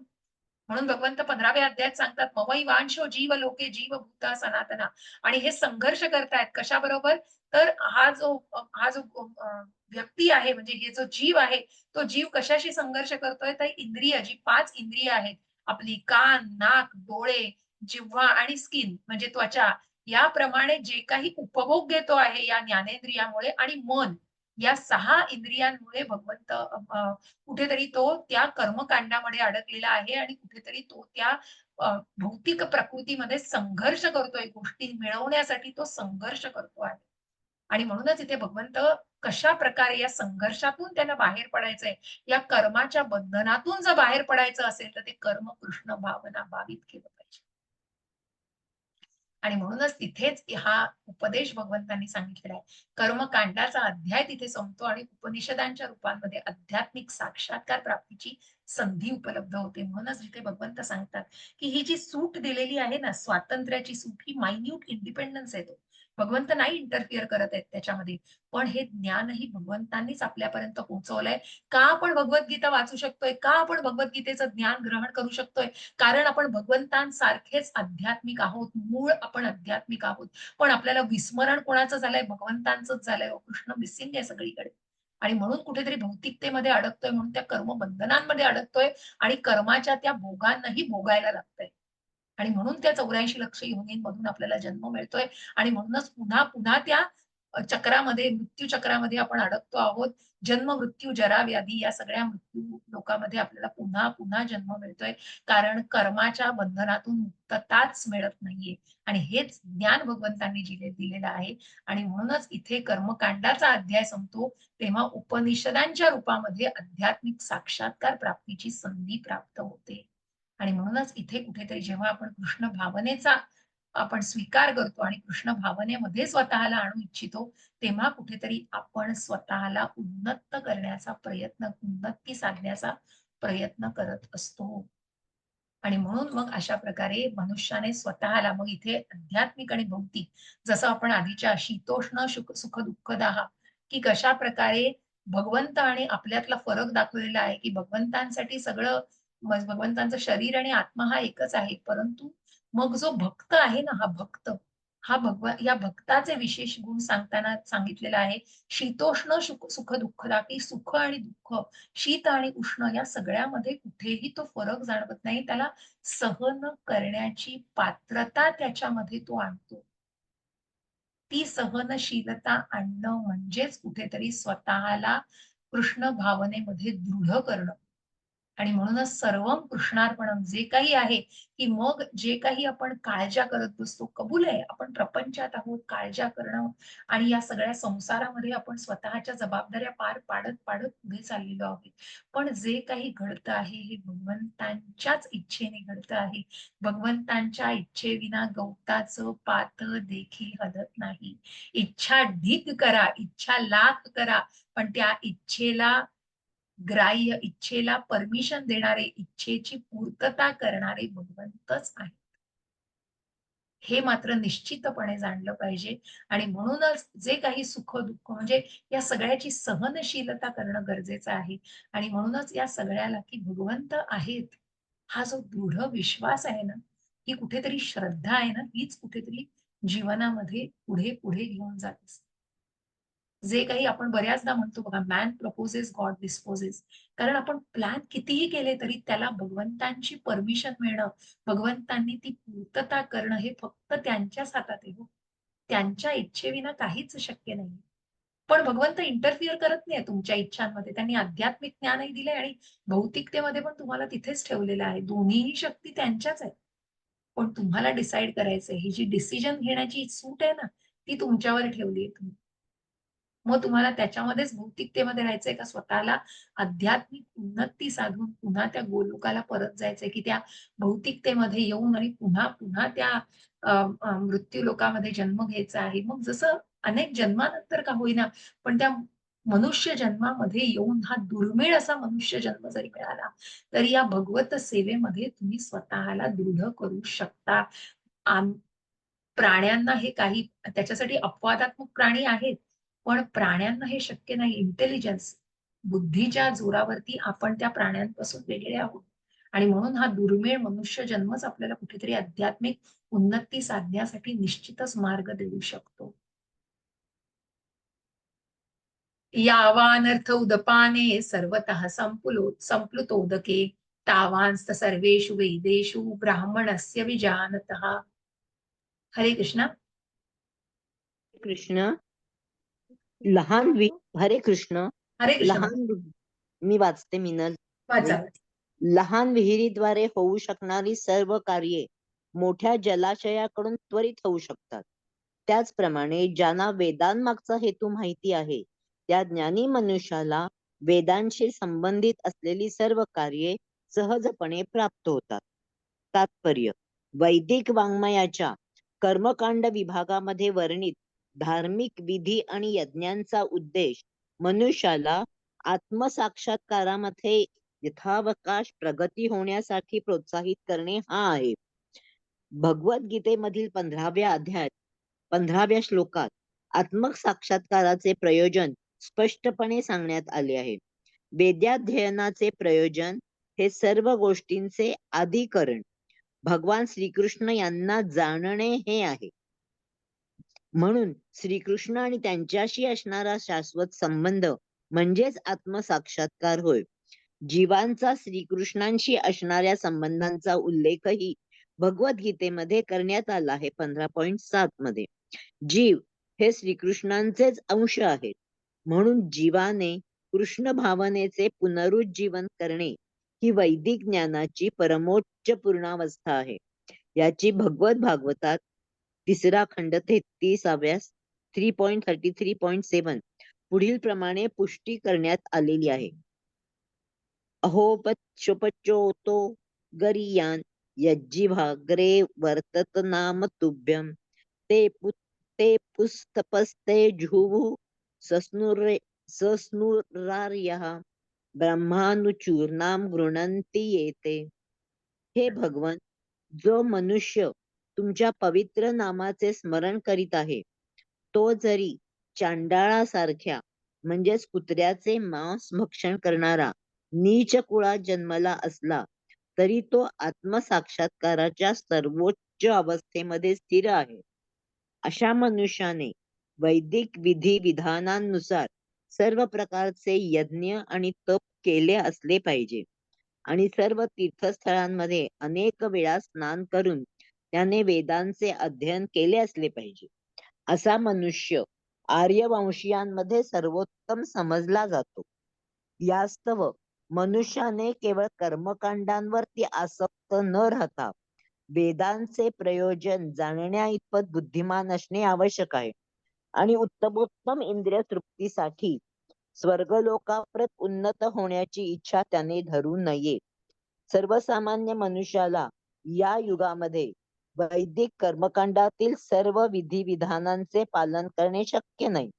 Speaker 1: म्हणून भगवंत 15व्या अध्यायात सांगतात, ममैवांशो जीव लोके जीव भूता सनातना. आणि हे संघर्ष करतायत कशाबरोबर? तर हा जो व्यक्ती आहे, म्हणजे हे जो जीव आहे, तो जीव कशाशी संघर्ष करतोय? तर इंद्रिय, जी 5 इंद्रिय आहेत, आपली कान, नाक, डोळे, जिव्हा आणि स्किन म्हणजे त्वचा, याप्रमाणे जे काही उपभोग घेतो आहे या ज्ञानेंद्रियामुळे, आणि मन या 6 इंद्रियांमुळे भगवंत कुठेतरी तो त्या कर्मकांडामध्ये अडकलेला आहे आणि कुठेतरी तो त्या भौतिक प्रकृतीमध्ये संघर्ष करतोय. गोष्टी मिळवण्यासाठी तो संघर्ष करतो आहे. आणि म्हणूनच इथे भगवंत कशा प्रकारे या संघर्षातून त्यांना बाहेर पडायचंय, या कर्माच्या बंधनातून जर बाहेर पडायचं असेल तर ते कर्म कृष्ण भावना भावित केलं पाहिजे. आणि म्हणूनच तिथेच हा उपदेश भगवंतांनी सांगितलेला आहे. कर्मकांडाचा अध्याय तिथे संपतो आणि उपनिषदांच्या रूपांमध्ये आध्यात्मिक साक्षात्कार प्राप्तीची संधी उपलब्ध होते. म्हणूनच जिथे भगवंत सांगतात, की ही जी सूट दिलेली आहे ना, स्वातंत्र्याची सूट, ही मायन्यूट इंडिपेंडन्स आहे तो. भगवंत नाही इंटरफिअर करत आहेत त्याच्यामध्ये. पण हे ज्ञानही भगवंतांनीच आपल्यापर्यंत पोहोचवलंय. का आपण भगवद्गीता वाचू शकतोय? का आपण भगवद्गीतेचं ज्ञान ग्रहण करू शकतोय? कारण आपण भगवंतांसारखेच आध्यात्मिक आहोत. मूळ आपण आध्यात्मिक आहोत. पण आपल्याला विस्मरण कोणाचं झालंय? भगवंतांचंच झालंय. कृष्ण मिसिंग आहे सगळीकडे. आणि म्हणून कुठेतरी भौतिकतेमध्ये अडकतोय, म्हणून त्या कर्मबंधनांमध्ये अडकतोय आणि कर्माच्या त्या भोगांनाही भोगायला लागतंय. आणि म्हणून त्या 84 लक्ष योनींमधून आपल्याला जन्म मिळतोय आणि म्हणूनच पुन्हा पुन्हा त्या चक्रामध्ये, मृत्यू चक्रामध्ये आपण अडकतो आहोत. जन्म, मृत्यू, जरा, व्याधी या सगळ्या मृत्यू लोकामध्ये आपल्याला पुन्हा पुन्हा जन्म मिळतोय. कारण कर्माच्या बंधनातून मुक्तताच मिळत नाहीये. आणि हेच ज्ञान भगवंतांनी दिलेलं आहे. आणि म्हणूनच इथे कर्मकांडाचा अध्याय संपतो, तेव्हा उपनिषदांच्या रूपामध्ये आध्यात्मिक साक्षात्कार प्राप्तीची संधी प्राप्त होते. आणि म्हणूनच इथे कुठेतरी जेव्हा आपण कृष्ण भावनेचा आपण स्वीकार करतो आणि कृष्ण भावनेमध्ये स्वतःला आणू इच्छितो, तेव्हा कुठेतरी आपण स्वतःला उन्नत करण्याचा प्रयत्न, उन्नती साधण्याचा प्रयत्न करत असतो. आणि म्हणून मग अशा प्रकारे मनुष्याने स्वतःला, मग इथे आध्यात्मिक आणि भौतिक, जसं आपण आधीच्या शीतोष्ण सुख दुःखदाह, की कशा प्रकारे भगवंत आणि आपल्यातला फरक दाखवलेला आहे, की भगवंतांसाठी सगळं, भगवंतांचं शरीर आणि आत्मा हा एकच आहे. परंतु मग जो भक्त आहे ना, हा या भक्ताचे विशेष गुण सांगताना सांगितलेला आहे. शीतोष्ण सुख दुःखदा, की सुख आणि दुःख, शीत आणि उष्ण या सगळ्यामध्ये कुठेही तो फरक जाणवत नाही. त्याला सहन करण्याची पात्रता त्याच्यामध्ये तो आणतो. ती सहनशीलता आणणं म्हणजेच कुठेतरी स्वतःला कृष्ण भावनेमध्ये दृढ करणं. आणि म्हणूनच सर्वं कृष्णार्पणम जे काही आहे, की मग जे काही आपण काळज्या करत बसतो, कबूल आहे आपण प्रपंचात आहोत, काळज्या करणं आणि या सगळ्या संसारामध्ये आपण स्वतःच्या जबाबदाऱ्या पार पाडत पुढे चाललेलो आहोत. पण जे काही घडतं आहे, हे भगवंतांच्याच इच्छेने घडतं आहे. भगवंतांच्या इच्छेविना गवताचं पात देखील हलत नाही. इच्छा ढीग करा, इच्छा लाख करा, पण त्या इच्छेला ग्राह्य, इच्छेला परमिशन देणारे, इच्छेची पूर्तता करणारे भगवंतच आहेत. हे मात्र निश्चितपणे जाणलं पाहिजे आणि म्हणूनच जे काही सुख-दुःख म्हणजे या सगळ्याची सहनशीलता करणं गरजेचं आहे आणि म्हणूनच या सगळ्याला की भगवंत आहेत, हा जो दृढ विश्वास आहे ना, ही कुठेतरी श्रद्धा आहे ना, हीच कुठेतरी जीवनामध्ये पुढे-पुढे घेऊन जात असते. जे काही आपण बऱ्याचदा म्हणतो बघा, मॅन प्रपोजेस, गॉड डिस्पोजेस. कारण आपण प्लॅन कितीही केले तरी त्याला भगवंतांची परमिशन मिळणं, भगवंतांनी ती पूर्तता करणं हे फक्त त्यांच्याच हातात आहे हो. त्यांच्या इच्छेविना काहीच शक्य नाही. पण भगवंत इंटरफिअर करत नाही तुमच्या इच्छांमध्ये. त्यांनी आध्यात्मिक ज्ञानही दिलंय आणि भौतिकतेमध्ये पण तुम्हाला तिथेच ठेवलेलं आहे. दोन्हीही शक्ती त्यांच्याच आहेत. पण तुम्हाला डिसाईड करायचंय. ही जी डिसिजन घेण्याची सूट आहे ना, ती तुमच्यावर ठेवली आहे तुम्ही. मग तुम्हाला त्याच्यामध्येच भौतिकतेमध्ये राहायचंय का स्वतःला आध्यात्मिक उन्नती साधून पुन्हा त्या गोलोकाला परत जायचंय, की त्या भौतिकतेमध्ये येऊन आणि पुन्हा त्या अ, मृत्यू लोकामध्ये जन्म घ्यायचा आहे. मग जसं अनेक जन्मानंतर का होईना, पण त्या मनुष्य जन्मामध्ये येऊन हा दुर्मिळ असा मनुष्य जन्म जरी मिळाला, तरी या भगवत सेवेमध्ये तुम्ही स्वतःला दृढ करू शकता. प्राण्यांना हे काही त्याच्यासाठी अपवादात्मक प्राणी आहेत. पण प्राण्यांना हे शक्य नाही. इंटेलिजन्स, बुद्धीच्या जोरावरती आपण त्या प्राण्यांपासून वेगळे आहोत. आणि म्हणून हा दुर्मिळ मनुष्य जन्मच आपल्याला कुठेतरी आध्यात्मिक उन्नती साधण्यासाठी निश्चितच मार्ग देऊ शकतो. यावानर्थ उदपाने सर्वतः संप्लुतोदके तावांस्त सर्वेषु वेदेषु ब्राह्मणस्य विजानतः. हरे कृष्ण.
Speaker 2: कृष्ण लहान हरे कृष्ण
Speaker 1: हरे कृष्ण.
Speaker 2: लहान मी वाचते मिनल.
Speaker 1: वाचा.
Speaker 2: लहान विहिरीद्वारे होऊ शकणारी सर्व कार्ये मोठ्या जलाशयाकडून त्वरित होऊ शकतात. त्याचप्रमाणे ज्यांना वेदांमागचा हेतू माहिती आहे, त्या ज्ञानी मनुष्याला वेदांशी संबंधित असलेली सर्व कार्ये सहजपणे प्राप्त होतात. तात्पर्य: वैदिक वाङ्मयाच्या कर्मकांड विभागामध्ये वर्णित धार्मिक विधी आणि यज्ञांचा उद्देश मनुष्याला आत्मसाक्षात्कारामध्ये यथावकाश प्रगती होण्यासाठी प्रोत्साहित करणे हा आहे. भगवद्गीतेमधील 15व्या अध्यायात 15व्या श्लोकात आत्मसाक्षात्काराचे प्रयोजन स्पष्टपणे सांगण्यात आले आहे. वेदाध्ययनाचे प्रयोजन हे सर्व गोष्टींचे आधिकरण भगवान श्रीकृष्ण यांना जाणणे हे आहे. म्हणून श्रीकृष्ण आणि त्यांच्याशी असणारा शाश्वत संबंध म्हणजेच आत्मसाक्षात्कार होय. जीवांचा श्रीकृष्णांशी असणाऱ्या संबंधांचा उल्लेखही भगवद्गीतेमध्ये करण्यात आला आहे 15.7 मध्ये. जीव हे श्रीकृष्णांचेच अंश आहेत. म्हणून जीवाने कृष्ण भावनेचे पुनरुज्जीवन करणे ही वैदिक ज्ञानाची परमोच्च पूर्णावस्था आहे. याची भगवत भागवतात 3रा खंड 33व्या 3.33.7 पुढील प्रमाणे पुष्टी करण्यात आलेली आहे. अहोपच्योतो गरीयान यज्जिभाग्रे वर्तत नाम तुभ्यं ते पुस्तपस्ते जुहुः सस्नुरार्यः ब्रह्मानुचूर्णां गृह्णन्ति येते. हे भगवन, जो मनुष्य तुमच्या पवित्र नामाचे स्मरण करीत आहे, तो जरी चांडाळासारख्या म्हणजेच कुत्र्याचे मांस भक्षण करणारा नीच कुळात जन्मला असला तरी तो आत्मसाक्षात्काराच्या सर्वोच्च अवस्थेमध्ये स्थिर आहे. अशा मनुष्याने वैदिक विधी विधानांनुसार सर्व प्रकारचे यज्ञ आणि तप केले असले पाहिजे आणि सर्व तीर्थस्थळांमध्ये अनेक वेळा स्नान करून त्याने वेदांचे अध्ययन केले असले पाहिजे. असा मनुष्य आर्यवंशीयांमध्ये सर्वोत्तम समजला जातो. यास्तव मनुष्याने केवळ कर्मकांडांवरती आसक्त न राहता वेदांचे प्रयोजन जाणण्या इतपत बुद्धिमान असणे आवश्यक आहे. आणि उत्तमोत्तम इंद्रिय तृप्तीसाठी स्वर्गलोकाप्रत उन्नत होण्याची इच्छा त्याने धरू नये. सर्वसामान्य मनुष्याला या युगामध्ये वैदिक कर्मकांडातील सर्व विधिविधानांचे पालन करणे शक्य नाही.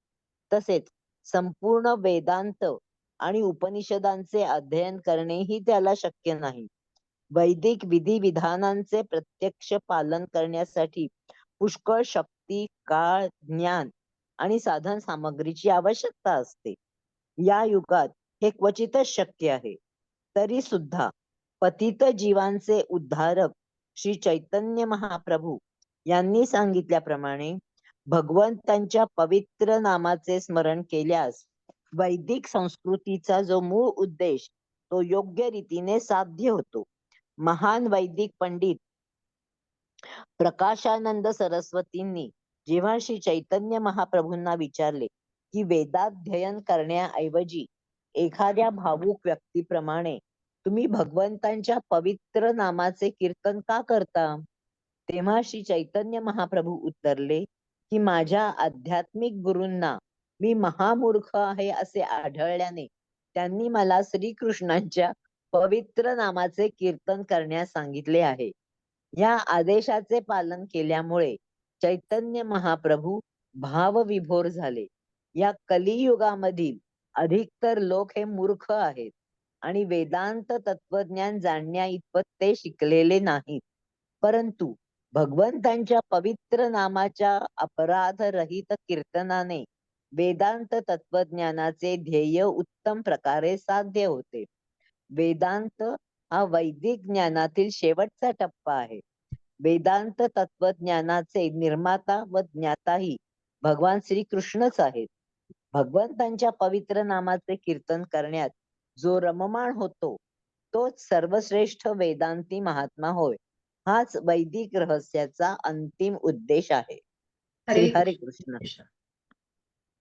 Speaker 2: तसेच संपूर्ण वेदांत आणि उपनिषदांचे अध्ययन करणेही त्याला शक्य नाही. वैदिक विधिविधानांचे प्रत्यक्ष पालन करण्यासाठी पुष्कळ शक्ती, काळ, ज्ञान आणि साधन सामग्रीची आवश्यकता असते. या युगात हे क्वचितच शक्य आहे. तरी सुद्धा पतित जीवांचे उद्धारक श्री चैतन्य महाप्रभू यांनी सांगितल्याप्रमाणे भगवंतांच्या पवित्र नामाचे स्मरण केल्यास वैदिक संस्कृतीचा जो मूळ उद्देश तो योग्य रीतीने साध्य होतो. महान वैदिक पंडित प्रकाशानंद सरस्वतींनी जेव्हा श्री चैतन्य महाप्रभूंना विचारले की वेदाध्ययन करण्याऐवजी एखाद्या भावुक व्यक्तीप्रमाणे तुम्ही भगवंतांच्या पवित्र नामाचे कीर्तन का करता, तेव्हा श्री चैतन्य महाप्रभू उत्तरले की माझ्या आध्यात्मिक गुरूंना मी महामूर्ख आहे असे आढळल्याने त्यांनी मला श्रीकृष्णांच्या पवित्र नामाचे कीर्तन करण्यास सांगितले आहे. या आदेशाचे पालन केल्यामुळे चैतन्य महाप्रभू भावविभोर झाले. या कलियुगामधील अधिकतर लोक हे मूर्ख आहेत आणि वेदांत तत्वज्ञान जाणण्या इतपत ते शिकलेले नाहीत. परंतु भगवंतांच्या पवित्र नामाच्या अपराधरहित कीर्तनाने वेदांत तत्वज्ञानाचे ध्येय उत्तम प्रकारे साध्य होते. वेदांत हा वैदिक ज्ञानातील शेवटचा टप्पा आहे. वेदांत तत्वज्ञानाचे निर्माता व ज्ञाताही भगवान श्रीकृष्णच आहेत. भगवंतांच्या पवित्र नामाचे कीर्तन करण्यात जो रममाण होतो तोच सर्वश्रेष्ठ वेदांती महात्मा होय. हाच वैदिक रहस्याचा अंतिम उद्देश आहे. श्री हरे कृष्ण.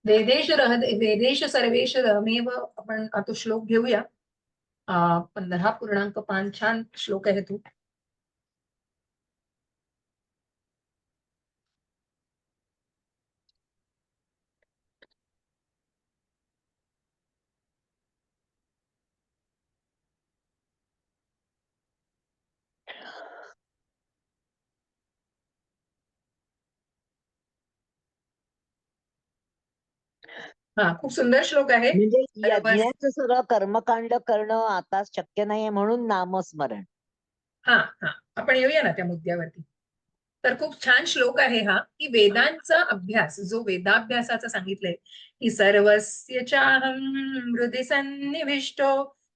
Speaker 1: वेदेश सर्वेश रमेव. आपण तो श्लोक घेऊया. 15.5 छान श्लोक आहे तो. हा, खूप सुंदर श्लोक आहे.
Speaker 2: म्हणजे यज्ञाचं सगळं कर्मकांड करणं आता शक्य नाहीये म्हणून नामस्मरण.
Speaker 1: हा हा, आपण येऊया ना त्या मुद्द्यावरती. तर खूप छान श्लोक आहे हा, की वेदांचा अभ्यास, जो वेदाभ्यासाचा सांगितलंय की सर्वस्य चाहं हृदि सन्निविष्टो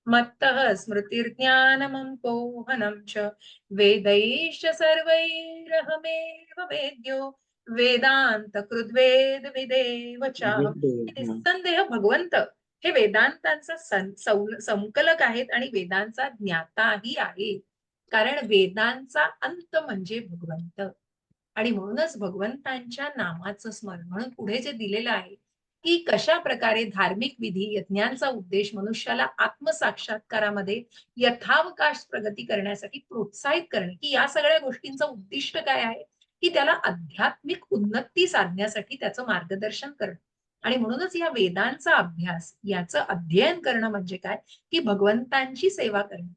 Speaker 1: मत्तः स्मृतिर्ज्ञानमं पोहनं च वेदैश्च सर्वैरहमेव वेद्यो वेदांत कृद्वेद विदेव चाहं. निस्संदेह भगवंत हे वेदांतांचा संकलक आहेत आणि वेदांचा ज्ञाताही आहे. कारण वेदांचा अंत म्हणजे भगवंत. आणि म्हणूनच भगवंतांच्या नामाचं स्मरण. म्हणून पुढे जे दिलेलं आहे की कशा प्रकारे धार्मिक विधी यज्ञांचा उद्देश मनुष्याला आत्मसाक्षात्कारामध्ये यथावकाश प्रगती करण्यासाठी प्रोत्साहित करणे, की या सगळ्या गोष्टींचं उद्दिष्ट काय आहे की त्याला आध्यात्मिक उन्नती साधण्यासाठी त्याचं मार्गदर्शन करणं. आणि म्हणूनच या वेदांचा अभ्यास, याचं अध्ययन करणं म्हणजे काय की भगवंतांची सेवा करणं.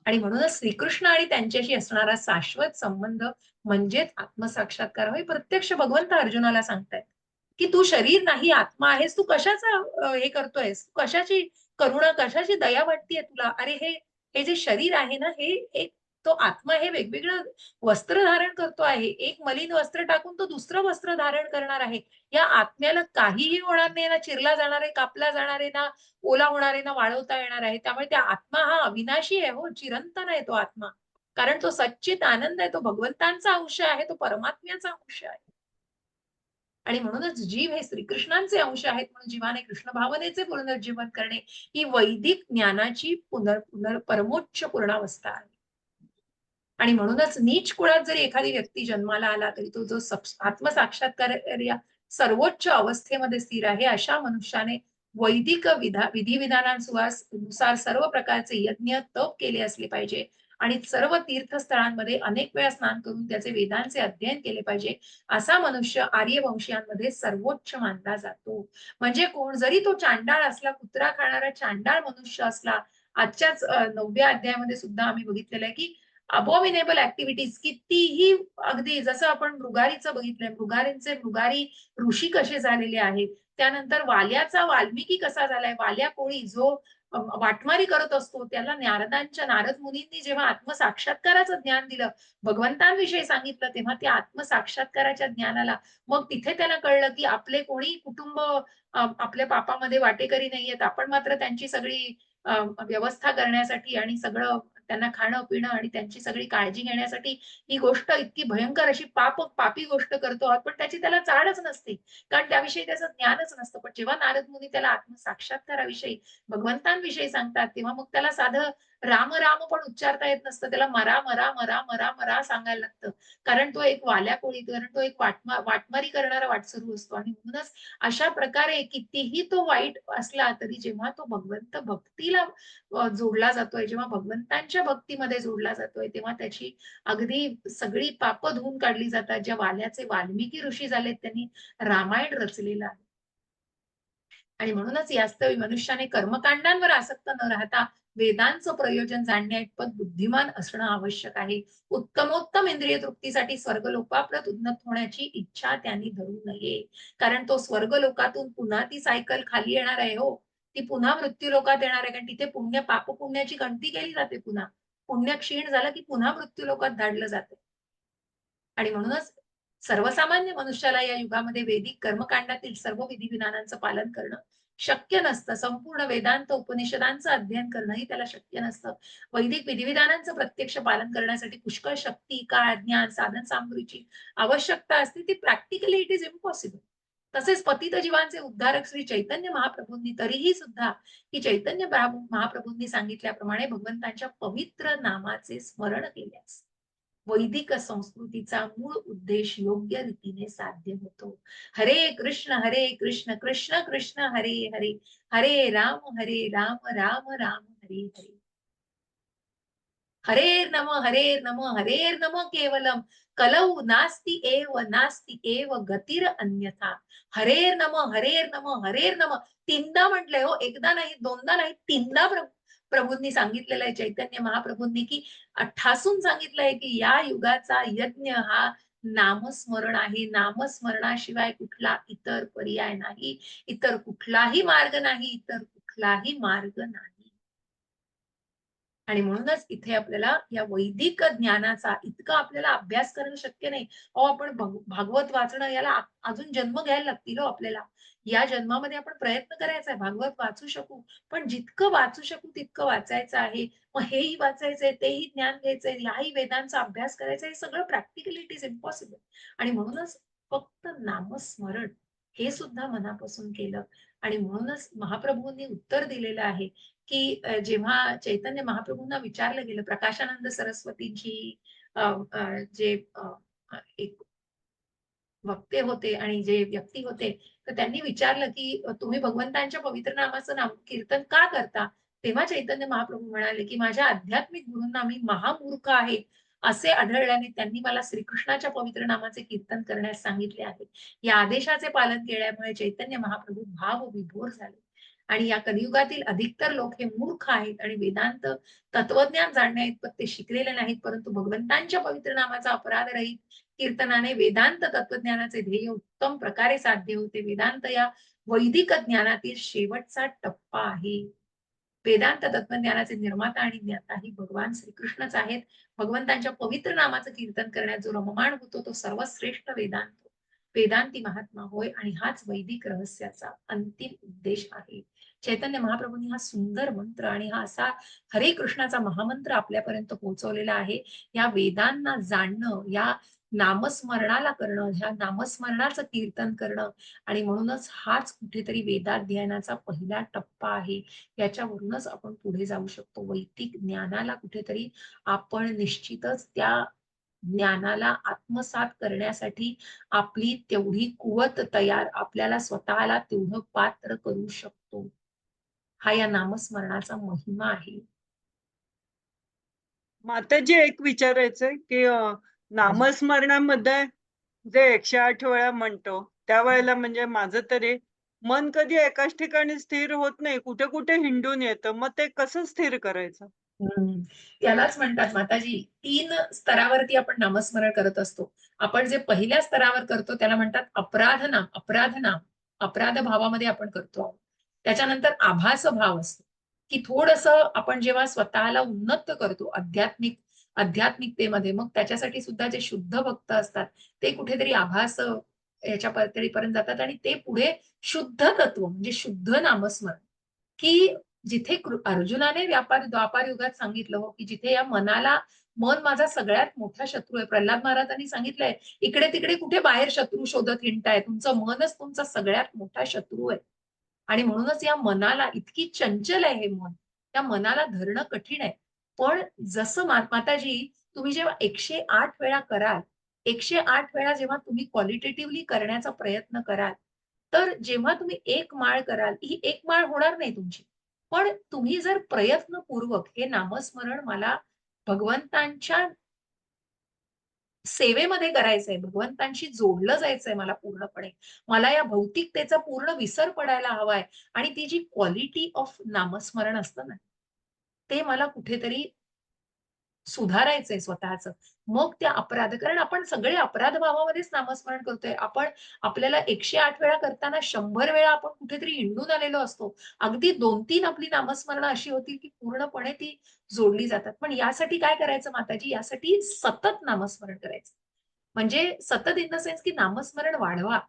Speaker 1: आणि म्हणूनच श्रीकृष्ण आणि त्यांच्याशी असणारा शाश्वत संबंध म्हणजेच आत्मसाक्षात्कार. हे प्रत्यक्ष भगवंत अर्जुनाला सांगतायत की तू शरीर नाही, आत्मा आहेस. तू कशाचा हे करतोयस, कशाची करुणा, कशाची दया वाटतेय तुला. अरे हे जे शरीर आहे ना, हे एक तो आत्मा हे वेगवेगळं वस्त्र धारण करतो आहे. एक मलिन वस्त्र टाकून तो दुसरं वस्त्र धारण करणार आहे. या आत्म्याला काहीही होणार नाही ना, चिरला जाणार आहे, कापला जाणार आहे ना, ओला होणार आहे ना, वाळवता येणार आहे. त्यामुळे त्या आत्मा हा अविनाशी आहे हो, चिरंतन आहे तो आत्मा. कारण तो सच्चित आनंद आहे, तो भगवंतांचा अंश आहे, तो परमात्म्याचा अंश आहे. आणि म्हणूनच जीव हे श्रीकृष्णांचे अंश आहेत. म्हणून जीवाने कृष्ण भावनेचे पुनर्जीवन करणे ही वैदिक ज्ञानाची परमोच्च पूर्णावस्था आहे. आणि म्हणूनच नीच कुळात जरी एखादी व्यक्ती जन्माला आला तरी तो जो आत्मसाक्षात्कार या सर्वोच्च अवस्थेमध्ये स्थिर आहे, अशा मनुष्याने वैदिक विधिविधानांनुसार सर्व प्रकारचे यज्ञ तप केले असले पाहिजे आणि सर्व तीर्थस्थळांमध्ये अनेक वेळा स्नान करून त्याचे वेदांचे अध्ययन केले पाहिजे असा मनुष्य आर्यवंशीयांमध्ये सर्वोच्च मानला जातो. म्हणजे कोण जरी तो चांडाळ असला, कुत्रा खाणारा चांडाळ मनुष्य असला, आजच्याच 9व्या अध्यायामध्ये सुद्धा आम्ही बघितलेलं आहे की अबॉमिनेबल ऍक्टिव्हिटीज कितीही, अगदी जसं आपण मृगारीचं बघितलंय, मृगारी ऋषी कसे झालेले आहेत, त्यानंतर वाल्याचा वाल्मिकी कसा झालाय, वाल्या कोळी जो वाटमारी करत असतो, त्याला नारद मुनींनी जेव्हा आत्मसाक्षात्काराचं ज्ञान दिलं, भगवंतांविषयी सांगितलं, तेव्हा त्या आत्मसाक्षात्काराच्या ज्ञानाला मग तिथे त्याला कळलं की आपले कोणी कुटुंब आपल्या पापामध्ये वाटेकरी नाहीयेत, आपण मात्र त्यांची सगळी व्यवस्था करण्यासाठी आणि सगळं त्यांना खाणं पिणं आणि त्यांची सगळी काळजी घेण्यासाठी ही गोष्ट इतकी भयंकर अशी पापी गोष्ट करतो आहोत, पण त्याची त्याला जाणच नसते, कारण त्याविषयी त्याचं ज्ञानच नसतं. पण जेव्हा नारद मुनी त्याला आत्मसाक्षात्काराविषयी, भगवंतांविषयी सांगतात, तेव्हा मग त्याला साधं राम राम पण उच्चारता येत नसतं, त्याला मरा मरा मरा मरा मरा सांगायला लागतं, कारण तो एक वाल्या कोळी, कारण तो एक वाटमारी करणारा वाटसरू असतो. आणि म्हणूनच अशा प्रकारे कितीही तो वाईट असला तरी जेव्हा तो भगवंत भक्तीला जोडला जातोय, जेव्हा भगवंतांच्या भक्तीमध्ये जोडला जातोय, तेव्हा त्याची अगदी सगळी पाप धुवून काढली जातात. ज्या वाल्याचे वाल्मिकी ऋषी झालेत, त्यांनी रामायण रचलेलं आहे. आणि म्हणूनच यास्तवी मनुष्याने कर्मकांडांवर आसक्त न राहता वेदांचं प्रयोजन जाणण्याइतपत बुद्धिमान असणं आवश्यक आहे. उत्तमोत्तम इंद्रिय तृप्तीसाठी स्वर्गलोकाप्रत उन्नत होण्याची इच्छा त्यांनी धरू नये, कारण तो स्वर्गलोकातून पुन्हा ती सायकल खाली येणार आहे हो, ती पुन्हा मृत्यू लोकात येणार आहे, कारण तिथे पाप पुण्याची गणती केली जाते. पुन्हा पुण्य क्षीण झालं की पुन्हा मृत्यू लोकात धाडलं जाते. आणि म्हणूनच सर्वसामान्य मनुष्याला या युगामध्ये वैदिक कर्मकांडातील सर्व विधिविधानांचं पालन करणं शक्य नसतं. संपूर्ण वेदांत उपनिषदांचं अध्ययन करणंही त्याला शक्य नसतं. वैदिक विधिविधानांचं प्रत्यक्ष पालन करण्यासाठी पुष्कळ शक्ती, काळ, ज्ञान, साधन सामुग्रीची आवश्यकता असते. ती प्रॅक्टिकली इट इज इम्पॉसिबल. तसेच पतित जीवांचे उद्धारक श्री चैतन्य महाप्रभूंनी तरीही सुद्धा की चैतन्य महाप्रभूंनी सांगितल्याप्रमाणे भगवंतांच्या पवित्र नामाचे स्मरण केल्यास वैदिक संस्कृतीचा मूळ उद्देश योग्य रीतीने साध्य होतो. हरे कृष्ण कृष्ण कृष्ण हरे हरे, हरे राम राम राम हरे हरे. हरेर् नम हरेर् नम केवलम कलौ नास्ति एव गतिर अन्यथा. हरेर् नम हरेर् नम तीनदा म्हटलंय हो, एकदा नाही, दोनदा नाही, तीनदा प्रभूंनी सांगितलेलं आहे, चैतन्य महाप्रभूंनी, की ठासून सांगितलंय की या युगाचा यज्ञ हा नामस्मरण आहे. नामस्मरणाशिवाय कुठला इतर पर्याय नाही, इतर कुठलाही मार्ग नाही, इतर कुठलाही मार्ग नाही. आणि म्हणूनच इथे आपल्याला या वैदिक ज्ञानाचा इतका आपल्याला अभ्यास करणं शक्य नाही. आपण भागवत वाचणं याला अजून जन्म घ्यायला लागतील हो आपल्याला. या जन्मामध्ये आपण प्रयत्न करायचा आहे भागवत वाचू शकू, पण जितकं वाचू शकू तितकं वाचायचं आहे. मग हेही वाचायचंय, तेही ज्ञान घ्यायचंय, याही वेदांचा अभ्यास करायचा, हे सगळं प्रॅक्टिकली इट इज इम्पॉसिबल. आणि म्हणूनच फक्त नामस्मरण हे सुद्धा मनापासून केलं. आणि म्हणूनच महाप्रभूंनी उत्तर दिलेलं आहे की जेव्हा चैतन्य महाप्रभूंना विचारलं गेलं, प्रकाशानंद सरस्वतींची जे एक वक्ते होते आणि जे व्यक्ती होते, तर त्यांनी विचारलं की तुम्ही भगवंतांच्या पवित्र नामाचं नाम कीर्तन का करता? तेव्हा चैतन्य महाप्रभू म्हणाले की माझ्या आध्यात्मिक गुरूंना मी महामूर्ख आहे असे आढळल्याने त्यांनी मला श्रीकृष्णाच्या पवित्र नामाचे कीर्तन करण्यास सांगितले आहे. या आदेशाचे पालन केल्यामुळे चैतन्य महाप्रभू भावविभोर झाले. आणि या कलियुगातील अधिकतर लोक हे मूर्ख आहेत आणि वेदांत तत्वज्ञान जाणण्याइतपत ते शिकलेले नाहीत, परंतु भगवंतांच्या पवित्र नामाचा अपराध रहित कीर्तनाने वेदांत तत्वज्ञानाचे ध्येय उत्तम प्रकारे साध्य होते. वेदांत या वैदिक ज्ञानातील शेवटचा टप्पा आहे. वेदांत तत्वज्ञानाचे निर्माता आणि ज्ञाता ही भगवान श्रीकृष्णच आहेत. भगवंतांच्या पवित्र नामाचं कीर्तन करण्यात जो रममाण होतो तो सर्वश्रेष्ठ वेदांती महात्मा होय, आणि हाच वैदिक रहस्याचा अंतिम उद्देश आहे. चैतन्य महाप्रभूंनी हा सुंदर मंत्र आणि हा असा हरे कृष्णाचा महामंत्र आपल्यापर्यंत पोहोचवलेला आहे. या वेदांना जाणणं, या नामस्मरणाला करणं, ह्या नामस्मरणाचं कीर्तन करणं, आणि म्हणूनच हाच कुठेतरी वेदाध्ययनाचा पहिला टप्पा आहे. याच्यावरूनच आपण पुढे जाऊ शकतो. वैदिक ज्ञानाला कुठेतरी आपण निश्चितच त्या ज्ञानाला आत्मसात करण्यासाठी आपली तेवढी कुवत तयार, आपल्याला स्वतःला तेवढं पात्र करू शकतो. हा या नामस्मरणाचा महिमा आहे.
Speaker 3: माताजी एक विचारायचंय की नामस्मरणामध्ये जे 108 वेळा म्हणतो त्यावेळेला म्हणजे माझं तरी मन कधी एकाच ठिकाणी स्थिर होत नाही, कुठे कुठे हिंडून येतं. मग ते कसं स्थिर करायचं?
Speaker 1: हं. त्यालाच म्हणतात माताजी 3 स्तरावरती आपण नामस्मरण करत असतो. आपण जे पहिल्या स्तरावर करतो त्याला म्हणतात अपराध नाम, अपराध नाम. अपराध भावामध्ये आपण करतो आहोत. त्याच्यानंतर आभास भाव असतो, की थोडंसं आपण जेव्हा स्वतःला उन्नत करतो आध्यात्मिकतेमध्ये, मग त्याच्यासाठी सुद्धा जे शुद्ध भक्त असतात, ते कुठेतरी आभास याच्या पातळीपर्यंत जातात आणि ते पुढे शुद्ध तत्व म्हणजे शुद्ध नामस्मरण, की जिथे अर्जुनाने द्वापार युगात सांगितलं हो, की जिथे या मन माझा सगळ्यात मोठा शत्रू आहे. प्रल्हाद महाराजांनी सांगितलंय, इकडे-तिकडे कुठे बाहेर शत्रू शोधत हिंडताय. तुमचं मनच तुमचा सगळ्यात मोठा शत्रू आहे. आणि म्हणूनच या मनाला इतकी चंचल आहे हे मन. त्या मनाला धरणं कठीण आहे. पण जसं माताजी तुम्ही जेव्हा 108 वेळा कराल, 108 वेळा जेव्हा तुम्ही क्वालिटेटिव्हली करण्याचा प्रयत्न कराल, तर जेव्हा तुम्ही एक माळ कराल, ही एक माळ होणार नाही तुमची. पण तुम्ही जर प्रयत्नपूर्वक हे नामस्मरण मला भगवंतांच्या सेवेमध्ये करायचंय, भगवंतांशी जोडलं जायचंय मला पूर्णपणे. मला या भौतिकतेचा पूर्ण विसर पडायला हवाय आणि ती जी क्वालिटी ऑफ नामस्मरण असतं ना, ते मला कुठेतरी सुधारायचंय स्वतःचं. मग त्या अपराध कारण आपण सगळे अपराध भावामध्येच नामस्मरण करतोय. आपल्याला 108 वेळा करताना 100 वेळा आपण कुठेतरी हिंडून आलेलो असतो. अगदी 2-3 आपली नामस्मरणं अशी होतील, की पूर्णपणे ती जोडली जातात. पण यासाठी काय करायचं माताजी? यासाठी सतत नामस्मरण करायचं. म्हणजे सतत इन द सेन्स, की नामस्मरण वाढवा.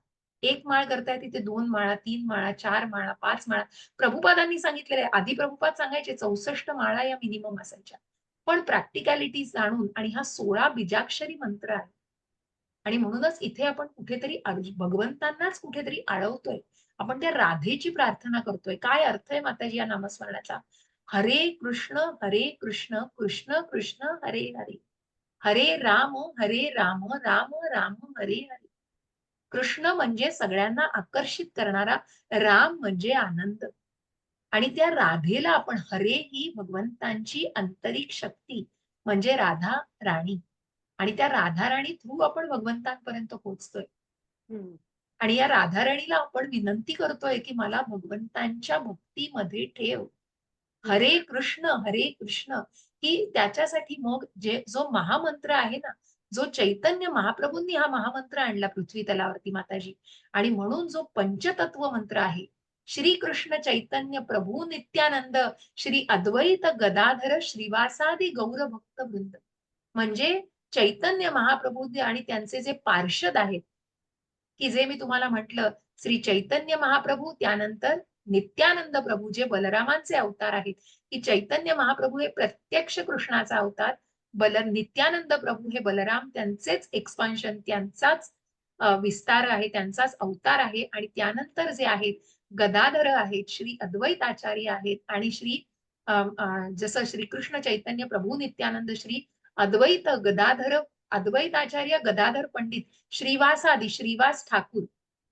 Speaker 1: 1 माळ करताय तिथे 2 माळा, 3 माळा, 4 माळा, 5 माळा. प्रभुपादांनी सांगितलेलं आहे. आधी प्रभुपाद सांगायचे 64 माळा या मिनिमम असायच्या. पण प्रॅक्टिकॅलिटी जाणून आणि हा 16 बीजाक्षरी मंत्र आहे. आणि म्हणूनच इथे आपण कुठेतरी भगवंतांनाच कुठेतरी आळवतोय. आपण त्या राधेची प्रार्थना करतोय. काय अर्थ आहे माताजी या नामस्मरणाचा? हरे कृष्ण, कृष्ण कृष्ण, हरे हरे. हरे राम, राम राम, हरे हरे. कृष्ण म्हणजे सगळ्यांना आकर्षित करणारा, राम म्हणजे आनंद. आणि त्या राधेला आपण हरे ही भगवंतांची आंतरिक शक्ती म्हणजे राधा राणी. आणि त्या राधा राणी थ्रू आपण भगवंतांपर्यंत पोहोचतोय.
Speaker 3: हं.
Speaker 1: आणि या राधा राणीला आपण विनंती करतोय, की मला भगवंतांच्या भक्तीमध्ये ठेव. हरे कृष्ण, की त्याच्यासाठी मग जो महामंत्र आहे ना, जो चैतन्य महाप्रभूंनी हा महामंत्र आणला पृथ्वी तलावरती माताजी. आणि म्हणून जो पंचतत्व मंत्र आहे, श्री कृष्ण चैतन्य प्रभू नित्यानंद, श्री अद्वैत गदाधर श्रीवासादि गौर भक्त वृंद. म्हणजे चैतन्य महाप्रभू आणि त्यांचे जे पार्षद आहेत, की जे मी तुम्हाला म्हटलं, श्री चैतन्य महाप्रभू, त्यानंतर नित्यानंद प्रभू जे बलरामांचे अवतार आहेत, की चैतन्य महाप्रभू हे प्रत्यक्ष कृष्णाचा अवतार, नित्यानंद प्रभू हे बलराम त्यांचेच एक्सपान्शन, त्यांचाच विस्तार आहे, त्यांचाच अवतार आहे. आणि त्यानंतर जे आहेत गदाधर आहेत, श्री अद्वैत आचार्य आहेत आणि जसं श्रीकृष्ण चैतन्य प्रभू नित्यानंद, श्री अद्वैत गदाधर अद्वैत आचार्य गदाधर पंडित, श्रीवास ठाकूर,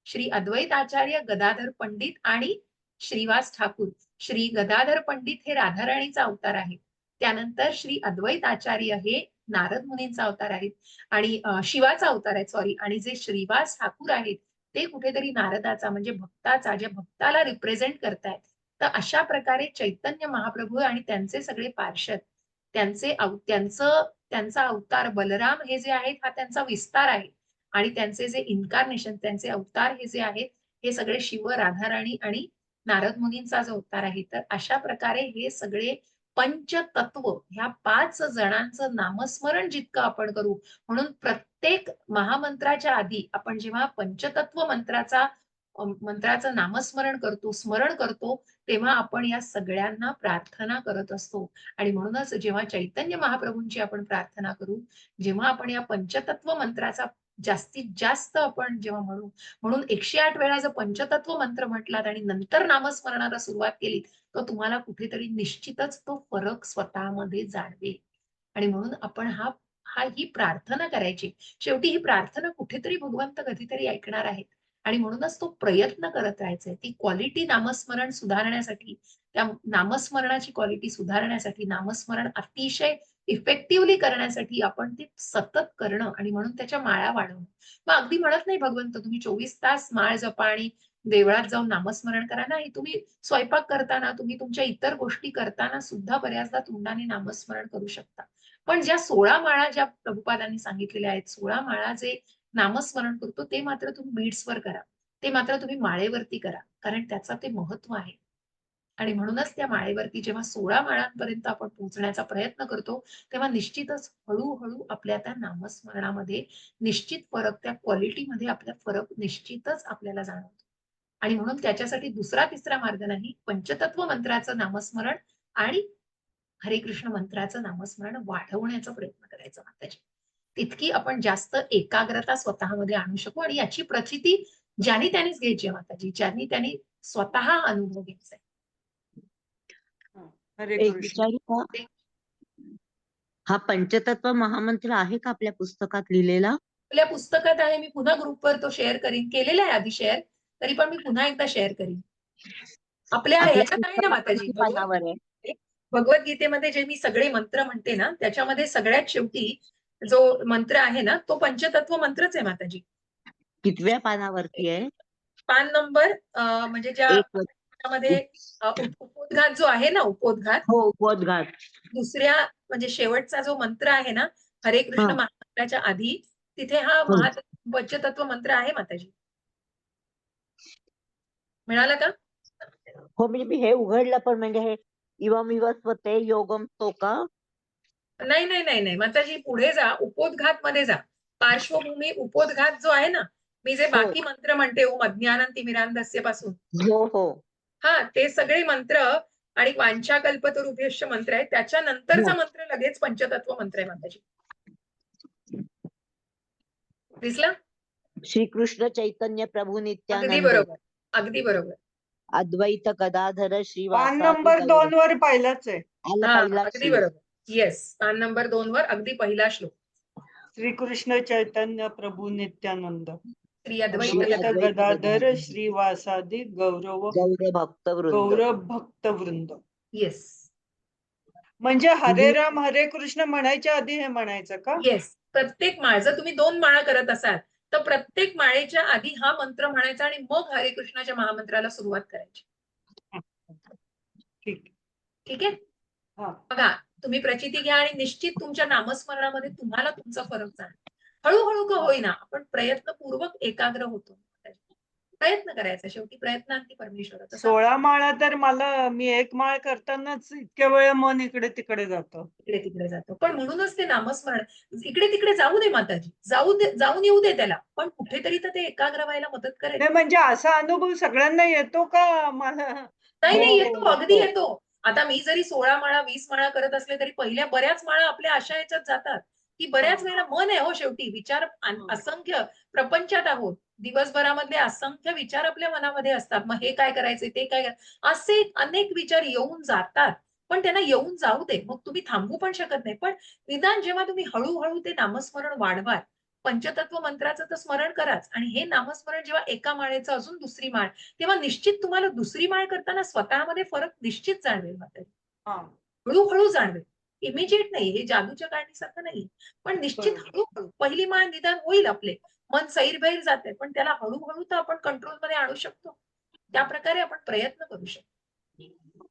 Speaker 1: श्री अद्वैत आचार्य गदाधर पंडित आणि श्रीवास ठाकूर. श्री गदाधर पंडित हे राधाराणीचा अवतार आहे. त्यानंतर श्री अद्वैत आचार्य हे नारद मुनींचा अवतार आहेत आणि शिवाचा अवतार आहे, सॉरी. आणि जे श्रीवास ठाकूर आहेत ते कुठेतरी नारदाचा म्हणजे भक्ताचा, जे भक्ताला रिप्रेझेंट करतायत. तर अशा प्रकारे चैतन्य महाप्रभू आणि त्यांचे सगळे पार्षद, त्यांचा अवतार बलराम हे जे आहेत हा त्यांचा विस्तार आहे. आणि त्यांचे जे इन्कार्नेशन, त्यांचे अवतार हे जे आहेत, हे सगळे शिव, राधाराणी आणि नारद मुनींचा जो अवतार आहे. तर अशा प्रकारे हे सगळे पंचतत्व ह्या 5 जणांचं नामस्मरण जितकं आपण करू, म्हणून प्रत्येक महामंत्राच्या आधी आपण जेव्हा पंचतत्व मंत्राचं नामस्मरण करतो, स्मरण करतो, तेव्हा आपण या सगळ्यांना प्रार्थना करत असतो. आणि म्हणूनच जेव्हा चैतन्य महाप्रभूंची आपण प्रार्थना करू, जेव्हा आपण या पंचतत्व मंत्राचा जास्तीत जास्त आपण जेव्हा म्हणू, म्हणून 108 वेळा जर पंचतत्व मंत्र म्हटलात आणि नंतर नामस्मरणाला सुरुवात केली, तर तुम्हाला कुठेतरी निश्चितच तो फरक स्वतःमध्ये जाणवेल. आणि म्हणून आपण ही प्रार्थना करायची. शेवटी ही प्रार्थना कुठेतरी भगवंत कधीतरी ऐकणार आहेत. आणि म्हणूनच तो प्रयत्न करत राहायचा. ती क्वालिटी नामस्मरण सुधारण्यासाठी, त्या नामस्मरणाची क्वालिटी सुधारण्यासाठी, नामस्मरण अतिशय इफेक्टिव्हली करण्यासाठी आपण ते सतत करणं आणि म्हणून त्याच्या माळा वाढवणं. मग अगदी म्हणत नाही भगवंत तुम्ही 24 तास माळ जपा आणि देवळात जाऊन नामस्मरण करा. नाही, तुम्ही स्वयंपाक करताना, तुम्ही तुमच्या इतर गोष्टी करताना सुद्धा बऱ्याचदा तोंडाने नामस्मरण करू शकता. पण ज्या 16 माळा ज्या प्रभुपादांनी सांगितलेल्या आहेत, 16 माळा जे नामस्मरण करतो ते मात्र तुम्ही बीड्सवर करा. ते मात्र तुम्ही माळेवरती करा. कारण त्याचा ते महत्व आहे. आणि म्हणूनच त्या माळेवरती जेव्हा 16 माळांपर्यंत आपण पोहोचण्याचा प्रयत्न करतो, तेव्हा निश्चितच हळूहळू आपल्या त्या नामस्मरणामध्ये निश्चित फरक, त्या क्वालिटीमध्ये आपला फरक निश्चितच आपल्याला जाणवतो. आणि म्हणून त्याच्यासाठी दुसरा तिसरा मार्ग नाही, पंचतत्व मंत्राचं नामस्मरण आणि हरे कृष्ण मंत्राचं नामस्मरण वाढवण्याचा प्रयत्न करायचा माताजी. तितकी आपण जास्त एकाग्रता स्वतःमध्ये आणू शकू आणि याची प्रचिती ज्यानी त्यानीच घ्यायची आहे माताजी, ज्यांनी त्यांनी स्वतः अनुभव घ्यायचा आहे.
Speaker 3: हरे
Speaker 2: एक
Speaker 3: कृष्ण.
Speaker 2: विचारू का? हा पंचतत्व महामंत्र आहे का आपल्या पुस्तकात लिहिलेला?
Speaker 1: आपल्या पुस्तकात आहे, मी पुन्हा ग्रुपवर तो शेअर करीन. केलेला आहे आधी शेअर, तरी पण मी पुन्हा एकदा शेअर करीन. आपल्या
Speaker 2: आपल्या
Speaker 1: ह्याच्यात आहे ना
Speaker 2: पुस्तकात
Speaker 1: माताजी,
Speaker 2: किती पानावर आहे?
Speaker 1: भगवद्गीतेमध्ये जे मी सगळे मंत्र म्हणते ना, त्याच्यामध्ये सगळ्यात शेवटी जो मंत्र आहे ना, तो पंचतत्व मंत्रच आहे माताजी.
Speaker 2: कितव्या पानावरती आहे?
Speaker 1: पान नंबर म्हणजे ज्या
Speaker 2: एक
Speaker 1: त्यामध्ये उपोद्घात जो आहे ना, उपोद्घात,
Speaker 2: हो, उपोद्घात.
Speaker 1: दुसऱ्या म्हणजे शेवटचा जो मंत्र आहे ना, हरे कृष्ण
Speaker 2: हा.
Speaker 1: महामंत्राच्या आधी तिथे हा
Speaker 2: हो.
Speaker 1: पंचतत्व मंत्र आहे माताजी. मिळालं का?
Speaker 2: हो, म्हणजे मी हे उघडलं पण म्हणजे हे इवमिव स्वते योगम तो का?
Speaker 1: नाही नाही नाही नाही माताजी, पुढे जा, उपोद्घात मध्ये जा. पार्श्वभूमी उपोद्घात जो आहे ना, मी जे बाकी मंत्र म्हणते ओम अज्ञानंतिमिरांधस्य पासून,
Speaker 2: हो हो
Speaker 1: हा ते सगळे मंत्र आणि वांछा कल्पतरुभ्यश्च मंत्र आहे. त्याच्यानंतरचा
Speaker 2: हो.
Speaker 1: मंत्र लगेच पंचतत्व मंत्र आहे माताजी. दिसला?
Speaker 2: श्रीकृष्ण चैतन्य प्रभू
Speaker 1: अगदी
Speaker 2: नित्यानंद,
Speaker 1: बरोबर, अगदी बरोबर.
Speaker 2: अद्वैत गदाधर
Speaker 3: पान
Speaker 2: श्रीवासादि
Speaker 3: नंबर
Speaker 2: गौर.
Speaker 3: 2 वर पाहिलंच आहे.
Speaker 2: आला
Speaker 1: हा,
Speaker 2: पहिला
Speaker 1: अगदी
Speaker 2: श्लोक.
Speaker 1: बरोबर. येस, पान नंबर 2 वर अगदी पहिला श्लोक.
Speaker 3: श्रीकृष्ण चैतन्य प्रभू नित्यानंद,
Speaker 1: श्री अद्वैत
Speaker 2: श्री
Speaker 3: अद्वैत
Speaker 2: अद्वैत
Speaker 3: गदाधर श्रीवासादि गौरव
Speaker 2: गौर भक्त वृंद.
Speaker 3: गौर भक्त वृंद.
Speaker 1: येस
Speaker 3: म्हणजे हरे राम हरे कृष्ण म्हणायच्या आधी हे म्हणायचं का?
Speaker 1: येस. प्रत्येक माळ, जर तुम्ही 2 माळा करत असाल तर प्रत्येक माळेच्या आधी हा मंत्र म्हणायचा आणि मग हरे कृष्णाच्या महामंत्राला सुरुवात करायची.
Speaker 3: ठीक.
Speaker 1: ठीक आहे?
Speaker 3: हा.
Speaker 1: बघा, तुम्ही प्रचिती घ्या आणि निश्चित तुमच्या नामस्मरणामध्ये तुम्हाला तुमचा फरक जाणवेल. हळूहळू का होईना आपण प्रयत्नपूर्वक एकाग्र होतो. प्रयत्न करायचा, शेवटी प्रयत्नांती परमेश्वर.
Speaker 3: 16 माळा तर मी एक माळ करतानाच इतक्या वेळ मन इकडे तिकडे जातं.
Speaker 1: इकडे तिकडे जातो. पण म्हणूनच ते नामस्मरण इकडे तिकडे जाऊ दे माताजी, जाऊन येऊ दे त्याला, पण कुठेतरी तर ते एकाग्र व्हायला मदत करेल.
Speaker 3: नाही म्हणजे असा अनुभव सगळ्यांना येतो का? मला
Speaker 1: नाही नाही,
Speaker 2: हो,
Speaker 1: येतो, अगदी येतो. आता मी जरी 16 माळा 20 माळा करत असले तरी पहिल्या बऱ्याच माळा आपल्या अशा याच्यात जातात की बऱ्याच वेळेला मन आहे हो, शेवटी विचार असंख्य प्रपंचात आहोत. दिवसभरामधले असंख्य विचार आपल्या मनामध्ये असतात. मग हे काय करायचे, ते काय असे अनेक विचार येऊन जातात. पण त्यांना येऊन जाऊ दे, मग तुम्ही थांबू पण शकत नाही. पण निदान जेव्हा तुम्ही हळूहळू ते नामस्मरण वाढवाल, पंचतत्व मंत्राचं तर स्मरण कराच आणि हे नामस्मरण जेव्हा एका माळेचं अजून दुसरी माळ, तेव्हा निश्चित तुम्हाला दुसरी माळ करताना स्वतःमध्ये फरक निश्चित जाणवेल माताजी. हळूहळू जाणवेल, इमिजिएट नाही, हे जादूच्या काढणीसारखं नाही. पण निश्चित हळूहळू पहिली माळ निदान होईल, आपले मन सैरभैर जाते, पण त्याला हळूहळू तर आपण कंट्रोलमध्ये आणू शकतो. त्या प्रकारे आपण प्रयत्न करू शकतो.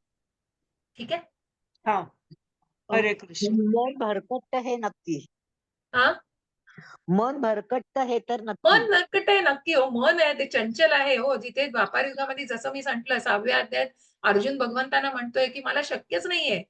Speaker 1: ठीक आहे?
Speaker 3: हा. हरे कृष्ण.
Speaker 2: मन भरकटत हे नक्की.
Speaker 1: हा,
Speaker 2: मन भरकटत हे तर
Speaker 1: मन
Speaker 2: नक्की.
Speaker 1: नक्कट आहे, नक्की हो. मन आहे ते चंचल आहे हो. जिथे द्वापार युगामध्ये जसं मी म्हटलं 6व्या अध्यायात अर्जुन भगवंतांना म्हणतोय की मला शक्यच नाहीये,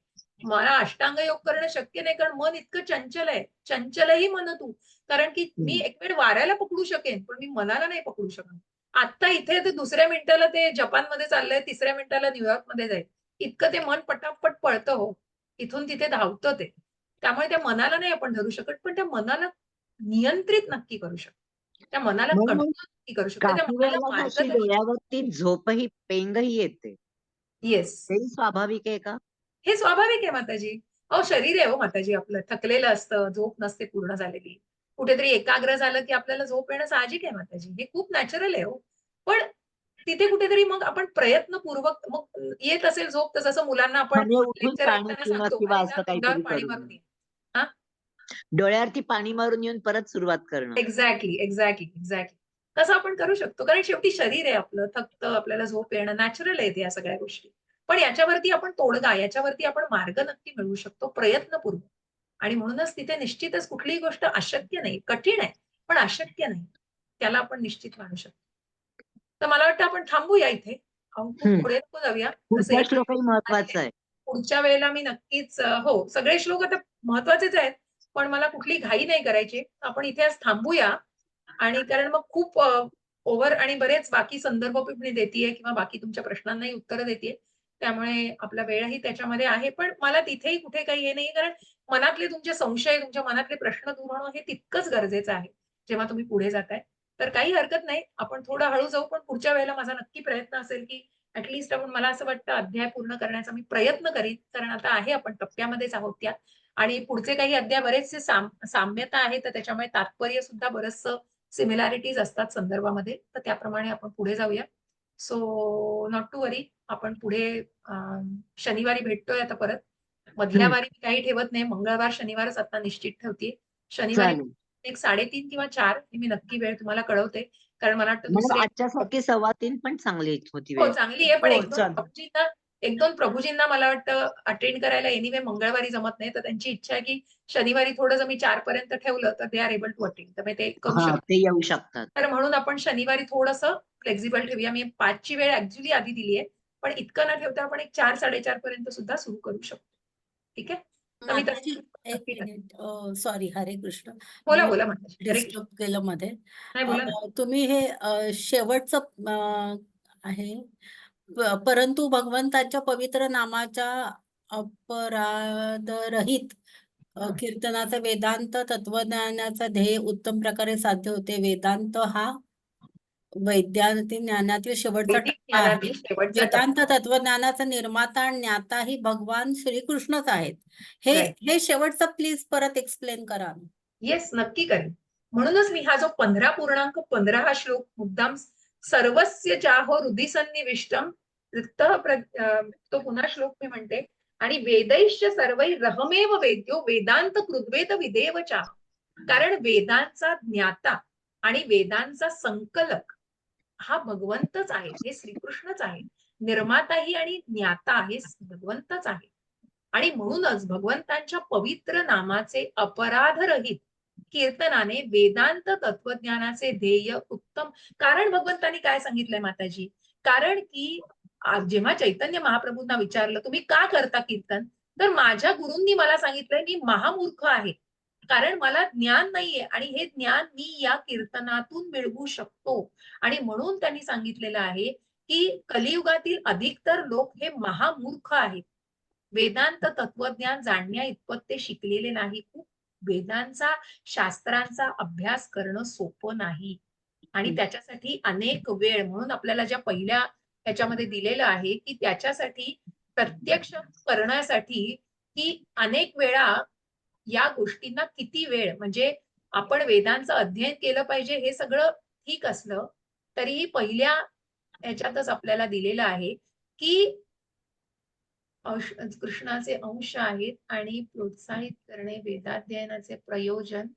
Speaker 1: मला अष्टांग योग करणं शक्य नाही, कारण मन इतकं चंचल आहे. चंचलही मन तू, कारण की मी एक वेळ वाऱ्याला पकडू शकेन पण मी मनाला नाही पकडू शकणार. आता इथे ते दुसऱ्या मिनिटाला ते जपानमध्ये चाललंय, तिसऱ्या मिनिटाला न्यूयॉर्क मध्ये जाईल, इतकं ते मन पटापट पळतं हो, इथून तिथे धावतं ते. त्यामुळे त्या मनाला नाही आपण धरू शकत, पण त्या मनाला नियंत्रित नक्की करू शकतो. त्या मनाला
Speaker 2: म्हणून
Speaker 1: कंट्रोल नक्की करू शकतो. त्या
Speaker 2: काही
Speaker 1: मनाला
Speaker 2: वेळेला अशी
Speaker 1: मार्गदर्शन.
Speaker 2: डोळ्यावरती झोपही पेंगही येते.
Speaker 1: येस,
Speaker 2: तेही स्वाभाविक आहे का?
Speaker 1: हे स्वाभाविक आहे माताजी. अहो, शरीर आहे हो माताजी, आपलं थकलेलं असतं, झोप नसते पूर्ण झालेली. कुठेतरी एकाग्र झालं की आपल्याला झोप येणं साहजिक आहे माताजी, हे खूप नॅचरल आहे हो. पण तिथे कुठेतरी मग आपण प्रयत्नपूर्वक मग येत असेल झोप, तर जसं मुलांना आपण
Speaker 2: म्हणजे उठून
Speaker 1: लेक्चर
Speaker 2: पाणी
Speaker 1: ऐकताना
Speaker 2: पिणं
Speaker 1: सांगतो,
Speaker 2: किंवा
Speaker 1: "अरे जा
Speaker 2: असं
Speaker 1: तोंडावर
Speaker 2: काहीतरी
Speaker 1: पाणी
Speaker 2: करून.
Speaker 1: मारून ये." हां,
Speaker 2: डोळ्यावरती पाणी मारून येऊन परत सुरुवात करणं.
Speaker 1: Exactly, exactly, exactly. तसं आपण करू शकतो. कारण शेवटी शरीर आहे आपलं, थकतं, आपल्याला झोप येणं नॅचरल आहे या सगळ्या गोष्टी. पण याच्यावरती आपण तोडगा, याच्यावरती आपण मार्ग नक्की मिळवू शकतो प्रयत्नपूर्वक. आणि म्हणूनच तिथे निश्चितच कुठलीही गोष्ट अशक्य नाही. कठीण आहे, पण अशक्य नाही. त्याला आपण निश्चित मानू शकतो. तर मला वाटतं आपण थांबूया इथे. खूप
Speaker 2: हं.
Speaker 1: पुढे नको जाऊया. तसे
Speaker 2: पुढचा
Speaker 1: 1
Speaker 2: श्लोकही महत्वाचा
Speaker 1: आहे.
Speaker 2: आहे.
Speaker 1: पुढच्या वेळेला मी नक्कीच हो, सगळे श्लोक आता महत्वाचेच आहेत. पण मला कुठली घाई नाही करायची. आपण इथे आज थांबूया आणि कारण मग खूप ओव्हर आणि बरेच बाकी संदर्भ पण मी देतीये किंवा बाकी तुमच्या प्रश्नांनाही उत्तरं देतीये. त्यामुळे आपला वेळही त्याच्यामध्ये आहे. पण मला तिथेही कुठे काही हे नाहीये कारण मनातले तुमचे संशय, तुमच्या मनातले प्रश्न दूर होणं हे तितकंच गरजेचं आहे, जेव्हा तुम्ही पुढे जाताय. तर काही हरकत नाही. आपण थोडं हळू जाऊ, पण पुढच्या वेळेला माझा नक्की प्रयत्न असेल, की आपण मला असं वाटतं अध्याय पूर्ण करण्याचा मी प्रयत्न करीन. कारण आता आहे आपण टप्प्यामध्येच आहोत त्या आणि पुढचे काही अध्याय बरेचसे साम्यता आहे, तर त्याच्यामुळे तात्पर्य सुद्धा बरचसं सिमिलॅरिटीज असतात संदर्भामध्ये. तर त्याप्रमाणे आपण पुढे जाऊया. सो नॉट टू वरी. आपण पुढे अ, शनिवारी भेटतोय आता परत. मधल्या
Speaker 2: हं.
Speaker 1: वारी मी काही ठेवत नाही. मंगळवार, शनिवारच आता निश्चित ठेवतीये. शनिवारी
Speaker 2: चालेल.
Speaker 1: एक 3:30 किंवा 4 ही मी नक्की वेळ तुम्हाला कळवते. कारण मला वाटतं
Speaker 2: मॅडम
Speaker 1: दुसरे
Speaker 2: आजच्यासारखी 2:15 पण चांगली होती
Speaker 1: हो,
Speaker 2: वेळ.
Speaker 1: चांगली आहे. पण
Speaker 3: हो, चालेल.
Speaker 1: 1-2 प्रभूजींना मला वाटतं अटेंड करायला एनिवे मंगळवारी जमत नाही. तर त्यांची इच्छा आहे, की शनिवारी थोडं जर मी 4 पर्यंत ठेवलं, तर they are able to attend. तर मी ते करू
Speaker 2: हां,
Speaker 1: शकते.
Speaker 2: ते येऊ शकतात.
Speaker 1: तर म्हणून आपण शनिवारी थोडंसं फ्लेक्सिबल ठेवूया. मी 5 ची वेळ ॲक्चुअली आधी दिली आहे. पण इतकं न ठेवता आपण एक 4-4:30 पर्यंत सुद्धा सुरू करू शकतो. ठीक आहे? तर मी
Speaker 4: माताजी
Speaker 1: तसं
Speaker 4: एक
Speaker 1: नक्की करेन.
Speaker 4: मिनिट सॉरी हरे कृष्ण
Speaker 1: बोला,
Speaker 4: मी
Speaker 1: बोला माताजी. हरे कृष्ण.
Speaker 4: डिस्टर्ब केलं मध्ये.
Speaker 1: नाही बोला ना.
Speaker 4: तुम्ही हे शेवटचं आहे परंतु भगवंताच्या पवित्र नामाच्या अपराधरहित कीर्तनाचा वेदांत तत्वज्ञानाचा ध्येय उत्तम प्रकारे साध्य होते. वेदांत हा वैज्ञानिक ज्ञानातील शेवटचा
Speaker 1: वैदिक
Speaker 4: टप्पा आहे.
Speaker 1: ज्ञानातील शेवटचा
Speaker 4: वेदांत
Speaker 1: टप्पा.
Speaker 4: तत्वज्ञानाचा निर्माता आणि ज्ञाता ही भगवान श्रीकृष्णच आहेत. हे
Speaker 1: राइट.
Speaker 4: हे शेवटचं प्लीज परत एक्सप्लेन करा.
Speaker 1: येस, नक्की करेन. म्हणूनच मी हा जो 15.15 हा श्लोक मुद्दाम सर्वस्य चाहो हृदि सन्निविष्टम तो पुन्हा श्लोक मी म्हणते आणि वेदैश्च सर्वैरहमेव वेद्यो वेदांत कृद्वेद विदेव चाह. कारण वेदांचा ज्ञाता आणि वेदांचा संकलक हा भगवंतच आहे. हे श्रीकृष्णच आहे. निर्माताही आणि ज्ञाता हे भगवंतच आहे. आणि म्हणूनच भगवंतांच्या पवित्र नामाचे अपराधरहित कीर्तनाने वेदांत तत्वज्ञानाचे ध्येय उत्तम कारण भगवंतांनी काय सांगितलंय माताजी? कारण की जेव्हा चैतन्य महाप्रभूंना विचारलं, "तुम्ही का करता कीर्तन?" तर माझ्या गुरूंनी मला सांगितलंय, "मी महामूर्ख आहे. कारण मला ज्ञान नाहीये आणि हे ज्ञान मी या कीर्तनातून मिळवू शकतो." आणि म्हणून त्यांनी सांगितलेलं आहे, की कलियुगातील अधिकतर लोक हे महामूर्ख आहेत. वेदांत तत्वज्ञान जाणण्या इतपत ते शिकलेले नाही. खूप वेदांचा, शास्त्रांचा अभ्यास करणं सोपं नाही. आणि त्याच्यासाठी अनेक वेळ म्हणून आपल्याला ज्या पहिल्या ह्याच्यामध्ये दिलेलं आहे, की त्याच्यासाठी प्रत्यक्ष करण्यासाठी की अनेक वेळा या गोष्टींना किती वेळ म्हणजे आपण वेदांचं अध्ययन केलं पाहिजे हे सगळं ठीक असलं, तरीही पहिल्या ह्याच्यातच आपल्याला दिलेलं आहे, की कृष्णाचे अंश आहेत आणि प्रोत्साहित करणे वेदाध्ययनाचे प्रयोजन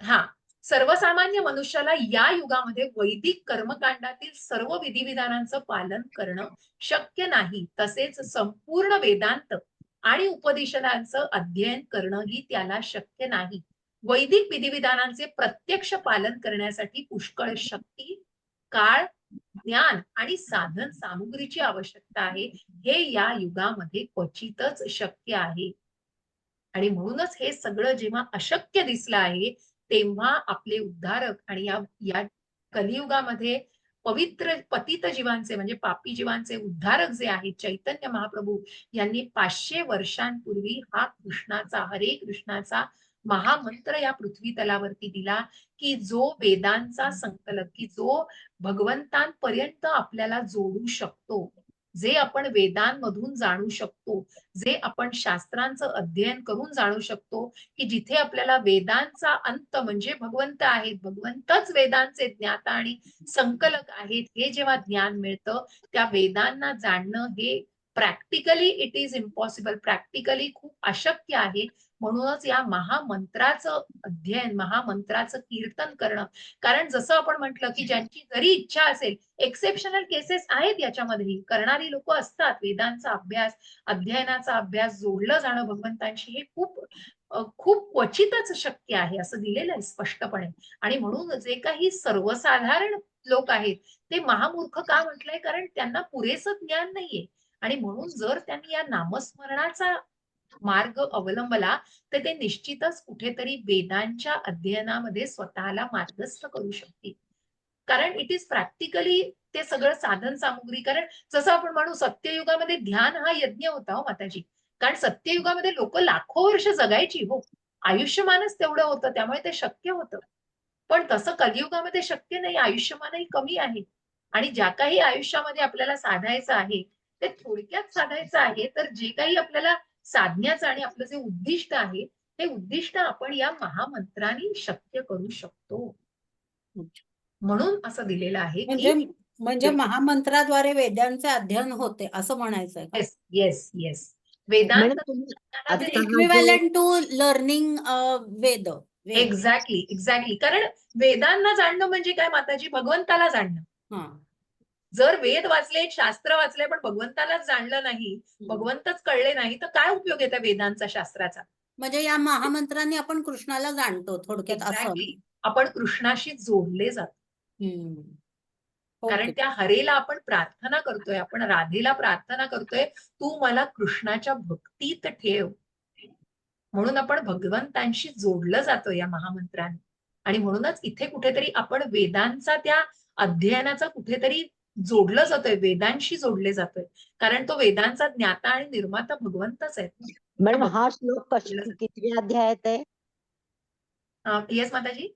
Speaker 1: हां. सर्वसामान्य मनुष्याला या युगामध्ये वैदिक कर्मकांडातील सर्व विधिविधानांचं पालन करणं शक्य नाही. तसेच संपूर्ण वेदांत आणि उपनिषदांचं अध्ययन करणंही त्याला शक्य नाही. वैदिक विधिविधानांचे प्रत्यक्ष पालन करण्यासाठी पुष्कळ शक्ती, काळ, ज्ञान आणि साधन सामुग्रीची आवश्यकता आहे. हे या युगामध्ये क्वचितच शक्य आहे. आणि म्हणूनच हे सगळं जेव्हा अशक्य दिसलं आहे, तेव्हा आपले उद्धारक आणि या या कलियुगामध्ये पवित्र पतित जीवांचे म्हणजे पापी जीवांचे उद्धारक जे आहेत चैतन्य महाप्रभू यांनी 500 वर्षांपूर्वी हा कृष्णाचा हरे कृष्णाचा महामंत्र या पृथ्वी तलावरती दिला, की जो वेदांचा संकलक, की जो भगवंतांपर्यंत आपल्याला जोडू शकतो. जे आपण वेदांमधून जाणू शकतो, जे आपण शास्त्रांचं अध्ययन करून जाणू शकतो, की जिथे आपल्याला वेदांचा अंत म्हणजे भगवंत आहेत, भगवंतच वेदांचे ज्ञाता आणि संकलक आहेत, हे जेव्हा ज्ञान मिळतं, त्या वेदांना जाणणं हे practically it is impossible, practically खूप अशक्य आहे. म्हणूनच या महामंत्राचं अध्ययन, महामंत्राचं कीर्तन करणं, कारण जसं आपण म्हटलं की ज्यांची जरी इच्छा असेल, एक्सेप्शनल केसेस आहेत याच्यामध्ये, करणारी लोक असतात, वेदांचा अभ्यास, अध्ययनाचा अभ्यास, जोडलं जाणं भगवंतांशी हे खूप क्वचितच शक्य आहे असं दिलेलं आहे स्पष्टपणे. आणि म्हणून जे काही सर्वसाधारण लोक आहेत ते महामूर्ख का म्हटलंय, कारण त्यांना पुरेसं ज्ञान नाहीये. आणि म्हणून जर त्यांनी या नामस्मरणाचा मार्ग अवलंबला तर ते निश्चितच कुठेतरी वेदांच्या अध्ययनामध्ये स्वतःला मार्गस्थ करू शकतील. कारण इट इज प्रॅक्टिकली ते सगळं साधन सामुग्री, कारण जसं आपण म्हणू सत्ययुगामध्ये ध्यान हा यज्ञ होता हो माताजी. कारण सत्ययुगामध्ये लोक लाखो वर्ष जगायची हो, आयुष्यमानच तेवढं होतं, त्यामुळे ते शक्य होतं. पण तसं कलियुगामध्ये शक्य नाही, आयुष्यमानही कमी आहे. आणि ज्या काही आयुष्यामध्ये आपल्याला साधायचं आहे ते थोडक्यात साधायचं आहे, तर जे काही आपल्याला साधण्याचं आणि आपलं जे उद्दिष्ट आहे ते उद्दिष्ट आपण या महामंत्राने शक्य करू शकतो. म्हणून असं दिलेलं आहे
Speaker 4: म्हणजे
Speaker 1: की
Speaker 4: म्हणजे महामंत्राद्वारे वेदांचे अध्ययन होते असं म्हणायचंय का?
Speaker 1: Yes yes yes, Vedant
Speaker 2: madam तुम्ही
Speaker 1: ज्ञानाचे
Speaker 2: आता हा जो
Speaker 4: equivalent to learning Veda.
Speaker 1: Exactly, कारण वेदांना जाणणं म्हणजे काय माताजी, भगवंताला जाणणं.
Speaker 4: हा.
Speaker 1: जर वेद वाचले, शास्त्र वाचले, पण भगवंतालाच जाणलं नाही, भगवंतच कळले नाही, तर काय उपयोग आहे त्या वेदांचा, शास्त्राचा?
Speaker 4: म्हणजे या महामंत्राने आपण कृष्णाला जाणतो थोडक्यात असं.
Speaker 1: एक्झॅक्टली, आपण कृष्णाशी जोडले जातो. कारण
Speaker 4: ओके.
Speaker 1: त्या हरेला आपण प्रार्थना करतोय, आपण राधेला प्रार्थना करतोय, तू मला कृष्णाच्या भक्तीत ठेव. म्हणून आपण भगवंतांशी जोडलं जातो या महामंत्राने. आणि म्हणूनच इथे कुठेतरी आपण वेदांचा त्या अध्ययनाचा कुठेतरी जोडलं जातोय, वेदांशी जोडले जातोय, कारण तो वेदांचा ज्ञाता आणि निर्माता भगवंतच आहे.
Speaker 2: मॅडम हा श्लोक कितव्या अध्यायात आहे?
Speaker 1: येस माताजी,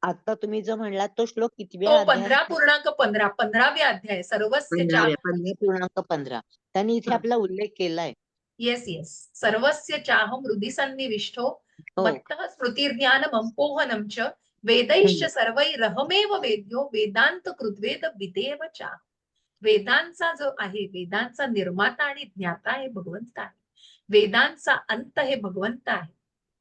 Speaker 2: आता तुम्ही जो म्हणलात तो श्लोक कितव्या
Speaker 1: तो
Speaker 2: अध्यायात?
Speaker 1: 15.15 15वे अध्याय, सर्वस्य चाह.
Speaker 2: 15.15. त्यांनी इथे आपला उल्लेख केलाय.
Speaker 1: येस येस, सर्वस्य चाहम हृदि सन्निविष्टो
Speaker 2: हो.
Speaker 1: मत्तः स्मृतिर्ज्ञानमपोहनं च वेदैश्च सर्वैरहमेव वेद्यो वेदांत कृद्वेद विदेव चा. वेदांचा जो आहे, वेदांचा निर्माता आणि ज्ञाता हे भगवंत आहे, वेदांचा अंत हे भगवंत आहे.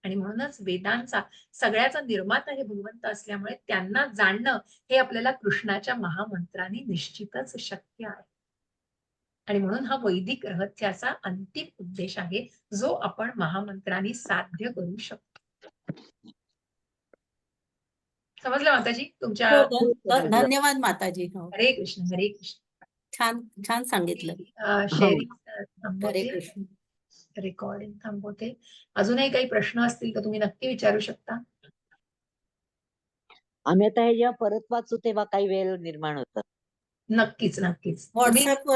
Speaker 1: आणि म्हणूनच वेदांचा सगळ्याचा निर्माता हे भगवंत असल्यामुळे त्यांना जाणणं हे आपल्याला कृष्णाच्या महामंत्राने निश्चितच शक्य आहे. आणि म्हणून हा वैदिक रहस्याचा अंतिम उद्देश आहे, जो आपण महामंत्राने साध्य करू शकतो. समजलं माताजी तुमच्या?
Speaker 4: धन्यवाद माताजी. हो,
Speaker 1: हरे कृष्ण, हरे कृष्ण.
Speaker 4: छान छान सांगितलं.
Speaker 1: शेअरिंग
Speaker 4: हरे
Speaker 1: थांबवते,
Speaker 4: कृष्ण.
Speaker 1: रेकॉर्डिंग थांबवते. अजूनही काही प्रश्न असतील तर तुम्ही नक्की विचारू शकता.
Speaker 2: आम्ही आता हे जेव्हा परत वाचू तेव्हा काही वेळ निर्माण होतं.
Speaker 1: नक्कीच नक्कीच.
Speaker 4: व्हॉट्सअपवर